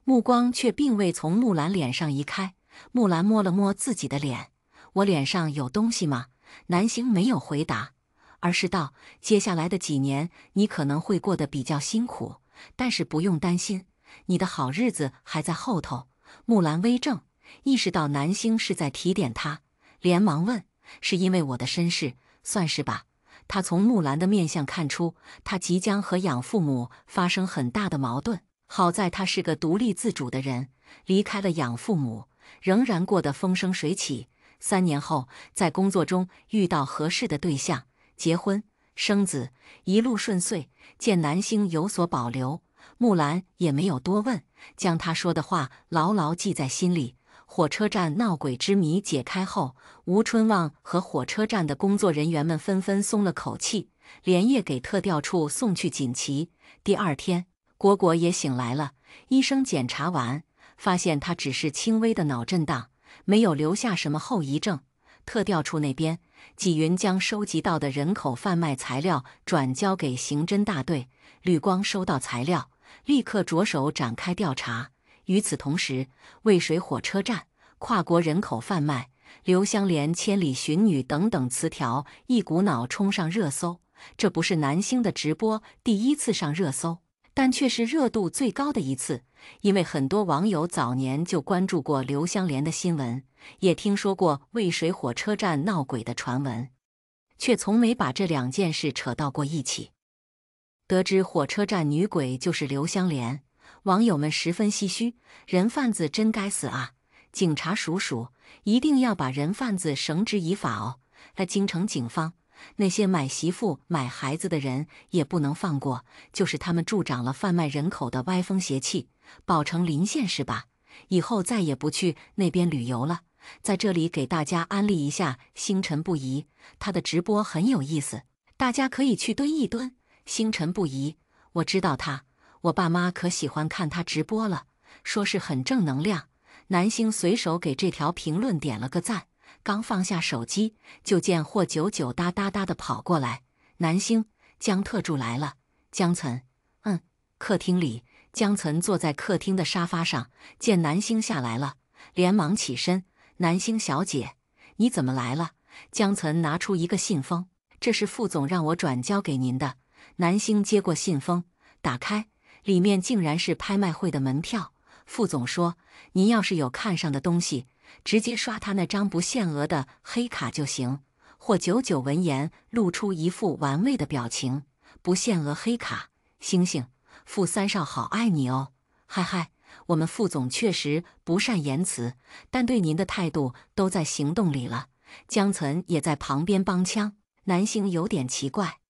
A: 目光却并未从木兰脸上移开。木兰摸了摸自己的脸：“我脸上有东西吗？”南星没有回答，而是道：“接下来的几年，你可能会过得比较辛苦，但是不用担心，你的好日子还在后头。”木兰微怔，意识到南星是在提点她，连忙问：“是因为我的身世？”“算是吧。”他从木兰的面相看出，他即将和养父母发生很大的矛盾。好在他是个独立自主的人，离开了养父母，仍然过得风生水起。3年后，在工作中遇到合适的对象，结婚生子，一路顺遂。见南星有所保留，木兰也没有多问，将他说的话牢牢记在心里。火车站闹鬼之谜解开后，吴春旺和火车站的工作人员们纷纷松了口气，连夜给特调处送去锦旗。第2天，果果也醒来了，医生检查完，发现他只是轻微的脑震荡，没有留下什么后遗症。特调处那边，纪云将收集到的人口贩卖材料转交给刑侦大队，吕光收到材料，立刻着手展开调查。与此同时，渭水火车站、跨国人口贩卖、刘香莲千里寻女等等词条一股脑冲上热搜。这不是南星的直播第一次上热搜，但却是热度最高的一次。因为很多网友早年就关注过刘香莲的新闻，也听说过渭水火车站闹鬼的传闻，却从没把这2件事扯到过一起。得知火车站女鬼就是刘香莲，网友们十分唏嘘，人贩子真该死啊！警察叔叔一定要把人贩子绳之以法哦！在京城警方，那些买媳妇、买孩子的人也不能放过，就是他们助长了贩卖人口的歪风邪气。宝城临县是吧？以后再也不去那边旅游了。在这里给大家安利一下星辰不移，他的直播很有意思，大家可以去蹲一蹲。星辰不移，我知道他。我爸妈可喜欢看他直播了，说是很正能量。南星随手给这条评论点了个赞，刚放下手机，就见霍九九哒哒哒的跑过来：“南星，江特助来了。”江岑，客厅里，江岑坐在客厅的沙发上，见南星下来了，连忙起身：“南星小姐，你怎么来了？”江岑拿出一个信封：“这是副总让我转交给您的。”南星接过信封，打开。里面竟然是拍卖会的门票。副总说：“您要是有看上的东西，直接刷他那张不限额的黑卡就行。”霍九九闻言露出一副玩味的表情：“不限额黑卡，星星，傅三少好爱你哦。”“嗨嗨，我们副总确实不善言辞，但对您的态度都在行动里了。”江岑也在旁边帮腔。南星有点奇怪，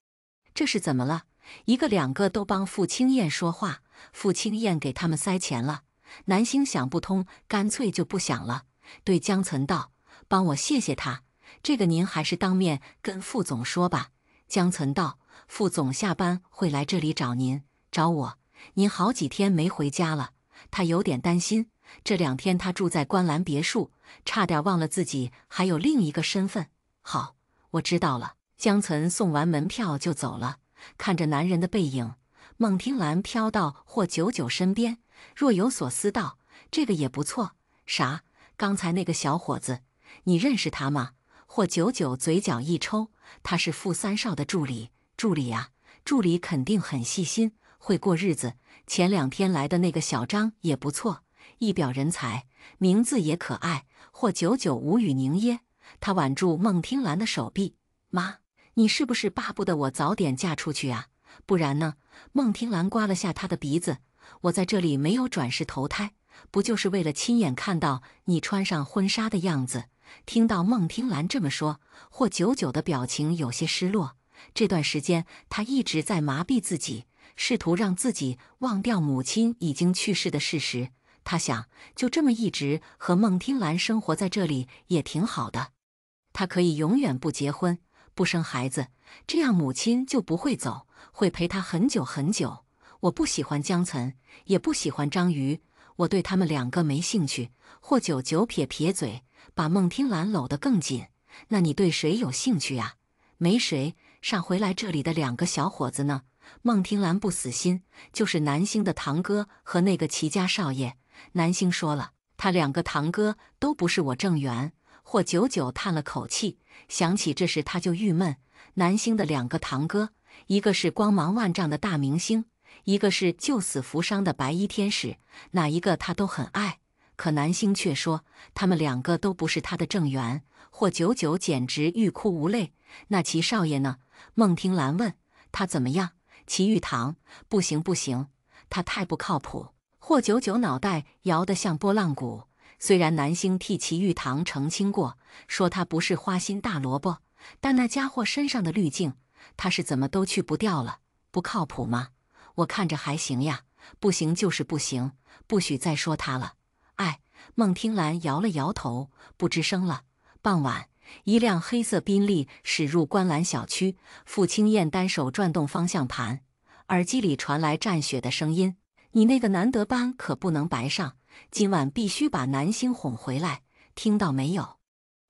A: 这是怎么了？1个2个都帮傅青燕说话，傅青燕给他们塞钱了。南星想不通，干脆就不想了，对江岑道：“帮我谢谢他，这个您还是当面跟副总说吧。”江岑道：“副总下班会来这里找您，找我。您好几天没回家了，他有点担心。这2天他住在观澜别墅，差点忘了自己还有另一个身份。”“好，我知道了。”江岑送完门票就走了。看着男人的背影，孟听兰飘到霍九九身边，若有所思道：“这个也不错。”“啥？刚才那个小伙子，你认识他吗？”霍九九嘴角一抽，他是傅三少的助理，助理呀，助理肯定很细心，会过日子。前2天来的那个小张也不错，一表人才，名字也可爱。霍九九无语凝噎，他挽住孟听兰的手臂：“妈，你是不是巴不得我早点嫁出去啊？不然呢？”孟听兰刮了下他的鼻子：“我在这里没有转世投胎，不就是为了亲眼看到你穿上婚纱的样子？”听到孟听兰这么说，霍九九的表情有些失落。这段时间，他一直在麻痹自己，试图让自己忘掉母亲已经去世的事实。他想，就这么一直和孟听兰生活在这里也挺好的。他可以永远不结婚，不生孩子，这样母亲就不会走，会陪他很久很久。我不喜欢江岑，也不喜欢章鱼，我对他们2个没兴趣。霍九九撇撇嘴，把孟听兰搂得更紧。那你对谁有兴趣呀？没谁，上回来这里的2个小伙子呢？孟听兰不死心，就是南星的堂哥和那个齐家少爷。南星说了，他2个堂哥都不是我正缘。霍九九叹了口气，想起这事他就郁闷。南星的2个堂哥，一个是光芒万丈的大明星，一个是救死扶伤的白衣天使，哪一个他都很爱。可南星却说，他们2个都不是他的正缘。霍九九简直欲哭无泪。那齐少爷呢？孟听兰问。他怎么样？齐玉堂，不行不行，他太不靠谱。霍九九脑袋摇得像拨浪鼓。虽然南星替齐玉堂澄清过，说他不是花心大萝卜，但那家伙身上的滤镜，他是怎么都去不掉了。不靠谱吗？我看着还行呀，不行就是不行，不许再说他了。哎，孟听兰摇了摇头，不吱声了。傍晚，一辆黑色宾利驶入观澜小区，傅清燕单手转动方向盘，耳机里传来战雪的声音：“你那个难得班可不能白上，今晚必须把南星哄回来，听到没有？”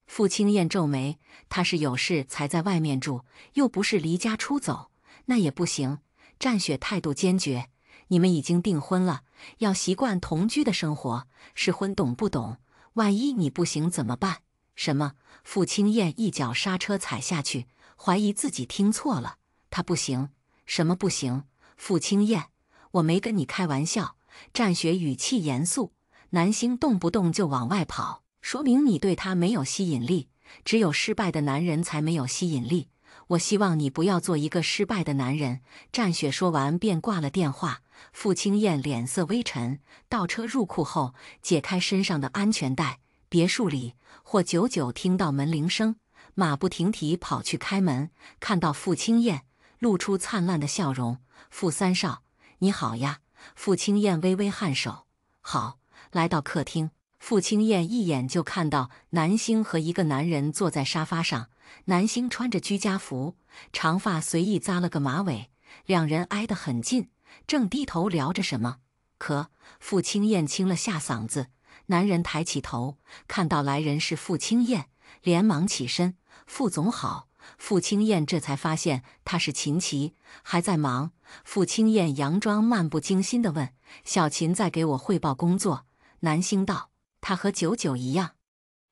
A: 傅清燕皱眉，她是有事才在外面住，又不是离家出走，那也不行。战雪态度坚决：“你们已经订婚了，要习惯同居的生活，是婚懂不懂？万一你不行怎么办？”什么？傅清燕一脚刹车踩下去，怀疑自己听错了。他不行？什么不行？傅清燕，我没跟你开玩笑。战雪语气严肃。南星动不动就往外跑，说明你对他没有吸引力。只有失败的男人才没有吸引力。我希望你不要做一个失败的男人。战雪说完便挂了电话。傅清燕脸色微沉，倒车入库后解开身上的安全带。别墅里，霍九九听到门铃声，马不停蹄跑去开门，看到傅清燕，露出灿烂的笑容：“傅三少，你好呀。”傅清燕微微颔首：“好。”来到客厅，傅清燕一眼就看到南星和一个男人坐在沙发上。南星穿着居家服，长发随意扎了个马尾，两人挨得很近，正低头聊着什么。可傅清燕清了下嗓子。男人抬起头，看到来人是傅清燕，连忙起身：“傅总好。”傅清燕这才发现他是秦琪，还在忙。傅清燕佯装漫不经心地问：“小秦在给我汇报工作。”南星道：“他和九九一样，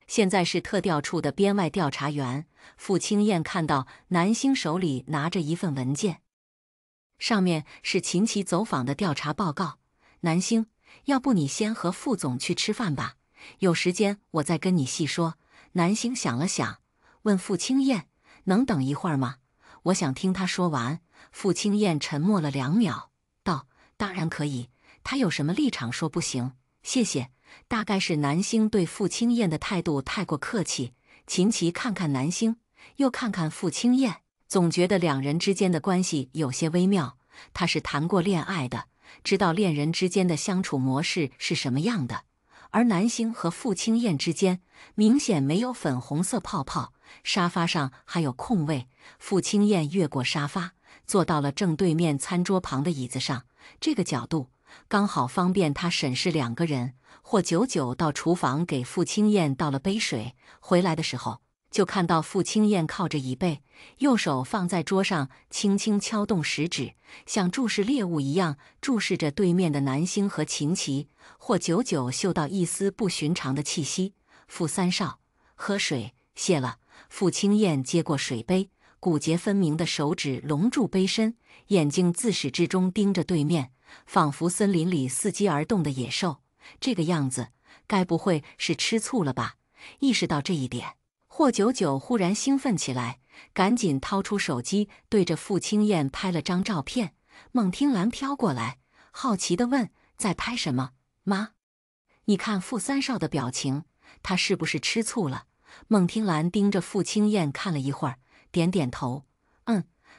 A: 现在是特调处的编外调查员。”傅清燕看到南星手里拿着一份文件，上面是秦琪走访的调查报告。南星，要不你先和傅总去吃饭吧，有时间我再跟你细说。南星想了想，问傅清燕：“能等一会儿吗？我想听他说完。”傅清燕沉默了2秒，道：“当然可以。他有什么立场说不行？谢谢。”大概是南星对傅清燕的态度太过客气。秦琪看看南星，又看看傅清燕，总觉得2人之间的关系有些微妙。他是谈过恋爱的，知道恋人之间的相处模式是什么样的。而南星和傅清燕之间明显没有粉红色泡泡。沙发上还有空位，傅清燕越过沙发，坐到了正对面餐桌旁的椅子上。这个角度刚好方便他审视2个人。霍九九到厨房给傅清燕倒了杯水，回来的时候就看到傅清燕靠着椅背，右手放在桌上，轻轻敲动食指，像注视猎物一样注视着对面的南星和秦琪。霍九九嗅到一丝不寻常的气息：“傅三少，喝水。”谢了。傅青燕接过水杯，骨节分明的手指笼住杯身，眼睛自始至终盯着对面，仿佛森林里伺机而动的野兽。这个样子，该不会是吃醋了吧？意识到这一点，霍九九忽然兴奋起来，赶紧掏出手机，对着傅青燕拍了张照片。孟听兰飘过来，好奇地问：“在拍什么，妈？你看傅三少的表情，他是不是吃醋了？”孟听兰盯着傅青燕看了一会儿，点点头：“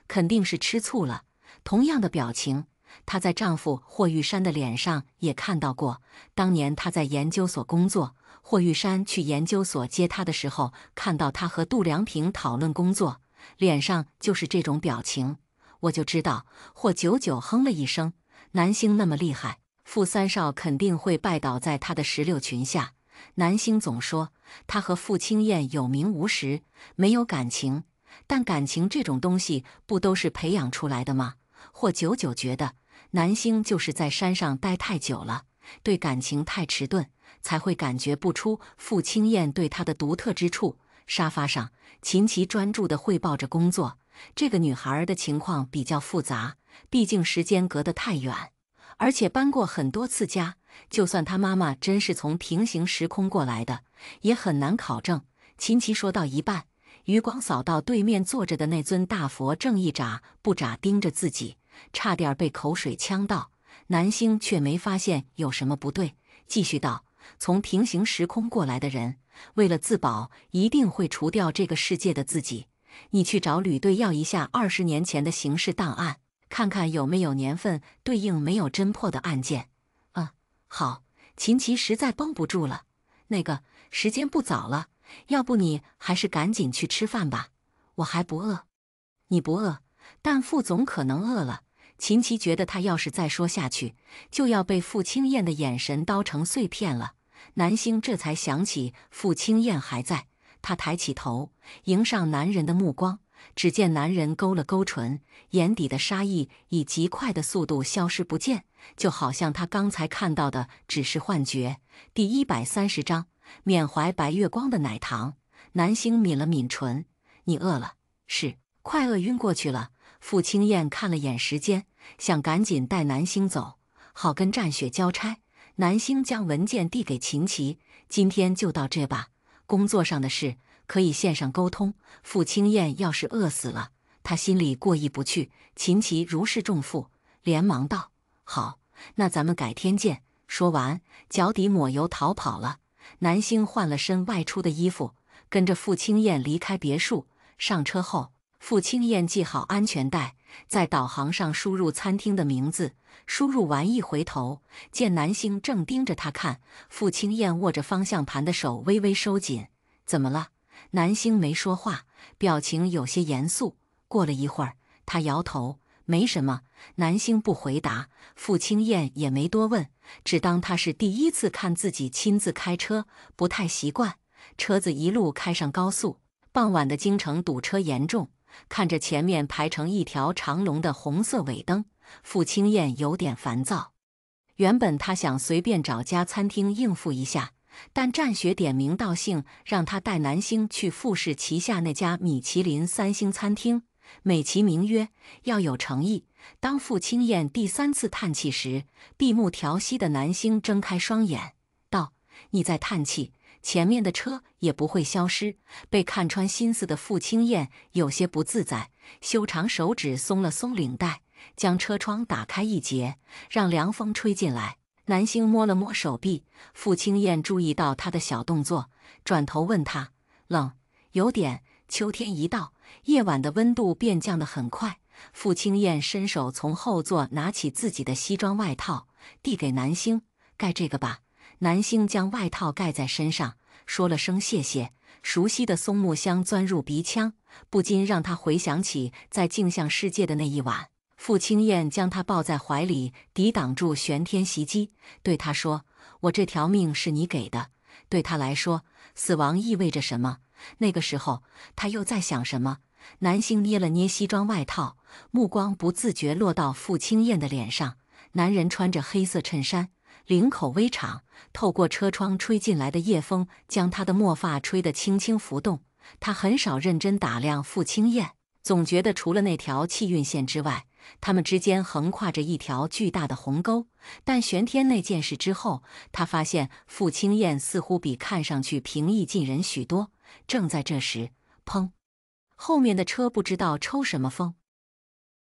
A: 肯定是吃醋了。同样的表情，她在丈夫霍玉山的脸上也看到过。当年她在研究所工作，霍玉山去研究所接她的时候，看到她和杜良平讨论工作，脸上就是这种表情。我就知道。”霍九九哼了一声：“南星那么厉害，傅三少肯定会拜倒在他的石榴裙下。南星总说他和傅青燕有名无实，没有感情，但感情这种东西不都是培养出来的吗？”霍九九觉得南星就是在山上待太久了，对感情太迟钝，才会感觉不出傅青燕对他的独特之处。沙发上，秦琪专注地汇报着工作。这个女孩的情况比较复杂，毕竟时间隔得太远，而且搬过很多次家，就算她妈妈真是从平行时空过来的，也很难考证。秦琪说到一半，余光扫到对面坐着的那尊大佛，正一眨不眨盯着自己，差点被口水呛到。南星却没发现有什么不对，继续道：“从平行时空过来的人，为了自保，一定会除掉这个世界的自己。你去找旅队要一下20年前的刑事档案，看看有没有年份对应没有侦破的案件。”“好。”秦琪实在绷不住了，“那个，时间不早了，要不你还是赶紧去吃饭吧，我还不饿。”“你不饿，但傅总可能饿了。”秦琪觉得他要是再说下去，就要被傅青燕的眼神刀成碎片了。南星这才想起傅青燕还在，他抬起头，迎上男人的目光。只见男人勾了勾唇，眼底的杀意以极快的速度消失不见，就好像他刚才看到的只是幻觉。第130章，缅怀白月光的奶糖。南星抿了抿唇：“你饿了？”“是，快饿晕过去了。”傅青燕看了眼时间，想赶紧带南星走，好跟战雪交差。南星将文件递给秦琪：“今天就到这吧，工作上的事可以线上沟通。傅青燕要是饿死了，他心里过意不去。”秦琪如释重负，连忙道：“好，那咱们改天见。”说完，脚底抹油逃跑了。南星换了身外出的衣服，跟着傅青燕离开别墅。上车后，傅青燕系好安全带，在导航上输入餐厅的名字。输入完一回头，见南星正盯着他看，傅青燕握着方向盘的手微微收紧。“怎么了？”南星没说话，表情有些严肃。过了一会儿，他摇头：“没什么。”南星不回答，傅青燕也没多问，只当他是第一次看自己亲自开车，不太习惯。车子一路开上高速，傍晚的京城堵车严重，看着前面排成一条长龙的红色尾灯，傅青燕有点烦躁。原本他想随便找家餐厅应付一下，但战雪点名道姓让他带南星去傅氏旗下那家米其林3星餐厅，美其名曰要有诚意。当傅青燕第3次叹气时，闭目调息的南星睁开双眼，道：“你在叹气，前面的车也不会消失。”被看穿心思的傅青燕有些不自在，修长手指松了松领带，将车窗打开一截，让凉风吹进来。南星摸了摸手臂，傅青燕注意到他的小动作，转头问他：“冷？”“有点，秋天一到，夜晚的温度便降得很快。”傅青燕伸手从后座拿起自己的西装外套，递给南星：“盖这个吧。”南星将外套盖在身上，说了声谢谢。熟悉的松木香钻入鼻腔，不禁让他回想起在镜像世界的那一晚。傅青燕将他抱在怀里，抵挡住玄天袭击，对他说：“我这条命是你给的。”对他来说，死亡意味着什么？那个时候，他又在想什么？南星捏了捏西装外套，目光不自觉落到傅青燕的脸上。男人穿着黑色衬衫，领口微敞，透过车窗吹进来的夜风将他的墨发吹得轻轻浮动。他很少认真打量傅青燕，总觉得除了那条气运线之外，他们之间横跨着一条巨大的鸿沟。但玄天那件事之后，他发现傅青燕似乎比看上去平易近人许多。正在这时，砰！后面的车不知道抽什么风，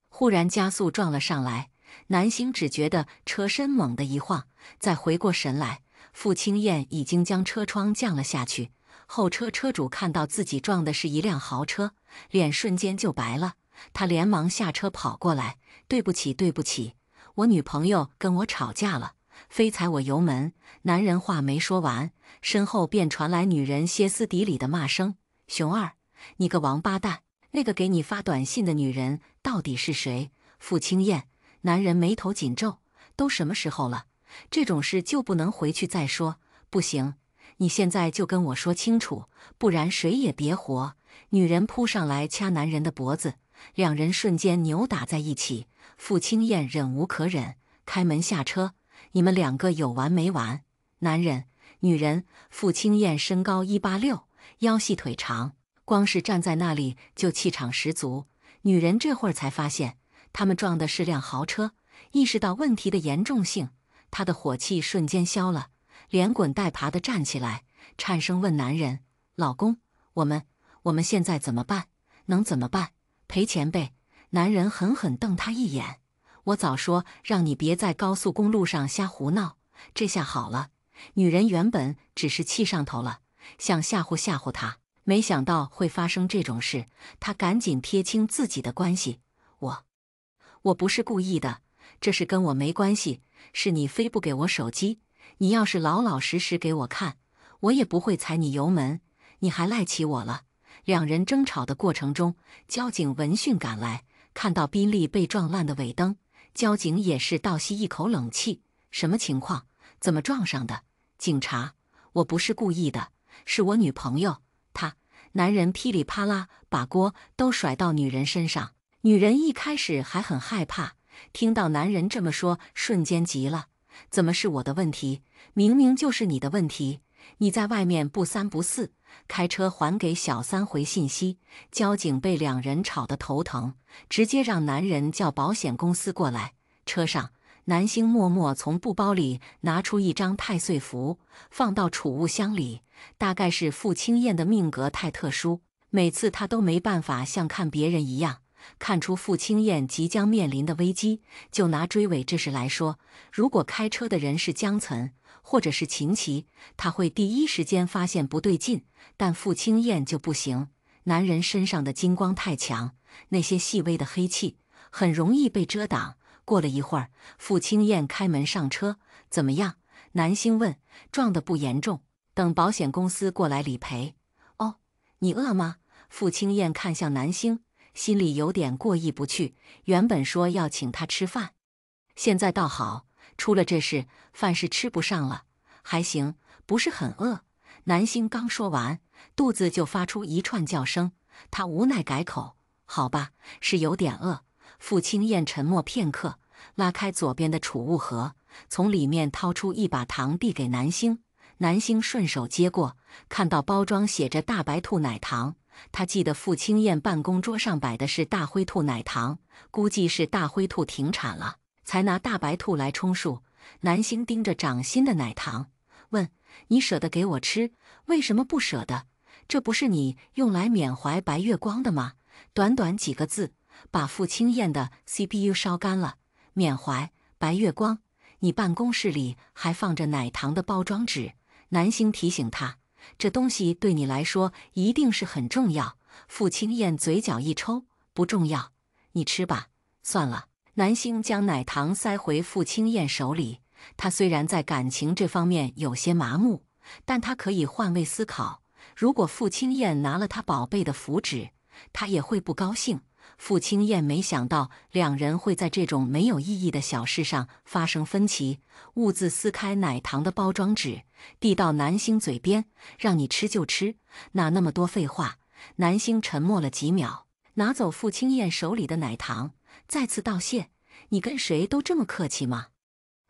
A: 忽然加速撞了上来。南星只觉得车身猛地一晃，再回过神来，傅青燕已经将车窗降了下去。后车车主看到自己撞的是一辆豪车，脸瞬间就白了。他连忙下车跑过来：“对不起，对不起，我女朋友跟我吵架了，非踩我油门。”男人话没说完，身后便传来女人歇斯底里的骂声：“熊二，你个王八蛋！那个给你发短信的女人到底是谁？”傅青燕。男人眉头紧皱：“都什么时候了，这种事就不能回去再说？不行，你现在就跟我说清楚，不然谁也别活！”女人扑上来掐男人的脖子，两人瞬间扭打在一起。傅青燕忍无可忍，开门下车：“你们两个有完没完？”男人、女人。傅青燕身高186，腰细腿长，光是站在那里就气场十足。女人这会儿才发现他们撞的是辆豪车，意识到问题的严重性，她的火气瞬间消了，连滚带爬地站起来，颤声问男人：“老公，我们现在怎么办？能怎么办？赔钱呗！”男人狠狠瞪她一眼：“我早说让你别在高速公路上瞎胡闹，这下好了。”女人原本只是气上头了，想吓唬吓唬他，没想到会发生这种事，她赶紧撇清自己的关系：“我不是故意的，这事跟我没关系，是你非不给我手机。你要是老老实实给我看，我也不会踩你油门，你还赖起我了。”两人争吵的过程中，交警闻讯赶来，看到宾利被撞烂的尾灯，交警也是倒吸一口冷气：“什么情况？怎么撞上的？”警察：“我不是故意的，是我女朋友，她……”男人噼里啪啦把锅都甩到女人身上。女人一开始还很害怕，听到男人这么说，瞬间急了：“怎么是我的问题？明明就是你的问题！你在外面不三不四，开车还给小三回信息。”交警被两人吵得头疼，直接让男人叫保险公司过来。车上，南星默默从布包里拿出一张太岁符，放到储物箱里。大概是傅青燕的命格太特殊，每次她都没办法像看别人一样看出傅青燕即将面临的危机。就拿追尾这事来说，如果开车的人是江岑或者是秦琪，他会第一时间发现不对劲，但傅青燕就不行。男人身上的金光太强，那些细微的黑气很容易被遮挡。过了一会儿，傅青燕开门上车：“怎么样？”南星问：“撞得不严重，等保险公司过来理赔。”“哦，你饿吗？”傅青燕看向南星，心里有点过意不去，原本说要请他吃饭，现在倒好，出了这事，饭是吃不上了。还行，不是很饿。南星刚说完，肚子就发出一串叫声，他无奈改口：“好吧，是有点饿。”傅青燕沉默片刻，拉开左边的储物盒，从里面掏出一把糖递给南星。南星顺手接过，看到包装写着大白兔奶糖。他记得傅青燕办公桌上摆的是大灰兔奶糖，估计是大灰兔停产了，才拿大白兔来充数。南星盯着掌心的奶糖，问：“你舍得给我吃？为什么不舍得？这不是你用来缅怀白月光的吗？”短短几个字，把傅青燕的 CPU 烧干了。缅怀白月光，你办公室里还放着奶糖的包装纸。南星提醒他，这东西对你来说一定是很重要。傅青燕嘴角一抽：“不重要，你吃吧。”算了。南星将奶糖塞回傅青燕手里。他虽然在感情这方面有些麻木，但他可以换位思考，如果傅青燕拿了他宝贝的符纸，他也会不高兴。傅青燕没想到两人会在这种没有意义的小事上发生分歧，兀自撕开奶糖的包装纸，递到南星嘴边：“让你吃就吃，哪那么多废话？”南星沉默了几秒，拿走傅青燕手里的奶糖，再次道谢：“你跟谁都这么客气吗？”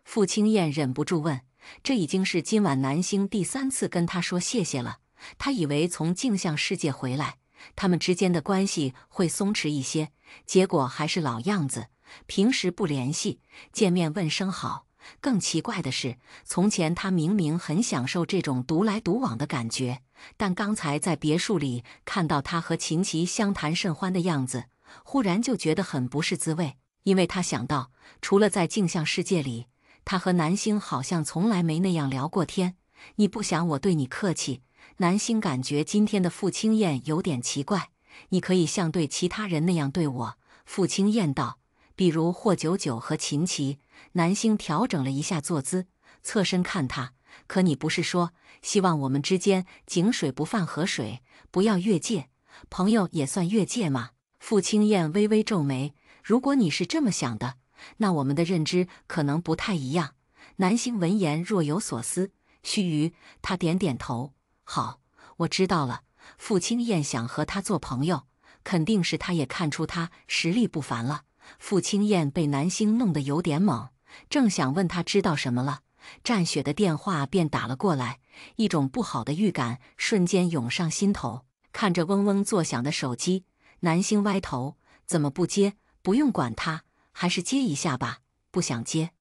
A: 傅青燕忍不住问：“这已经是今晚南星第3次跟他说谢谢了，他以为从镜像世界回来，他们之间的关系会松弛一些，结果还是老样子。平时不联系，见面问声好。更奇怪的是，从前他明明很享受这种独来独往的感觉，但刚才在别墅里看到他和秦琪相谈甚欢的样子，忽然就觉得很不是滋味。因为他想到，除了在镜像世界里，他和南星好像从来没那样聊过天。你不想我对你客气？南星感觉今天的傅青燕有点奇怪，你可以像对其他人那样对我。傅青燕道。比如霍九九和秦琪。南星调整了一下坐姿，侧身看他。可你不是说希望我们之间井水不犯河水，不要越界？朋友也算越界吗？傅青燕微微皱眉。如果你是这么想的，那我们的认知可能不太一样。南星闻言若有所思，须臾，他点点头。好，我知道了。傅青燕想和他做朋友，肯定是他也看出他实力不凡了。傅青燕被南星弄得有点懵，正想问他知道什么了，战雪的电话便打了过来，一种不好的预感瞬间涌上心头。看着嗡嗡作响的手机，南星歪头，怎么不接？不用管他，还是接一下吧。不想接，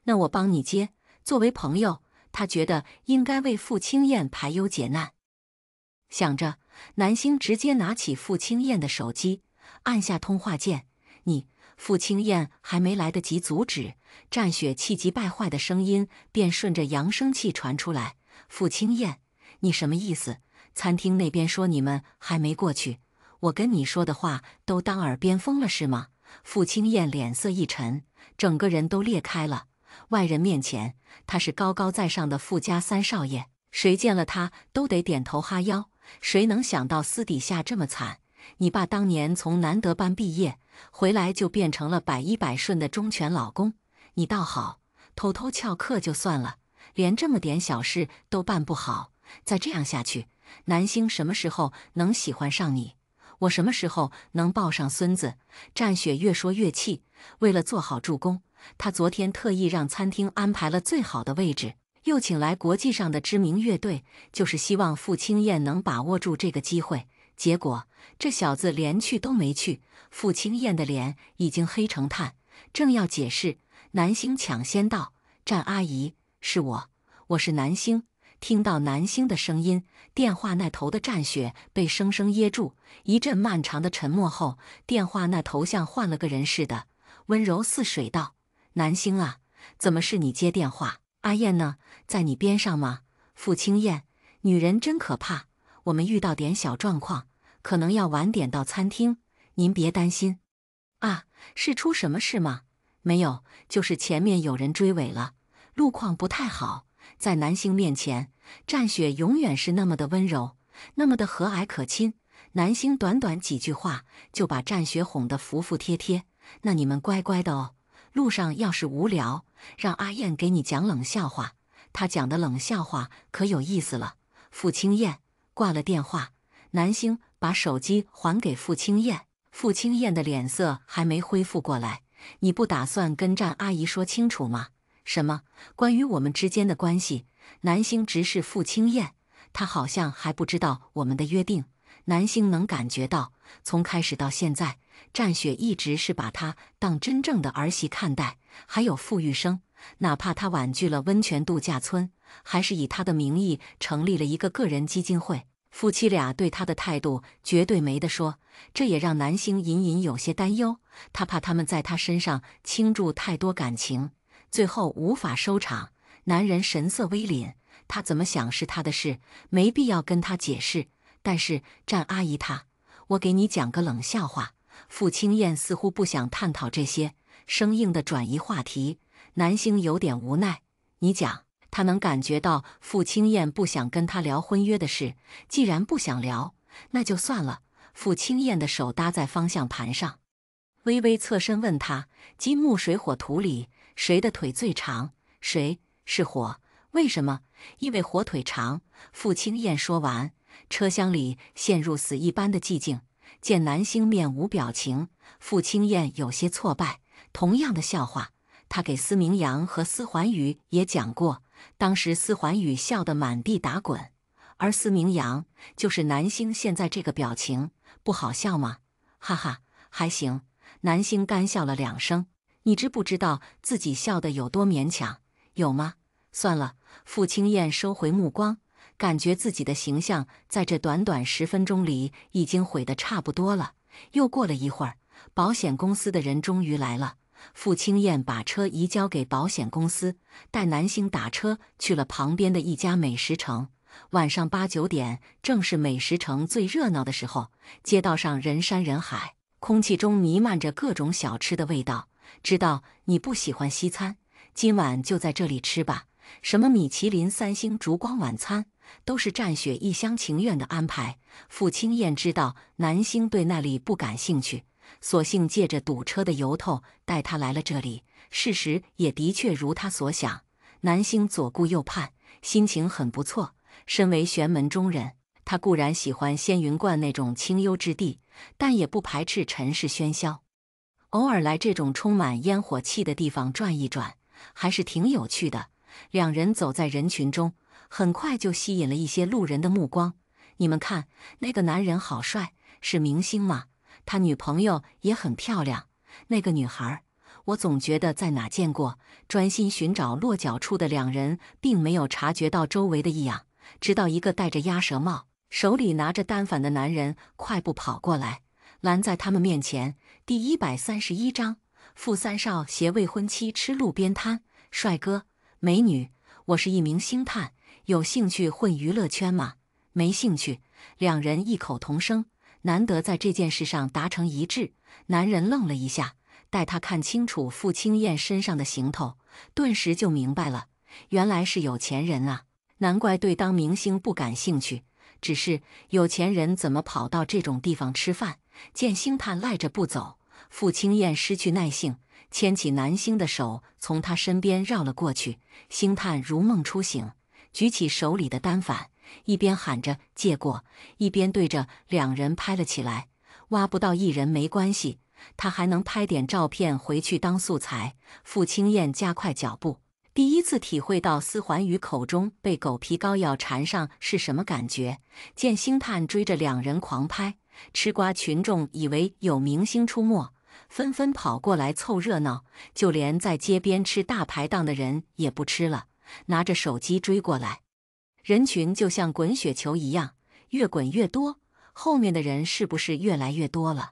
A: 那我帮你接。作为朋友，他觉得应该为傅青燕排忧解难。想着，南星直接拿起傅青燕的手机，按下通话键。你。傅青燕还没来得及阻止，战雪气急败坏的声音便顺着扬声器传出来：“傅青燕，你什么意思？餐厅那边说你们还没过去，我跟你说的话都当耳边风了是吗？”傅青燕脸色一沉，整个人都裂开了。外人面前，他是高高在上的傅家三少爷，谁见了他都得点头哈腰。谁能想到私底下这么惨？你爸当年从南德班毕业回来，就变成了百依百顺的忠犬老公。你倒好，偷偷翘课就算了，连这么点小事都办不好。再这样下去，南星什么时候能喜欢上你？我什么时候能抱上孙子？战雪越说越气，为了做好助攻，他昨天特意让餐厅安排了最好的位置，又请来国际上的知名乐队，就是希望傅青燕能把握住这个机会。结果这小子连去都没去，傅青燕的脸已经黑成炭。正要解释，南星抢先道：“战阿姨，是我是南星。”听到南星的声音，电话那头的战雪被生生噎住。一阵漫长的沉默后，电话那头像换了个人似的，温柔似水道：“南星啊，怎么是你接电话？阿燕呢？在你边上吗？”傅青燕，女人真可怕。我们遇到点小状况，可能要晚点到餐厅，您别担心。啊，是出什么事吗？没有，就是前面有人追尾了，路况不太好。在南星面前，战雪永远是那么的温柔，那么的和蔼可亲。南星短短几句话就把战雪哄得服服帖帖。那你们乖乖的哦，路上要是无聊，让阿燕给你讲冷笑话，她讲的冷笑话可有意思了。傅青燕挂了电话，南星把手机还给傅青燕。傅青燕的脸色还没恢复过来。你不打算跟战阿姨说清楚吗？什么？关于我们之间的关系？南星直视傅青燕，他好像还不知道我们的约定。南星能感觉到，从开始到现在，战雪一直是把她当真正的儿媳看待。还有傅玉生，哪怕他婉拒了温泉度假村，还是以他的名义成立了一个个人基金会。夫妻俩对他的态度绝对没得说，这也让南星隐隐有些担忧。他怕他们在他身上倾注太多感情，最后无法收场。男人神色微凛，他怎么想是他的事，没必要跟他解释。但是战阿姨我给你讲个冷笑话。傅青燕似乎不想探讨这些，生硬地转移话题。南星有点无奈，你讲。他能感觉到傅青燕不想跟他聊婚约的事，既然不想聊，那就算了。傅青燕的手搭在方向盘上，微微侧身问他：金木水火土里，谁的腿最长？谁是火？为什么？因为火腿长。傅青燕说完，车厢里陷入死一般的寂静。见南星面无表情，傅青燕有些挫败。同样的笑话，他给司明阳和司环宇也讲过，当时司环宇笑得满地打滚。而司明阳就是南星现在这个表情，不好笑吗？哈哈，还行。南星干笑了2声。你知不知道自己笑得有多勉强？有吗？算了。傅青燕收回目光，感觉自己的形象在这短短10分钟里已经毁得差不多了。又过了一会儿，保险公司的人终于来了。傅青燕把车移交给保险公司，带南星打车去了旁边的一家美食城。晚上8、9点，正是美食城最热闹的时候，街道上人山人海，空气中弥漫着各种小吃的味道。知道你不喜欢西餐，今晚就在这里吃吧。什么米其林3星烛光晚餐，都是战雪一厢情愿的安排。傅青燕知道南星对那里不感兴趣，索性借着堵车的由头带他来了这里。事实也的确如他所想，南星左顾右盼，心情很不错。身为玄门中人，他固然喜欢仙云观那种清幽之地，但也不排斥尘世喧嚣。偶尔来这种充满烟火气的地方转一转，还是挺有趣的。2人走在人群中，很快就吸引了一些路人的目光。你们看，那个男人好帅，是明星吗？他女朋友也很漂亮。那个女孩，我总觉得在哪见过。专心寻找落脚处的2人，并没有察觉到周围的异样，直到一个戴着鸭舌帽、手里拿着单反的男人快步跑过来，拦在他们面前。第131章，傅三少携未婚妻吃路边摊。帅哥美女，我是一名星探，有兴趣混娱乐圈吗？没兴趣。2人异口同声，难得在这件事上达成一致。男人愣了一下，待他看清楚傅青燕身上的行头，顿时就明白了，原来是有钱人啊，难怪对当明星不感兴趣。只是有钱人怎么跑到这种地方吃饭？见星探赖着不走，傅青燕失去耐性，牵起南星的手，从他身边绕了过去。星探如梦初醒，举起手里的单反，一边喊着借过，一边对着2人拍了起来。挖不到一人没关系，他还能拍点照片回去当素材。傅青燕加快脚步，第一次体会到司环宇口中被狗皮膏药缠上是什么感觉。见星探追着2人狂拍，吃瓜群众以为有明星出没，纷纷跑过来凑热闹，就连在街边吃大排档的人也不吃了，拿着手机追过来。人群就像滚雪球一样，越滚越多，后面的人是不是越来越多了？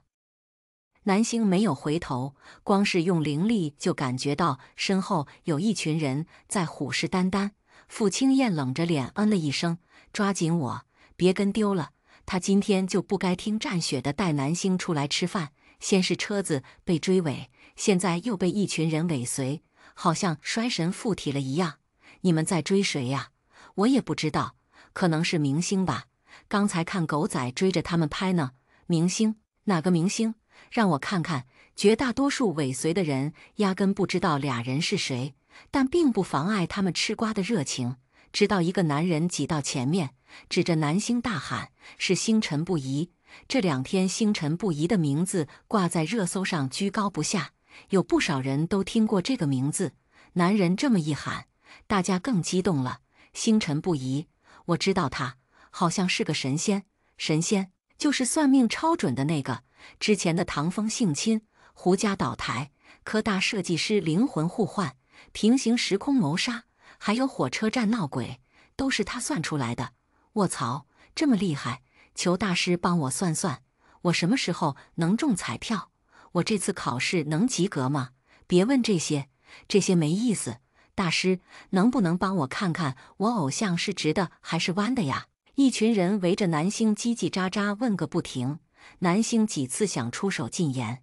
A: 南星没有回头，光是用灵力就感觉到身后有一群人在虎视眈眈。傅青燕冷着脸嗯了一声，抓紧我，别跟丢了。他今天就不该听战雪的带南星出来吃饭，先是车子被追尾，现在又被一群人尾随，好像衰神附体了一样。你们在追谁呀？我也不知道，可能是明星吧。刚才看狗仔追着他们拍呢。明星？哪个明星？让我看看。绝大多数尾随的人压根不知道2人是谁，但并不妨碍他们吃瓜的热情。直到一个男人挤到前面，指着南星大喊：“是星辰不移！”这2天星辰不移的名字挂在热搜上居高不下，有不少人都听过这个名字。男人这么一喊，大家更激动了。星辰不移，我知道他，好像是个神仙。神仙就是算命超准的那个。之前的唐风性侵、胡家倒台、科大设计师灵魂互换、平行时空谋杀，还有火车站闹鬼，都是他算出来的。卧槽，这么厉害！求大师帮我算算，我什么时候能中彩票？我这次考试能及格吗？别问这些，这些没意思。大师，能不能帮我看看我偶像是直的还是弯的呀？一群人围着南星叽叽喳喳问个不停。南星几次想出手禁言，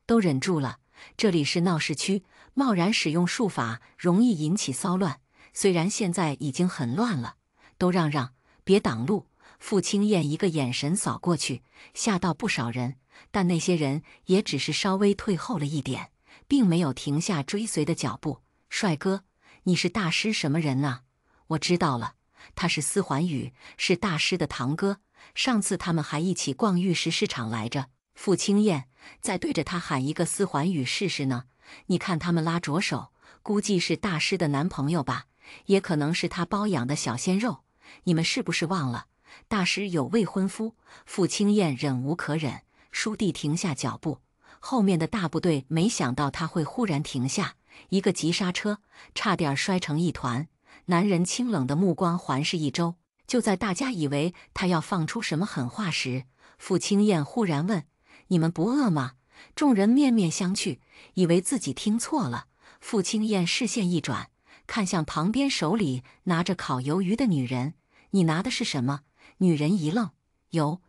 A: 都忍住了。这里是闹市区，贸然使用术法容易引起骚乱。虽然现在已经很乱了，都让让，别挡路。傅青燕一个眼神扫过去，吓到不少人，但那些人也只是稍微退后了一点，并没有停下追随的脚步。帅哥，你是大师什么人啊？我知道了，他是司环宇，是大师的堂哥。上次他们还一起逛玉石市场来着。傅青燕再对着他喊一个司环宇试试呢？你看他们拉着手，估计是大师的男朋友吧，也可能是他包养的小鲜肉。你们是不是忘了，大师有未婚夫？”傅青燕忍无可忍，倏地停下脚步。后面的大部队没想到他会忽然停下，一个急刹车，差点摔成一团。男人清冷的目光环视一周，就在大家以为他要放出什么狠话时，傅青燕忽然问：“你们不饿吗？”众人面面相觑，以为自己听错了。傅青燕视线一转，看向旁边手里拿着烤鱿鱼的女人：“你拿的是什么？”女人一愣：“鱿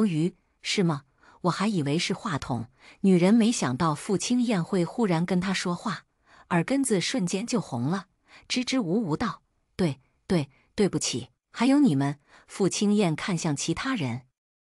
A: 鱼，是吗？我还以为是话筒。”女人没想到傅青燕会忽然跟她说话，耳根子瞬间就红了，支支吾吾道：“对不起，还有你们。”傅青燕看向其他人，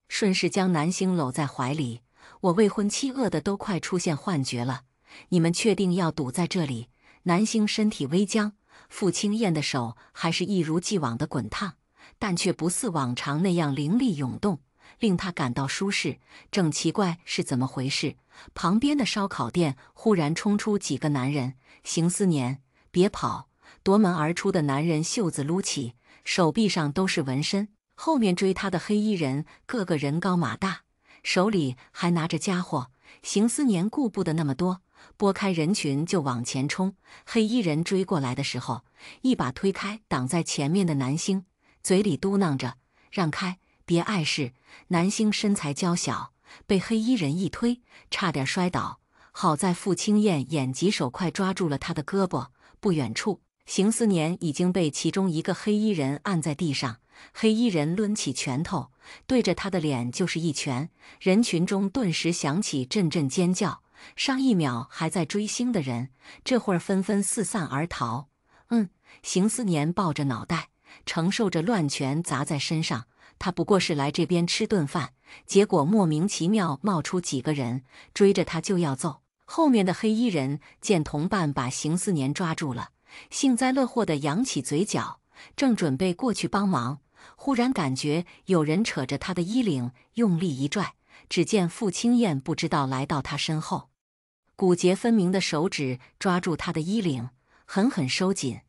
A: 顺势将南星搂在怀里：“我未婚妻饿得都快出现幻觉了，你们确定要堵在这里？”南星身体微僵，傅青燕的手还是一如既往的滚烫，但却不似往常那样凌厉涌动，令他感到舒适。正奇怪是怎么回事，旁边的烧烤店忽然冲出几个男人：“邢思年，别跑！”夺门而出的男人袖子撸起，手臂上都是纹身，后面追他的黑衣人个个人高马大，手里还拿着家伙。邢思年顾不得那么多，拨开人群就往前冲。黑衣人追过来的时候，一把推开挡在前面的南星，嘴里嘟囔着：“让开，别碍事。”南星身材娇小，被黑衣人一推，差点摔倒。好在傅青燕眼疾手快抓住了他的胳膊。不远处，邢思年已经被其中一个黑衣人按在地上，黑衣人抡起拳头，对着他的脸就是一拳。人群中顿时响起阵阵尖叫，上一秒还在追星的人，这会儿纷纷四散而逃。邢思年抱着脑袋，承受着乱拳砸在身上。他不过是来这边吃顿饭，结果莫名其妙冒出几个人，追着他就要揍。后面的黑衣人见同伴把邢思年抓住了，幸灾乐祸地扬起嘴角，正准备过去帮忙，忽然感觉有人扯着他的衣领，用力一拽，只见傅青燕不知道来到他身后，骨节分明的手指抓住他的衣领，狠狠收紧。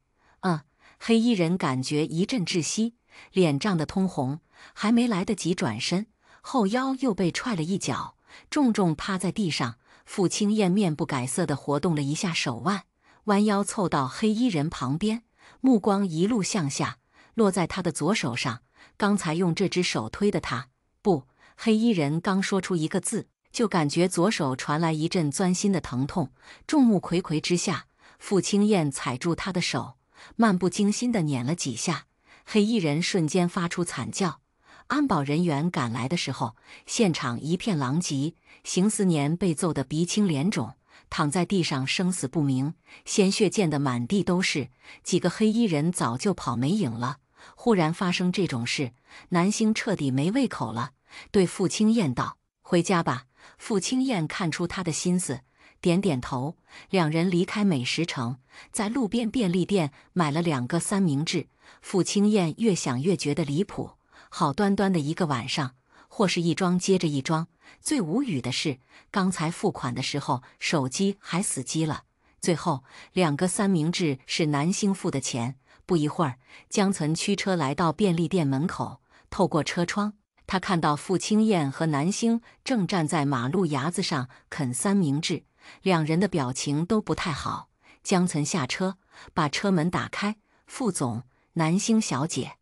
A: 黑衣人感觉一阵窒息，脸涨得通红，还没来得及转身，后腰又被踹了一脚，重重趴在地上。傅青燕面不改色地活动了一下手腕，弯腰凑到黑衣人旁边，目光一路向下，落在他的左手上。刚才用这只手推的他。不，黑衣人刚说出一个字，就感觉左手传来一阵钻心的疼痛。众目睽睽之下，傅青燕踩住他的手，漫不经心地捻了几下，黑衣人瞬间发出惨叫。安保人员赶来的时候，现场一片狼藉，邢思年被揍得鼻青脸肿，躺在地上生死不明，鲜血溅得满地都是。几个黑衣人早就跑没影了。忽然发生这种事，南星彻底没胃口了，对傅青燕道：“回家吧。”傅青燕看出他的心思，点点头。两人离开美食城，在路边便利店买了2个三明治。傅青燕越想越觉得离谱，好端端的一个晚上，货是一桩接着一桩。最无语的是，刚才付款的时候手机还死机了。最后2个三明治是南星付的钱。不一会儿，江岑驱车来到便利店门口，透过车窗，他看到傅青燕和南星正站在马路牙子上啃三明治，两人的表情都不太好。江岑下车，把车门打开：“傅总，南星小姐。”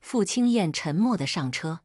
A: 傅青燕沉默地上车，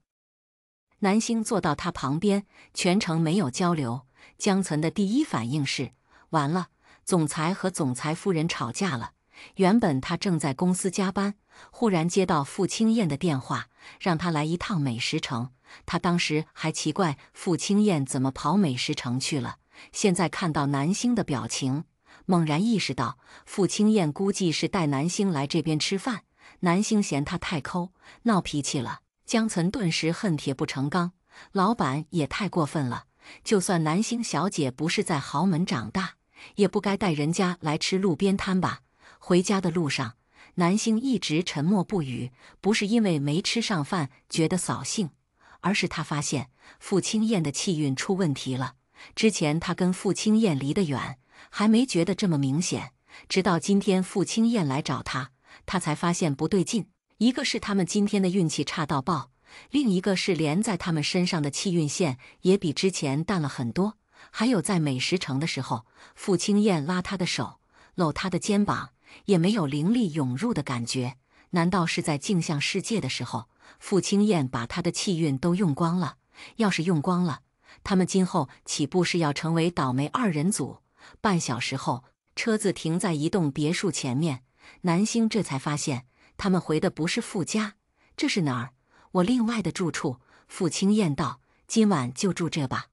A: 南星坐到他旁边，全程没有交流。江岑的第一反应是：完了，总裁和总裁夫人吵架了。原本他正在公司加班，忽然接到傅青燕的电话，让他来一趟美食城。他当时还奇怪傅青燕怎么跑美食城去了，现在看到南星的表情，猛然意识到傅青燕估计是带南星来这边吃饭。南星嫌他太抠，闹脾气了。江岑顿时恨铁不成钢，老板也太过分了，就算南星小姐不是在豪门长大，也不该带人家来吃路边摊吧。回家的路上，南星一直沉默不语，不是因为没吃上饭觉得扫兴，而是他发现傅青燕的气运出问题了。之前他跟傅青燕离得远，还没觉得这么明显，直到今天傅青燕来找他，他才发现不对劲。一个是他们今天的运气差到爆，另一个是连在他们身上的气运线也比之前淡了很多。还有在美食城的时候，傅青燕拉他的手，搂他的肩膀，也没有灵力涌入的感觉。难道是在镜像世界的时候，傅青燕把他的气运都用光了？要是用光了，他们今后岂不是要成为倒霉二人组？半小时后，车子停在一栋别墅前面，南星这才发现他们回的不是傅家。这是哪儿？我另外的住处。傅青燕道：“今晚就住这吧。”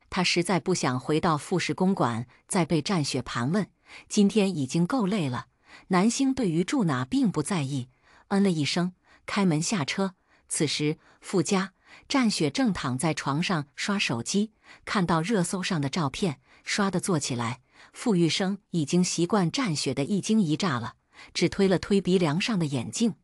A: 他实在不想回到傅氏公馆再被战雪盘问，今天已经够累了。南星对于住哪并不在意，嗯了一声，开门下车。此时傅家，战雪正躺在床上刷手机，看到热搜上的照片，刷地坐起来。傅玉生已经习惯战雪的一惊一乍了，只推了推鼻梁上的眼镜，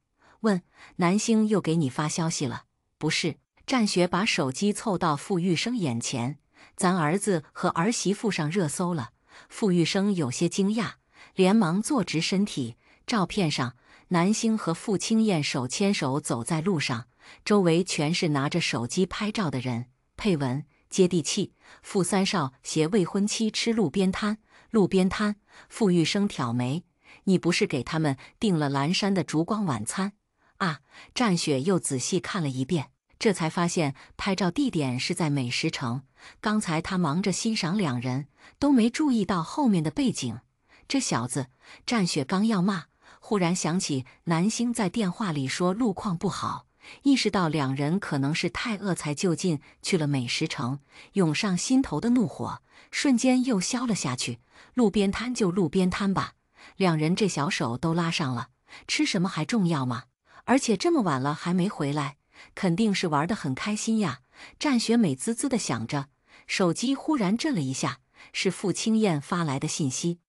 A: 问：“南星又给你发消息了？”“不是。”战雪把手机凑到傅玉生眼前：“咱儿子和儿媳妇上热搜了。”傅玉生有些惊讶，连忙坐直身体。照片上，南星和傅青燕手牵手走在路上，周围全是拿着手机拍照的人。配文：接地气，傅三少携未婚妻吃路边摊。路边摊，傅玉生挑眉：“你不是给他们订了蓝山的烛光晚餐啊？”战雪又仔细看了一遍，这才发现拍照地点是在美食城。刚才他忙着欣赏两人，都没注意到后面的背景。这小子！战雪刚要骂，忽然想起南星在电话里说路况不好，意识到两人可能是太饿才就近去了美食城，涌上心头的怒火瞬间又消了下去。路边摊就路边摊吧，两人这小手都拉上了，吃什么还重要吗？而且这么晚了还没回来，肯定是玩得很开心呀。战雪美滋滋地想着，手机忽然震了一下，是傅青燕发来的信息，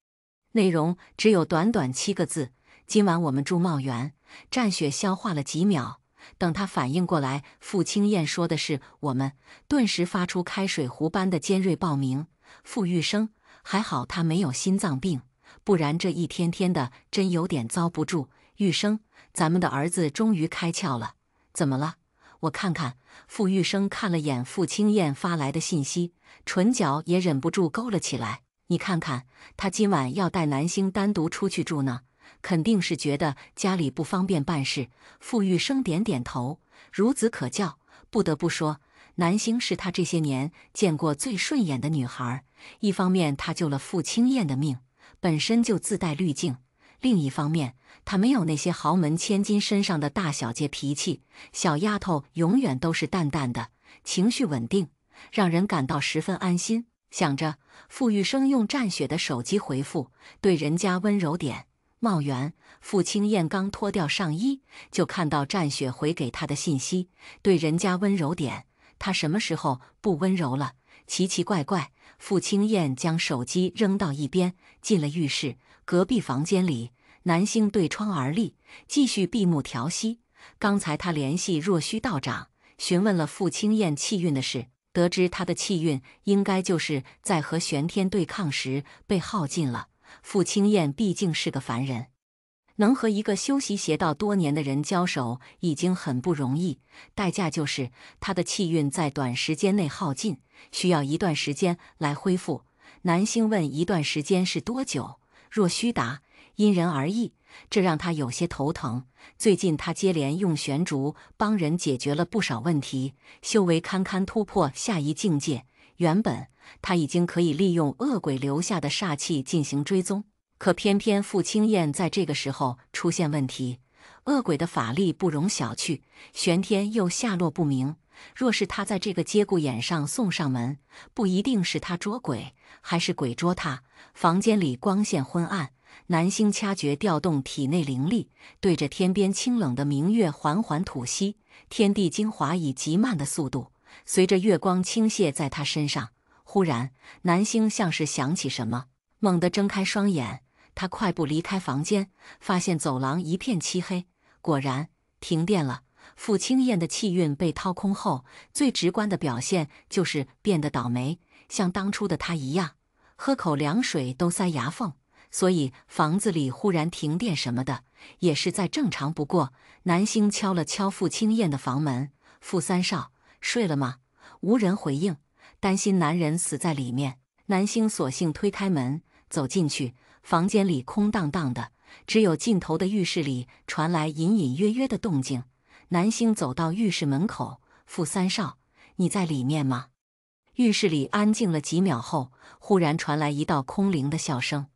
A: 内容只有短短7个字：“今晚我们住茂园。”战雪消化了几秒，等他反应过来傅青燕说的是我们，顿时发出开水壶般的尖锐爆鸣。傅玉生，还好他没有心脏病，不然这一天天的真有点遭不住。玉生，咱们的儿子终于开窍了。怎么了？我看看。傅玉生看了眼傅青燕发来的信息，唇角也忍不住勾了起来。你看看，他今晚要带南星单独出去住呢，肯定是觉得家里不方便办事。傅玉生点点头，孺子可教。不得不说，南星是他这些年见过最顺眼的女孩。一方面她救了傅青燕的命，本身就自带滤镜；另一方面，她没有那些豪门千金身上的大小姐脾气，小丫头永远都是淡淡的，情绪稳定，让人感到十分安心。想着，傅玉生用战雪的手机回复：“对人家温柔点。”茂园。傅青燕刚脱掉上衣，就看到战雪回给他的信息：“对人家温柔点。”他什么时候不温柔了？奇奇怪怪。傅青燕将手机扔到一边，进了浴室。隔壁房间里，南星对窗而立，继续闭目调息。刚才他联系若虚道长，询问了傅青燕气运的事，得知他的气运应该就是在和玄天对抗时被耗尽了。傅青燕毕竟是个凡人，能和一个修习邪道多年的人交手已经很不容易，代价就是他的气运在短时间内耗尽，需要一段时间来恢复。南星问一段时间是多久，若虚答因人而异，这让他有些头疼。最近他接连用玄烛帮人解决了不少问题，修为堪堪突破下一境界。原本他已经可以利用恶鬼留下的煞气进行追踪，可偏偏傅青燕在这个时候出现问题。恶鬼的法力不容小觑，玄天又下落不明。若是他在这个节骨眼上送上门，不一定是他捉鬼，还是鬼捉他。房间里光线昏暗，南星掐诀调动体内灵力，对着天边清冷的明月缓缓吐息。天地精华以极慢的速度随着月光倾泻在他身上。忽然，南星像是想起什么，猛地睁开双眼。他快步离开房间，发现走廊一片漆黑，果然停电了。傅青燕的气运被掏空后，最直观的表现就是变得倒霉，像当初的她一样，喝口凉水都塞牙缝。所以房子里忽然停电什么的，也是再正常不过。南星敲了敲傅青燕的房门：“傅三少，睡了吗？”无人回应，担心男人死在里面，南星索性推开门走进去。房间里空荡荡的，只有尽头的浴室里传来隐隐约约的动静。南星走到浴室门口：“傅三少，你在里面吗？”浴室里安静了几秒后，忽然传来一道空灵的笑声：“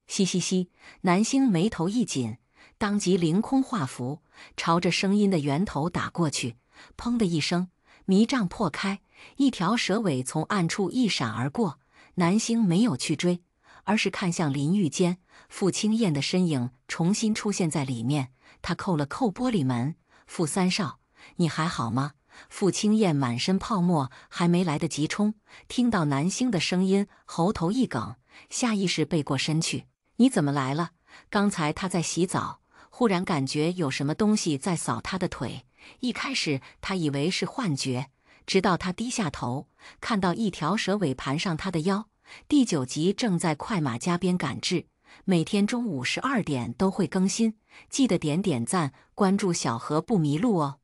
A: 嘻嘻嘻。”南星眉头一紧，当即凌空画符，朝着声音的源头打过去。砰的一声，迷障破开，一条蛇尾从暗处一闪而过。南星没有去追，而是看向淋浴间，傅青燕的身影重新出现在里面。他扣了扣玻璃门：“傅三少，你还好吗？”傅青燕满身泡沫，还没来得及冲，听到南星的声音，喉头一梗，下意识背过身去：“你怎么来了？”刚才他在洗澡，忽然感觉有什么东西在扫他的腿，一开始他以为是幻觉，直到他低下头，看到一条蛇尾盘上他的腰。第9集正在快马加鞭赶制，每天中午12点都会更新，记得点点赞，关注小河不迷路哦。